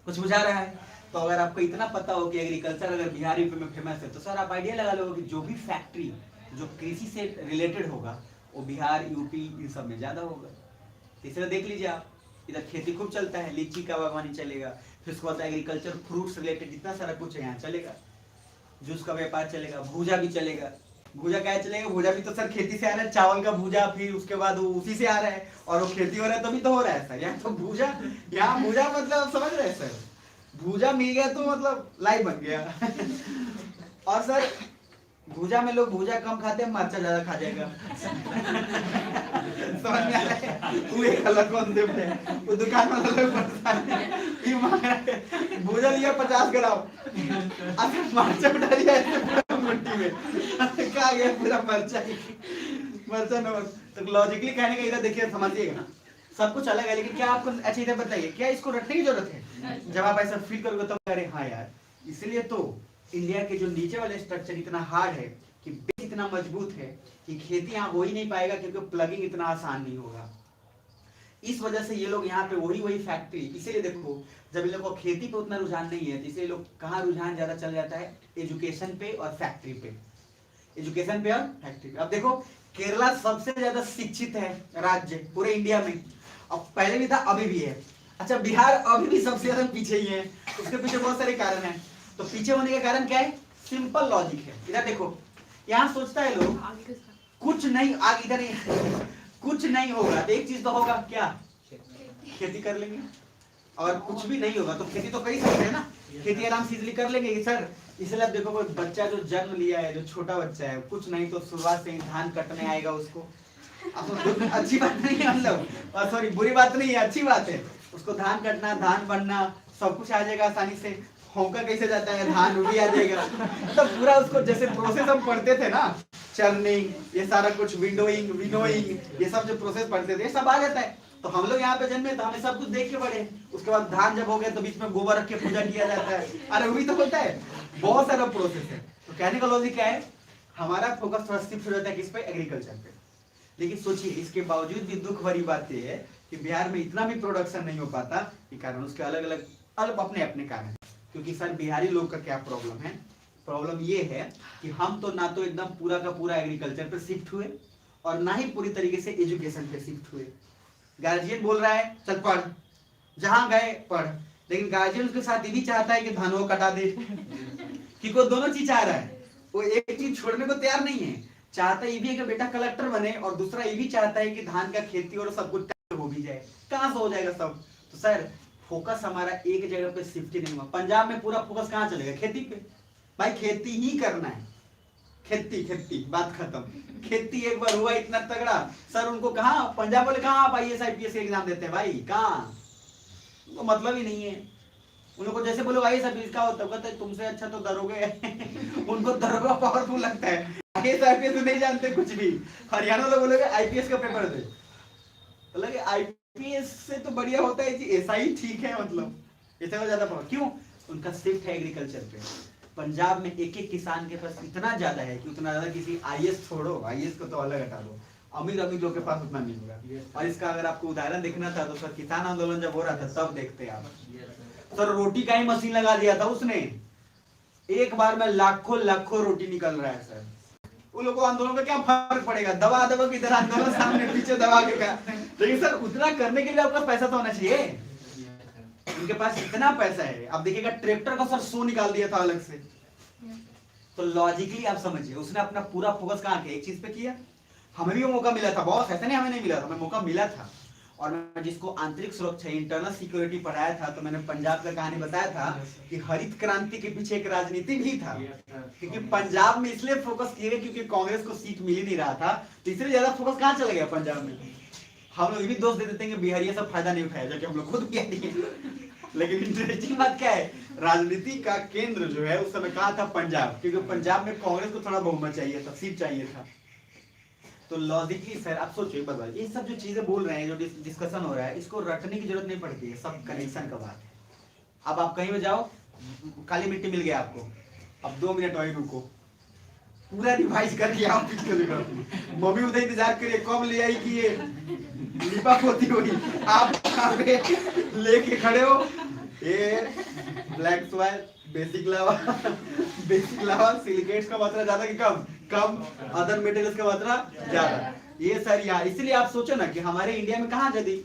कुछ बुझा रहा है? तो अगर आपको इतना पता हो कि एग्रीकल्चर अगर बिहार यूपी में फेमस है, तो सर आप आइडिया लगा लो कि जो भी फैक्ट्री जो कृषि से रिलेटेड होगा वो बिहार, यूपी इन सब में ज्यादा होगा। तीसरा देख लीजिए आप, इधर खेती खूब चलता है, लीची का बागवानी चलेगा, फिर उसके बाद एग्रीकल्चर, फ्रूट्स रिलेटेड जितना सारा कुछ है यहाँ चलेगा, जूस का व्यापार चलेगा, भूजा भी चलेगा। भूजा क्या चलेगा? भूजा भी तो सर खेती से आ रहा है, चावल का भूजा, फिर उसके बाद वो उसी से आ रहा है, और वो खेती हो रहा है तभी तो हो रहा है सर। यहाँ तो भूजा, यहाँ भूजा मतलब समझ रहे हैं सर, भूजा मिल गया तो मतलब लाइव बन गया और सर भूजा में लोग भूजा कम खाते हैं, मरचा ज्यादा खा जाएगा समझ में आ रहा है? वो एक अलग कॉन्सेप्ट है। वो दुकान वाला लोग भूजा लिया 50 ग्राम, अगर मरचा उठा लिया मिट्टी में कहा गया पूरा मरचा नमक। तो लॉजिकली कहने का इधर देखिए, समझिएगा सब कुछ अलग है, लेकिन क्या आपको अच्छा इधर बताइए, क्या इसको रटने की जरूरत है? जब आप ऐसा फील करोगे तो अरे हाँ यार, इसलिए तो इंडिया के जो नीचे वाले स्ट्रक्चर इतना हार्ड है कि बेस इतना मजबूत है कि खेती यहाँ हो ही नहीं पाएगा, क्योंकि प्लगिंग इतना आसान नहीं होगा। इस वजह से ये लोग यहाँ पे वही फैक्ट्री, इसीलिए देखो जब इन लोगों को खेती पे उतना रुझान नहीं है, तो इसलिए लोग कहाँ रुझान ज्यादा चल जाता है? एजुकेशन पे और फैक्ट्री पे, एजुकेशन पे और फैक्ट्री पे। अब देखो केरला सबसे ज्यादा शिक्षित है राज्य पूरे इंडिया में, अब पहले भी था अभी भी है। अच्छा, बिहार अभी भी सबसे ज्यादा पीछे ही है। उसके पीछे बहुत सारे कारण हैं। तो पीछे होने का कारण क्या है? सिंपल लॉजिक है। इधर देखो, यहाँ सोचता है लोग कुछ नहीं, आगे इधर कुछ नहीं होगा तो एक चीज तो होगा, क्या? खेती कर लेंगे। और कुछ भी नहीं होगा तो खेती तो कर ही सकते हैं ना, खेती आराम से इजिली कर लेंगे सर। इसलिए अब देखो, कोई बच्चा जो जन्म लिया है, जो छोटा बच्चा है, कुछ नहीं तो शुरुआत से ही धान कटने आएगा उसको। अब तो अच्छी बात नहीं है, मतलब सॉरी बुरी बात नहीं है, अच्छी बात है। उसको धान कटना, धान बनना, सब कुछ आ जाएगा आसानी से। होंका कैसे जाता है, धान भी आ जाएगा। मतलब पूरा उसको जैसे प्रोसेस हम पढ़ते थे ना, चर्निंग, ये सारा कुछ, विंडोइंग, विनोइंग, ये सब जो प्रोसेस पढ़ते थे सब आ जाता है। तो हम लोग यहाँ पे जन्मे तो हमें सब कुछ देख के पढ़े। उसके बाद धान जब हो गया तो बीच में गोबर रख के पूजा किया जाता है। अरे वही तो होता है, बहुत सारा प्रोसेस है। तो कहने का लॉजिक क्या है, हमारा फोकस थोड़ा शिफ्ट हो जाता है किस पे? एग्रीकल्चर पे। लेकिन सोचिए, इसके बावजूद भी दुख भरी बात यह है कि बिहार में इतना भी प्रोडक्शन नहीं हो पाता कि कारण उसके अलग अलग अपने अपने कारण है। क्योंकि सर बिहारी लोग का क्या प्रॉब्लम है? प्रॉब्लम ये है कि हम तो ना तो एकदम पूरा का पूरा एग्रीकल्चर पे शिफ्ट हुए और ना ही पूरी तरीके से एजुकेशन पे शिफ्ट हुए। गार्जियन बोल रहा है चल पढ़, जहां गए पढ़, लेकिन गार्जियन उसके साथ ये भी चाहता है कि धानों कटा दे। कि को दोनों चीज चाह रहा है, वो एक चीज छोड़ने को तैयार नहीं है। चाहता ये भी है कि बेटा कलेक्टर बने, और दूसरा ये भी चाहता है कि धान का खेती और सब कुछ हो भी जाए। कहां से हो जाएगा सब? तो सर फोकस हमारा एक जगह पे शिफ्ट ही नहीं हुआ। पंजाब में पूरा फोकस कहां चलेगा? खेती पे। भाई खेती ही करना है, खेती खेती, बात खत्म। खेती एक बार हुआ इतना तगड़ा, सर उनको कहा पंजाब वाले कहा आप IAS IPS के एग्जाम देते हैं भाई? कहां? उनको मतलब ही नहीं है। उन लोगों को जैसे बोलो IAS IPS का होता है, तुमसे अच्छा तो दरोगे। उनको दरोगा पावरफुल लगता है, IAS IPS नहीं जानते कुछ भी। हरियाणा लोग बोलोगे IPS का पेपर दे, लगे IPS से तो बढ़िया होता है जी, ऐसा ही ठीक है। मतलब इससे ज्यादा पावर क्यों? उनका शिफ्ट है एग्रीकल्चर पे। पंजाब में एक एक किसान के पास इतना ज्यादा है कि उतना ज्यादा किसी IAS छोड़ो, IAS को तो अलग हटा दो, अमीर अमीर लोग के पास उतना नहीं होगा। और इसका अगर आपको उदाहरण देखना था तो सर किसान आंदोलन जब हो रहा था तब देखते आप, सर रोटी का ही मशीन लगा दिया था उसने, एक बार में लाखों लाखों रोटी निकल रहा है सर। उन लोगों को आंदोलन का क्या फर्क पड़ेगा? दबा दबा के इधर आंदोलन, सामने पीछे दबा के का। लेकिन सर उतना करने के लिए आपके पास पैसा तो होना चाहिए। उनके पास इतना पैसा है, अब देखिएगा ट्रैक्टर का सर 100 निकाल दिया था अलग से। तो लॉजिकली आप समझिए, उसने अपना पूरा फोकस कहाँ किया? एक चीज पे किया। हमें भी मौका मिला था बॉस, ऐसा नहीं हमें नहीं मिला था, हमें मौका मिला था। और मैं जिसको आंतरिक सुरक्षा, इंटरनल सिक्योरिटी पढ़ाया था, तो मैंने पंजाब का कहानी बताया था कि हरित क्रांति के पीछे एक राजनीति भी था। क्योंकि पंजाब में इसलिए फोकस किया गया क्योंकि कांग्रेस को सीट मिल ही नहीं रहा था, तो इसलिए ज्यादा फोकस कहाँ चला गया पंजाब में। हम लोग ये भी दोष दे देते हैं कि बिहारी सब फायदा नहीं उठाया, जबकि हम लोग खुद बिहारी हैं। लेकिन इंटरेस्टिंग बात क्या है, राजनीति का केंद्र जो है उस समय कहा था पंजाब, क्योंकि पंजाब में कांग्रेस को थोड़ा बहुमत चाहिए था, सीट चाहिए था। तो लॉजिकली सर आप सोचो एक बार, ये सब जो चीजें बोल रहे हैं, जो डिस्कशन हो रहा है, इसको रटने की जरूरत नहीं पड़ती है, सब कनेक्शन का बात है। अब आप कहीं पे जाओ, काली मिट्टी मिल गया आपको, अब 2 मिनट वही रुको, पूरा रिवाइज करके आओ। मम्मी उधर इंतजार करिए कब ले आई कि ये लिपा पोती हुई, आप कहाँ पे लेके खड़े हो, ये ब्लैक सॉइल, बेसिक लावा, सिलिकेट्स का मात्रा ज्यादा कि कम? कम। अदर मेटेरियल्स का मात्रा ज्यादा। ये सर यार, इसलिए आप सोचो ना कि हमारे इंडिया में कहाँ जल्दी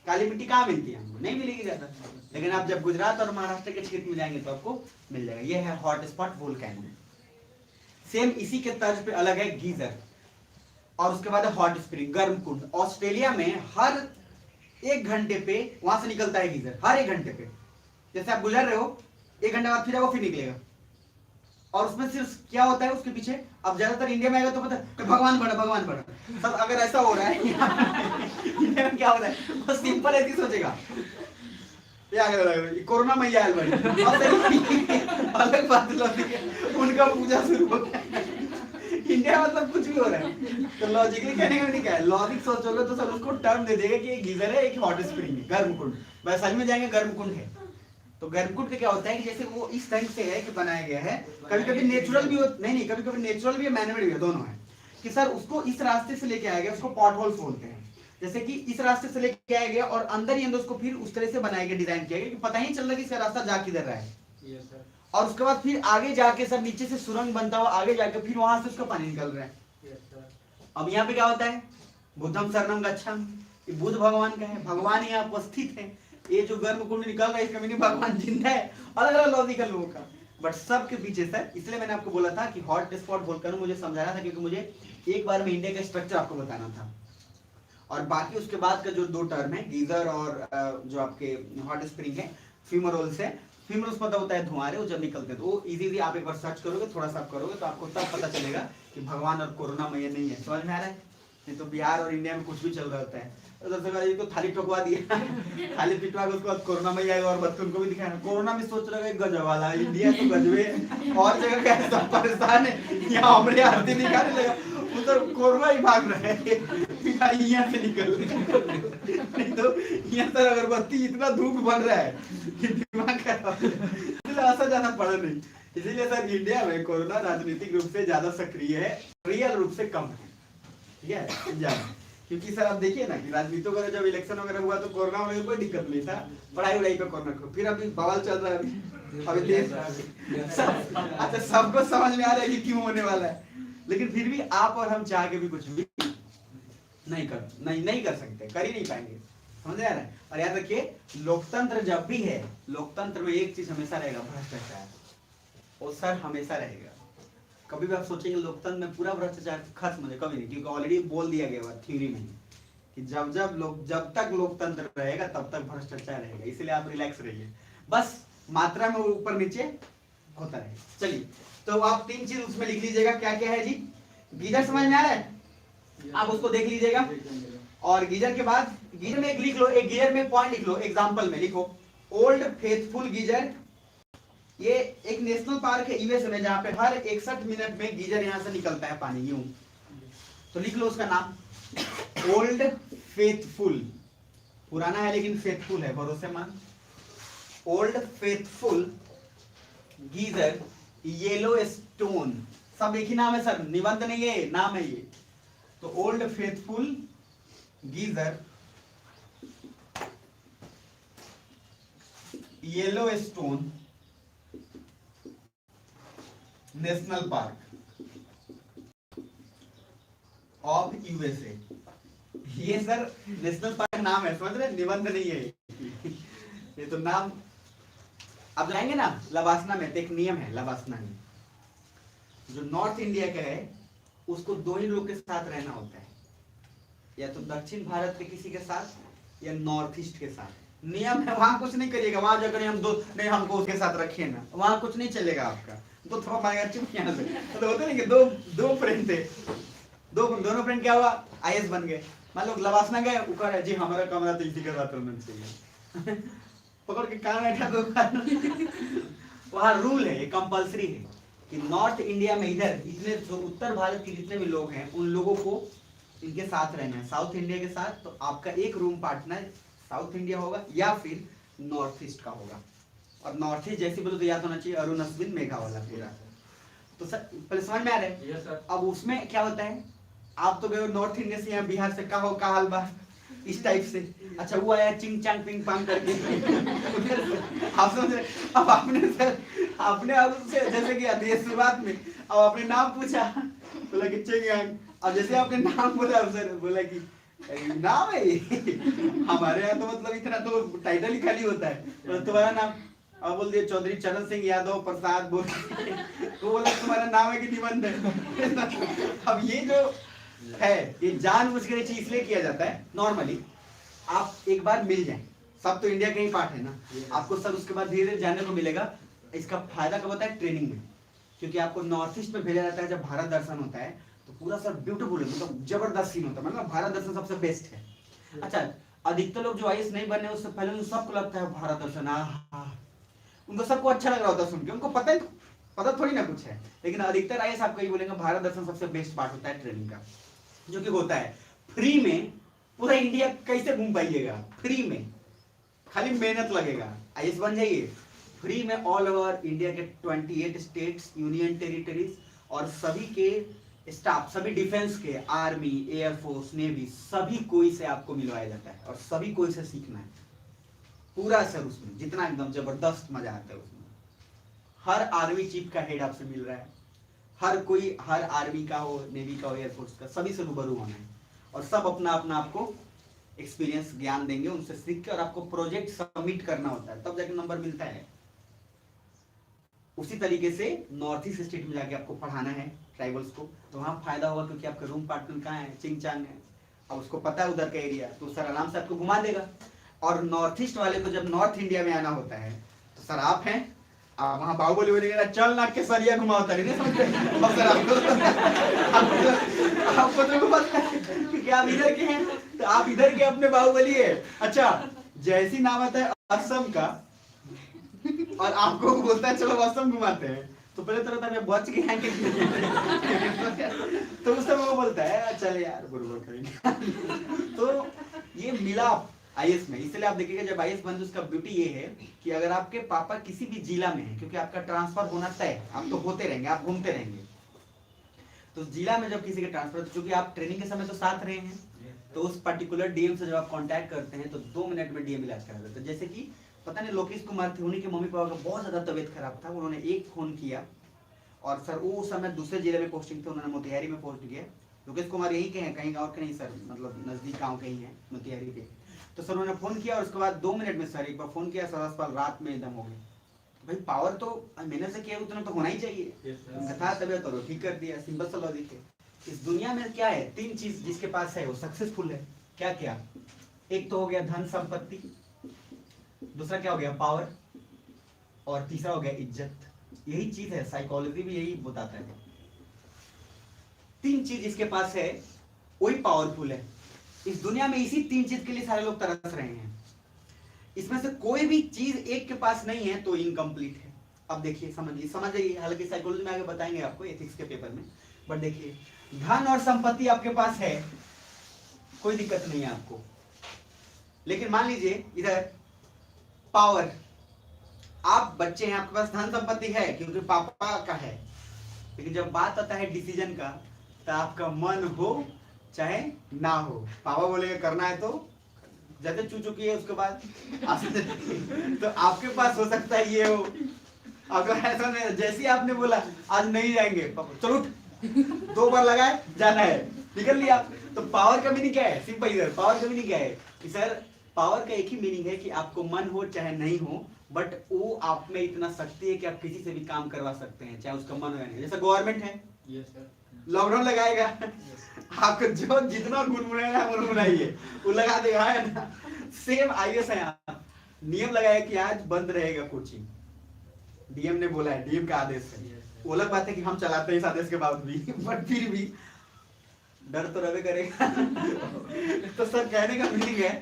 काली मिट्टी कहाँ मिलती है? नहीं मिलेगी ज्यादा। लेकिन आप जब गुजरात और महाराष्ट्र के क्षेत्र में जाएंगे तो आपको मिल जाएगा। ये है हॉट स्पॉट वोल्केनो। सेम इसी के तर्ज पे अलग है गीजर, और उसके बाद है हॉट स्प्रिंग, गर्म कुंड। ऑस्ट्रेलिया में हर 1 घंटे पे वहां से निकलता है गीजर, हर 1 घंटे पे। जैसे आप गुजर रहे हो, 1 घंटे बाद फिर निकलेगा। और उसमें सिर्फ क्या होता है उसके पीछे, अब ज्यादातर इंडिया में आएगा तो पता है भगवान बड़ा। सब अगर ऐसा हो रहा है इंडिया में क्या हो रहा है, वो सिंपल ऐसी सोचेगा, कोरोना में आयल बड़ी अलग बात, उनका पूजा शुरू हो गया। इंडिया मतलब कुछ भी हो रहा है। तो लॉजिकली कहने का नहीं क्या है, लॉजिक सोचोगे तो सब उसको टर्म दे देगा कि एक गीजर है, एक हॉट स्प्रिंग है, गर्म कुंड। वैशाली में जाएंगे गर्म कुंड है। तो गर्म कुंड का क्या होता है कि जैसे वो इस ढंग से है कि बनाया गया है, कभी कभी नेचुरल भी हो, नहीं कभी कभी नेचुरल भी है, मैनमेड भी है, दोनों है। कि सर उसको इस रास्ते से लेके आया गया, उसको पॉट होल्स बोलते हैं। जैसे कि इस रास्ते से लेके आया गया और अंदर ही अंदर उसको फिर उस तरह से बनाया गया, डिजाइन किया गया कि पता ही नहीं चल रहा कि इसका रास्ता जा किधर रहा है। और उसके बाद फिर आगे जाके सर नीचे से सुरंग बनता हुआ आगे जाके फिर वहां से उसका पानी निकल रहा है। अब यहाँ पे क्या होता है, बुद्धम शरणम गच्छामि, बुद्ध भगवान का है, भगवान यहाँ उपस्थित है। ये जो गर्म कुंड निकल रहा है इसका मीनिंग भगवान जिंदा है, अलग अलग लॉजिक है लोगों का, बट सबके पीछे सर, इसलिए मैंने आपको बोला था कि हॉट स्पॉट वोल्केनो मुझे समझाना था, क्योंकि मुझे एक बार में इंडिया का स्ट्रक्चर आपको बताना था, और बाकी उसके बाद का जो 2 टर्म है गीजर और जो आपके हॉट स्प्रिंग है फ्यूमरोल्स है। फ्यूमरोल्स पता होता है धुआं वो जब निकलते हैं, तो वो इजीली आप एक बार सर्च करोगे, थोड़ा सा आप करोगे तो आपको तब पता चलेगा कि भगवान और कोरोना मैया नहीं है। समझ में आ रहा है? नहीं तो बिहार और इंडिया में कुछ भी चल रहा होता है, तो थाली ठोकवा दिया थाली पिटवा के उसके बाद कोरोना में आएगा और बच्चों को भी दिखाना। कोरोना में सोच रहा है गजब वाला, इंडिया तो गजबे, और जगह क्या सब परेशान है, यहाँ हमरे आरती दिखाने लगा, उधर कोरोना ही भाग रहा है, यहाँ से निकल नहीं तो यहाँ सर अगरबत्ती इतना धूप बन रहा है कि दिमाग खराब, इसलिए ऐसा जाना पड़ा नहीं। इसीलिए सर इंडिया में कोरोना राजनीतिक रूप से ज्यादा सक्रिय है, रियल रूप से कम है, ठीक है ज्यादा, क्योंकि सर आप देखिए ना कि राजनीति वगैरह जब इलेक्शन वगैरह हुआ तो कोरोना वगैरह कोई दिक्कत नहीं था, पढ़ाई वढ़ाई पे कोरोना को, फिर अभी बवाल चल रहा है अभी देश। अच्छा सबको समझ में आ रहा है कि क्यों होने वाला है, लेकिन फिर भी आप और हम चाह के भी कुछ भी नहीं कर सकते, कर ही नहीं पाएंगे, समझ आ रहा है? और याद रखिए लोकतंत्र जब भी है, लोकतंत्र में एक चीज हमेशा रहेगा, भ्रष्टाचार, वो सर हमेशा रहेगा। कभी भी आप सोचेंगे लोकतंत्र में पूरा भ्रष्टाचार खत्म हो, कभी नहीं, क्योंकि ऑलरेडी बोल दिया गया है थ्योरी में कि जब तक लोकतंत्र रहेगा तब तक भ्रष्टाचार रहेगा, इसलिए आप रिलैक्स रहिए, बस मात्रा में ऊपर नीचे होता रहेगा। चलिए तो आप 3 चीज उसमें लिख लीजिएगा, क्या क्या है जी? गीजर समझ में आ रहा है, आप उसको देख लीजिएगा, और गीजर के बाद गीजर में एक लिख लो, एक गीजर में पॉइंट लिख लो, एग्जांपल में लिखो ओल्ड फेथफुल गीजर। ये एक नेशनल पार्क है यूएस में, जहां पे हर 61 मिनट में गीजर यहां से निकलता है पानी, यूं तो लिख लो उसका नाम ओल्ड फेथफुल, पुराना है लेकिन फेथफुल है, भरोसेमंद, old faithful geyser yellow stone, सब एक ही नाम है सर, निबंध नहीं है, नाम है ये। तो old faithful geyser yellow stone national park of USA. ये सर नेशनल पार्क नाम है, समझ रहे, निबंध नहीं है ये तो नाम। अब जाएंगे ना लवासना में, तो एक नियम है लवासना में, जो नॉर्थ इंडिया का है उसको 2 ही लोग के साथ रहना होता है, या तो दक्षिण भारत के किसी के साथ या नॉर्थ ईस्ट के साथ। नियम है, वहां कुछ नहीं करिएगा, वहां जाकर हम 2 नहीं हमको उसके साथ रखिए ना, वहां कुछ नहीं चलेगा आपका, तो थोड़ा मांगा चुप यहाँ से। तो होते नहीं कि दो फ्रेंड थे, दोनों फ्रेंड क्या हुआ, आईएएस बन गए। मान लो लवासना गए, ऊपर है जी हमारा कमरा तो इसी के साथ रहना चाहिए पकड़ के कहाँ बैठा दो वहां रूल है, कंपलसरी है कि नॉर्थ इंडिया में इधर इतने जो उत्तर भारत के जितने भी लोग हैं उन लोगों को इनके साथ रहना है। साउथ इंडिया के साथ तो आपका एक रूम पार्टनर साउथ इंडिया होगा या फिर नॉर्थ ईस्ट का होगा, और नॉर्थ ईस्ट जैसे बोलो तो याद होना चाहिए अरुण अश्विन मेघावाला पूरा। तो सर पहले समझ में आ रहा है? Yes sir. अब अब उसमें क्या होता है, आप तो गए नॉर्थ इंडिया से, यहाँ बिहार से, कहो का हाल बा इस टाइप से, अच्छा वो आया चिंग चांग पिंग पांग करके आप समझ रहे? अब आपने अब उससे जैसे कि आती है शुरुआत में, अब आपने नाम पूछा, बोला कि चिंग, अब जैसे आपने नाम बोला सर, बोला कि नाम है ये हमारे यहाँ तो मतलब इतना तो टाइटल ही खाली होता है, तो तुम्हारा नाम, अब बोल दिया चौधरी चरण सिंह यादव प्रसाद बोल तो बोला तुम्हारा नाम है कि निबंध है अब ये जो है ये जानबूझकर चीज इसलिए किया जाता है, नॉर्मली आप एक बार मिल जाएं, सब तो इंडिया के ही पार्ट है ना, आपको सब उसके बाद धीरे धीरे जानने को मिलेगा। इसका फायदा कब होता है, ट्रेनिंग में, क्योंकि आपको नॉर्थ ईस्ट में भेजा जाता है जब भारत दर्शन होता है, तो पूरा सर ब्यूटीफुल है, मतलब जबरदस्त सीन होता है, मतलब भारत दर्शन सबसे बेस्ट है। अच्छा अधिकतर लोग जो आईएएस नहीं बने उससे पहले उन सबको लगता है भारत दर्शन उनको सबको अच्छा लग रहा होता है सुन के, उनको पता थोड़ी ना कुछ है, लेकिन अधिकतर आईएएस आपको ये बोलेंगे भारत दर्शन सबसे बेस्ट पार्ट होता है ट्रेनिंग का, जो कि होता है फ्री में, पूरा इंडिया कैसे घूम पाइएगा फ्री में, खाली मेहनत लगेगा, आईएएस बन जाइए फ्री में, ऑल ओवर इंडिया के 28 स्टेट्स, यूनियन टेरिटरीज और सभी के स्टाफ, सभी डिफेंस के, आर्मी, एयरफोर्स, नेवी, सभी कोई से आपको मिलवाया जाता है और सभी कोई से सीखना है पूरा सर, उसमें जितना एकदम जबरदस्त मजा आता है उसमें। हर आर्मी चीफ का हेड आपसे मिल रहा है, हर कोई, हर आर्मी का हो, नेवी का हो, एयरफोर्स का, सभी से रूबरू होना है और सब अपना अपना आपको एक्सपीरियंस ज्ञान देंगे, उनसे सीख के, और आपको प्रोजेक्ट सबमिट करना होता है, तब जाके नंबर मिलता है। उसी तरीके से नॉर्थ ईस्ट स्टेट में जाके आपको पढ़ाना है ट्राइबल्स को, तो वहाँ फायदा होगा क्योंकि आपका रूम पार्टनर कहाँ है, चिंगचांग है, अब उसको पता है उधर का एरिया, तो सर आराम से आपको घुमा देगा। और नॉर्थ ईस्ट वाले को जब नॉर्थ इंडिया में आना होता है तो सर आप हैं, आप वहाँ बाहुबली बोलेगा चल ना के सरिया घुमाता नहीं समझते, और सर आपको तो पता है कि आप इधर के हैं, तो आप इधर के अपने बाहुबली है। अच्छा, जैसी नाम आता है असम का और आपको बोलता है चलो असम घुमाते हैं, तो पहले तो रहता है बच के हैं तो उस समय वो बोलता है चल यार गुरु करेंगे। तो ये मिलाप आईएएस में, इसलिए आप देखिएगा जब आईएएस बन, उसका ब्यूटी ये है कि अगर आपके पापा किसी भी जिला में है, क्योंकि आपका ट्रांसफर होना तय, आप तो होते रहेंगे, आप घूमते रहेंगे, तो जिला में जब किसी के ट्रांसफर, चूंकि आप ट्रेनिंग के समय तो साथ रहे हैं, तो उस पर्टिकुलर डीएम से जब आप कांटेक्ट करते हैं तो 2 मिनट में डीएम इलाज करा देता है। जैसे कि पता नहीं लोकेश कुमार थे, उन्हीं के मम्मी पापा का बहुत ज्यादा तबीयत खराब था, उन्होंने एक फोन किया और सर वो उस समय दूसरे जिले में पोस्टिंग थे, उन्होंने मोतिहारी में पोस्ट किया। लोकेश कुमार यही के हैं, कहीं गाँव के नहीं सर, मतलब नजदीक गाँव कहीं है मोतिहारी के। तो सर उन्होंने फोन किया और उसके बाद 2 मिनट में सर एक बार फोन किया, सर अस्पताल रात में एकदम हो गए। भाई पावर तो मैंने से किया उतना तो होना ही चाहिए, था तबियत और ठीक कर दिया, सिंपल सा लॉजिक है। इस दुनिया में क्या है, 3 चीज जिसके पास है वो सक्सेसफुल है। क्या क्या? एक तो हो गया धन संपत्ति, दूसरा क्या हो गया पावर, और तीसरा हो गया इज्जत। यही चीज है, साइकोलॉजी भी यही बताता है। 3 चीज जिसके पास है वही पावरफुल है। इस दुनिया में इसी 3 चीज के लिए सारे लोग तरस रहे हैं। इसमें से कोई भी चीज एक के पास नहीं है तो इनकम्प्लीट है। अब देखिए समझिए, हालांकि साइकोलॉजी में आगे बताएंगे आपको एथिक्स के पेपर में, बट देखिए धन और संपत्ति आपके पास है, कोई दिक्कत नहीं है आपको। लेकिन मान लीजिए इधर पावर, आप बच्चे हैं, आपके पास धन संपत्ति है क्योंकि पापा का है, लेकिन जब बात आता है डिसीजन का, तो आपका मन हो चाहे ना हो, पापा बोलेगा करना है तो जैसे चू चुकी है उसके बाद तो आपके पास हो सकता है ये हो। अगर ऐसा नहीं, जैसे ही आपने बोला आज नहीं जाएंगे, पापा चलो 2 बार लगाए जाना है, निकल लिया। तो पावर का मीनिंग क्या है, सिंपल इधर पावर का मीनिंग क्या है कि सर पावर का एक ही मीनिंग है कि आपको मन हो चाहे नहीं हो, बट वो आप में इतना शक्ति है कि आप किसी से भी काम करवा सकते हैं, चाहे उसका मन हो या नहीं। जैसे गवर्नमेंट है, लॉकडाउन लगाएगा, आपको जो जितना गुनगुनाना है गुनगुनाइए, वो लगा देगा, है ना। सेम आईएएस है, यहाँ नियम लगाया कि आज बंद रहेगा कोचिंग, डीएम ने बोला है, डीएम का आदेश है। वो अलग बात है कि हम चलाते हैं इस आदेश के बाद भी, बट फिर भी डर तो रहे करेगा तो सर कहने का मीनिंग है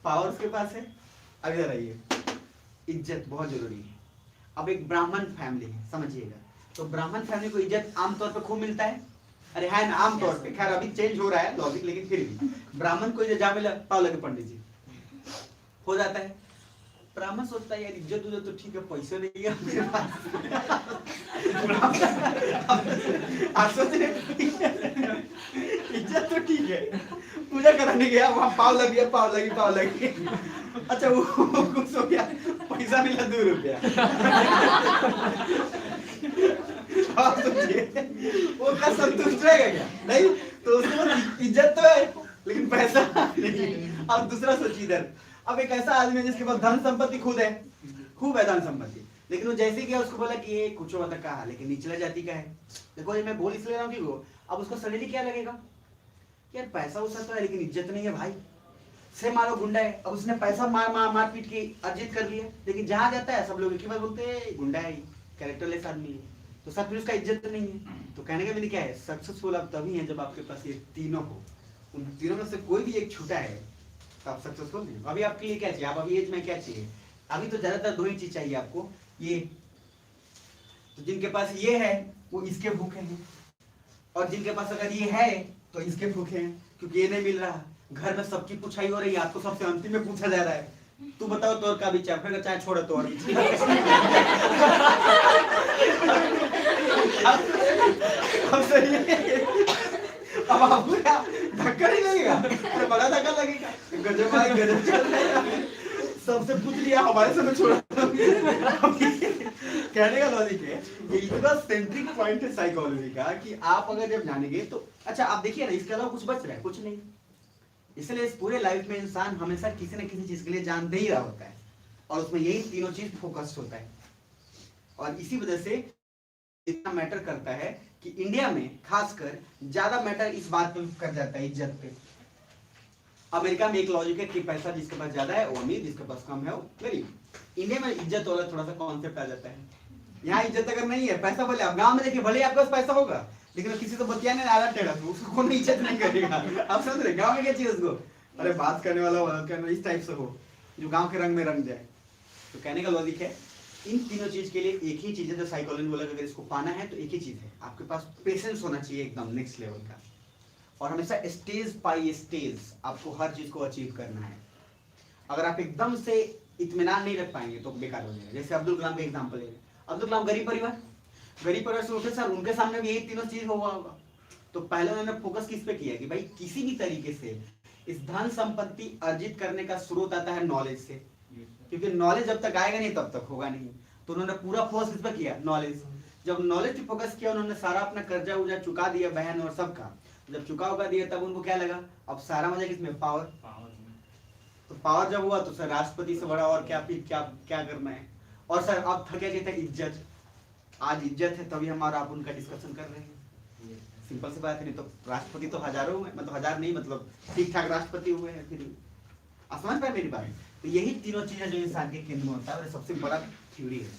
पावर उसके पास है। अब इधर आइए, इज्जत बहुत जरूरी है। अब एक ब्राह्मण फैमिली है, समझिएगा, तो ब्राह्मण फैमिली को इज्जत आमतौर पे खूब मिलता है, अरे है ना, आमतौर पे, खैर अभी चेंज हो रहा है लॉजिक, लेकिन फिर भी ब्राह्मण को जहाँ मिला पाव लगे पंडित जी हो जाता है। ब्राह्मण सोचता है यार इज्जत उज्जत तो ठीक है, पैसे नहीं है मेरे पास आप सोच रहे इज्जत तो ठीक है, पूजा कराने गया वहां पाव लग गया, पाव लगी अच्छा वो कुछ हो गया, पैसा मिला 2 रुपया आप सोचिए वो क्या संतुष्ट रहेगा क्या? नहीं, तो उसके पास इज्जत तो है लेकिन पैसा नहीं। अब दूसरा सोचिए इधर, अब एक ऐसा आदमी है जिसके पास धन संपत्ति खूब है धन संपत्ति, लेकिन वो जैसे गया उसको बोला कि ये कुछ मतलब कहा, लेकिन निचला जाति का है। देखो ये मैं बोल इसलिए रहा हूँ कि वो अब उसको सडनली क्या लगेगा यार पैसा उसा तो है लेकिन इज्जत नहीं है भाई, से मारो गुंडा है। अब उसने पैसा मार पीट के अर्जित कर लिया, लेकिन जहां जाता है सब लोग एक ही बात बोलते हैं गुंडा है, कैरेक्टरलेस आदमी है, तो सब फिर उसका इज्जत नहीं है। तो कहने का भी क्या है, सक्सेसफुल आप तभी हैं जब आपके पास ये तीनों हो, उन तीनों में से कोई भी एक छूटा है तो आप सक्सेसफुल नहीं। अभी आपके लिए क्या चाहिए, आप अभी एज में क्या चाहिए, अभी तो ज्यादातर 2 ही चीज चाहिए आपको, ये तो जिनके पास ये है वो इसके भूखे हैं, और जिनके पास अगर ये है तो इसके भूखे हैं, क्योंकि ये नहीं मिल रहा। घर में सबकी पूछाई हो रही है, आपको सबसे अंतिम में पूछा जा रहा है, तू बताओ तो और का विचार, फिर चाहे छोड़ो तो और अब सही है, अब आपको क्या धक्का नहीं लगेगा, अरे बड़ा धक्का लगेगा, गजब भाई गजब चल रहा है, सबसे पूछ लिया हमारे से छोड़ा कहने का लॉजिक है, ये इतना सेंट्रिक पॉइंट है साइकोलॉजी का कि आप अगर जब जानेंगे तो अच्छा आप देखिए ना, इसके अलावा कुछ बच रहा है, कुछ नहीं, इसलिए इस पूरे लाइफ में इंसान हमेशा किसी न किसी चीज के लिए जान दे ही रहा होता है, और उसमें यही तीनों चीज फोकस होता है। और इसी वजह से इतना मैटर करता है कि इंडिया में खासकर ज्यादा मैटर इस बात पे कर जाता है, इज्जत पे। अमेरिका में एक लॉजिक है कि पैसा जिसके पास ज्यादा है वो अमीर, जिसके पास कम है वो गरीब। इंडिया में इज्जत वाला थोड़ा सा कॉन्सेप्ट आ जाता है। यहाँ इज्जत अगर नहीं है, पैसा भले आप गांव में देखिए, भले आपके पास पैसा होगा लेकिन किसी से बतियाने आधा टेढ़ा तो उसको कोई इज्जत नहीं करेगा। आप समझ रहे, गाँव में क्या चाहिए उसको, अरे बात करने वाला बात करना इस टाइप से हो जो गाँव के रंग में रंग जाए। तो कहने का लॉजिक है इन तीनों चीज के लिए एक ही चीज है, जो साइकोलॉजी बोला अगर इसको पाना है तो एक ही चीज है, आपके पास पेशेंस होना चाहिए एकदम नेक्स्ट लेवल का, और हमेशा स्टेज बाय स्टेज आपको हर चीज को अचीव करना है। अगर आप एकदम से इत्मीनान नहीं रख पाएंगे तो बेकार हो जाएगा। जैसे अब्दुल कलाम का एग्जाम्पल है, अब्दुल कलाम गरीब परिवार से उठे सर, उनके सामने भी यही तीनों चीज हुआ होगा। तो पहले उन्होंने फोकस किस पे किया कि भाई किसी भी तरीके से इस धन संपत्ति अर्जित करने का स्रोत आता है नॉलेज से, क्योंकि नॉलेज जब तक आएगा नहीं तब तक होगा नहीं। तो उन्होंने पूरा फोकस किस पे किया, नॉलेज। जब नॉलेज पे फोकस किया उन्होंने सारा अपना कर्जा उर्जा चुका दिया बहन और सबका। जब चुका हुआ दिया तब उनको क्या लगा, अब सारा मजा किसमें, पावर। तो पावर जब हुआ तो सर राष्ट्रपति से बड़ा और क्या क्या करना है। और सर अब क्या कहते हैं, इज्जत। आज इज्जत है तभी हमारा आप उनका डिस्कशन कर रहे हैं। सिंपल सी बात है, नहीं तो राष्ट्रपति तो हजारों में, मतलब हजार नहीं, मतलब ठीक ठाक राष्ट्रपति हुए हैं। फिर आप समझ पाए मेरी बात। तो यही तीनों चीजें जो इंसान के केंद्र में होता है, सबसे बड़ा थ्योरी है।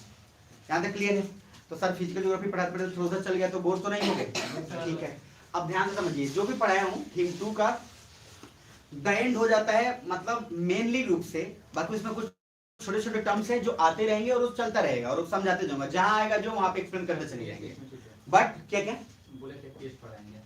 यहाँ तक क्लियर है। तो सर फिजिकल ज्योग्राफी पढ़ाते पढ़ाते थोड़ा सा चल गया तो बोर तो नहीं हो गए, ठीक है। अब ध्यान से समझिए, जो भी पढ़ाया हूँ थीम 2 का द एंड हो जाता है, मतलब मेनली रूप से। बाकी उसमें कुछ छोटे छोटे टर्म्स है जो आते रहेंगे और वो चलता रहेगा और समझाते जाऊंगा, जहां आएगा जो वहां पे एक्सप्लेन करते चले जाएंगे। बट क्या बोले कि केस पढ़ाएंगे,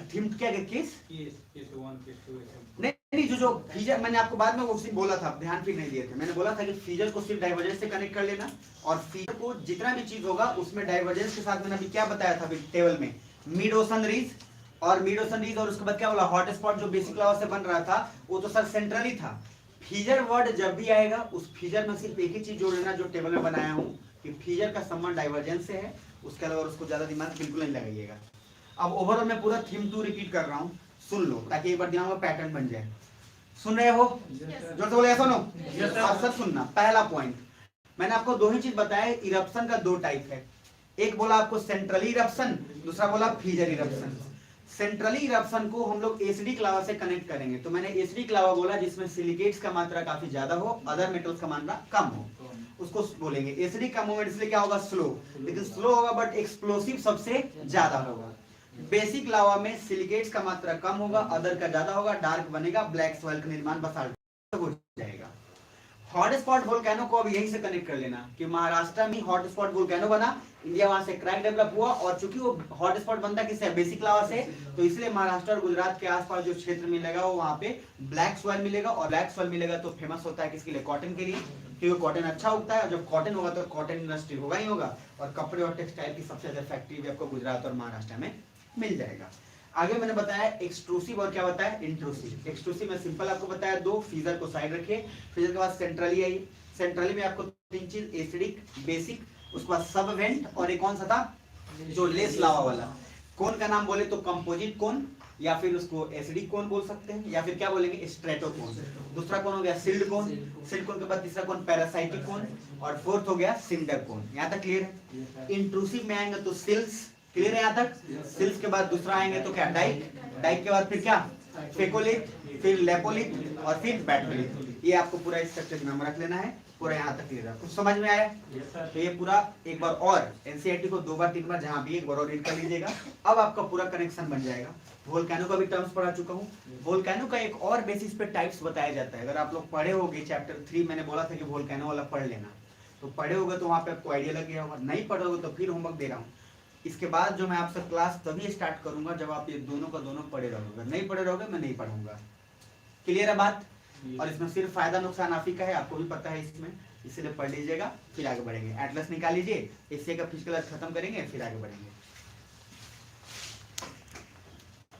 थीम क्या केस केस 1 केस 2 नहीं, जो फीचर मैंने आपको बाद में वो बोला था, ध्यान फिर नहीं दिए थे। मैंने बोला था कि फीचर को सिर्फ डाइवर्जेंस से कनेक्ट कर लेना, और फीचर को जितना भी चीज होगा उसमें डाइवर्जेंस के साथ मैंने अभी क्या बताया था टेबल में, मिड ओशन रीज और उसके बाद क्या बोला, हॉट स्पॉट जो बेसिक लॉ से बन रहा था वो तो सर सेंट्रल ही था। फीचर वर्ड जब भी आएगा उस फीचर में सिर्फ एक ही चीज जोड़ लेना जो टेबल में बनाया हूँ कि फीचर का संबंध डाइवर्जेंस से है, उसके अलावा उसको ज्यादा दिमाग बिल्कुल नहीं लगाइएगा। अब ओवरऑल मैं पूरा थीम 2 रिपीट कर रहा हूँ, सुन लो ताकि एक बार दिमाग में पैटर्न बन जाए। सुन रहे हो, जोर से बोले सुनो। अब सर सुनना, पहला पॉइंट मैंने आपको दो ही चीज बताया, इरप्शन का 2 टाइप है। एक बोला आपको सेंट्रली इरप्शन, दूसरा बोला फीचर इरप्शन। सेंट्रली इरप्शन को हम लोग एसिडिक लावा से कनेक्ट करेंगे। तो मैंने एसिडिक लावा बोला जिसमें सिलिकेट्स का मात्रा काफी ज्यादा हो, अदर मेटल्स का मात्रा कम हो, उसको बोलेंगे एसिडिक का मूवमेंट। इसलिए क्या होगा, स्लो, लेकिन स्लो होगा बट एक्सप्लोसिव सबसे ज्यादा होगा। बेसिक लावा में सिलिकेट्स का मात्रा कम होगा, अदर का ज्यादा होगा, डार्क बनेगा, ब्लैक सॉइल का निर्माण बसाल्ट हो जाएगा। हॉट स्पॉट वोल्केनो को अब यहीं से कनेक्ट कर लेना कि महाराष्ट्र में हॉट स्पॉट वोल्केनो बना, इंडिया वहां से क्रैक डेवलप हुआ, और चूंकि वो हॉट स्पॉट बनता किससे, बेसिक लावा से, तो इसलिए महाराष्ट्र और गुजरात के आसपास जो क्षेत्र मिलेगा वो वहां पे ब्लैक सॉइल मिलेगा। और ब्लैक सॉइल मिलेगा तो फेमस होता है किसके लिए, कॉटन के लिए, क्योंकि कॉटन अच्छा उगता है। और जब कॉटन होगा तो कॉटन इंडस्ट्री होगा ही होगा, और कपड़े और टेक्सटाइल की सबसे ज्यादा फैक्ट्री भी आपको गुजरात और महाराष्ट्र में मिल जाएगा। आगे मैंने बताया एक्सट्रूसिव और क्या बताया, इंट्रूसिव। एक्सट्रूसिव में सिंपल आपको बताया 2, फीजर को साइड रखिए, फीजर के बाद सेंट्रली आई, सेंट्रली में आपको 3 चीज, एसिडिक, बेसिक, उसके बाद सबवेंट, और एक कौन सा था जो लेस लावा वाला। कोन का नाम बोले तो कंपोजिट कोन, या फिर उसको एसिडिक कोन बोल सकते हैं, या फिर क्या बोलेंगे, स्ट्रेटो कोन। दूसरा कौन हो गया, सिल्ड कोन, सिल्ड कोन के बाद तीसरा कौन, पैरासाइटिक कोन, और फोर्थ हो गया सिंडर कोन। यहाँ तक क्लियर है। इंट्रूसिव में आएंगे तो सिल्स, क्लियर है यहाँ तक। सिल्स के बाद दूसरा आएंगे तो क्या, डाइक, डाइक के बाद फिर क्या, फेकोलिथ, फिर लेपोलिथ, और फिर बैटोलिथ। ये आपको पूरा स्ट्रक्चर नाम रख लेना है, पूरा यहाँ तक क्लियर है। कुछ समझ में आया? तो ये पूरा एक बार और एनसीईआरटी को 2 बार 3 बार जहाँ भी एक बार और रीड कर लीजिएगा। अब आपका पूरा कनेक्शन बन जाएगा। वोल्केनो का भी टर्म्स पढ़ा चुका हूँ। वोल्केनो का एक और बेसिस पे टाइप्स बताया जाता है। अगर आप लोग पढ़े होगे चैप्टर 3, मैंने बोला था कि वोल्केनो वाला पढ़ लेना, तो पढ़े होगे तो वहाँ पे आपको आइडिया लग गया होगा। नहीं पढ़े होगे तो फिर होमवर्क दे रहा हूँ। इसके बाद जो मैं आपसे क्लास तभी स्टार्ट करूंगा जब आप ये दोनों का दोनों पढ़े रहोगे। नहीं पढ़े रहोगे मैं नहीं पढ़ूंगा। क्लियर है बात? और इसमें सिर्फ फायदा नुकसान आप ही का है, आपको भी पता है इसमें, इसलिए पढ़ लीजिएगा फिर आगे बढ़ेंगे। एटलस निकाल लीजिए, इससे का फिजिकल खत्म करेंगे फिर आगे बढ़ेंगे।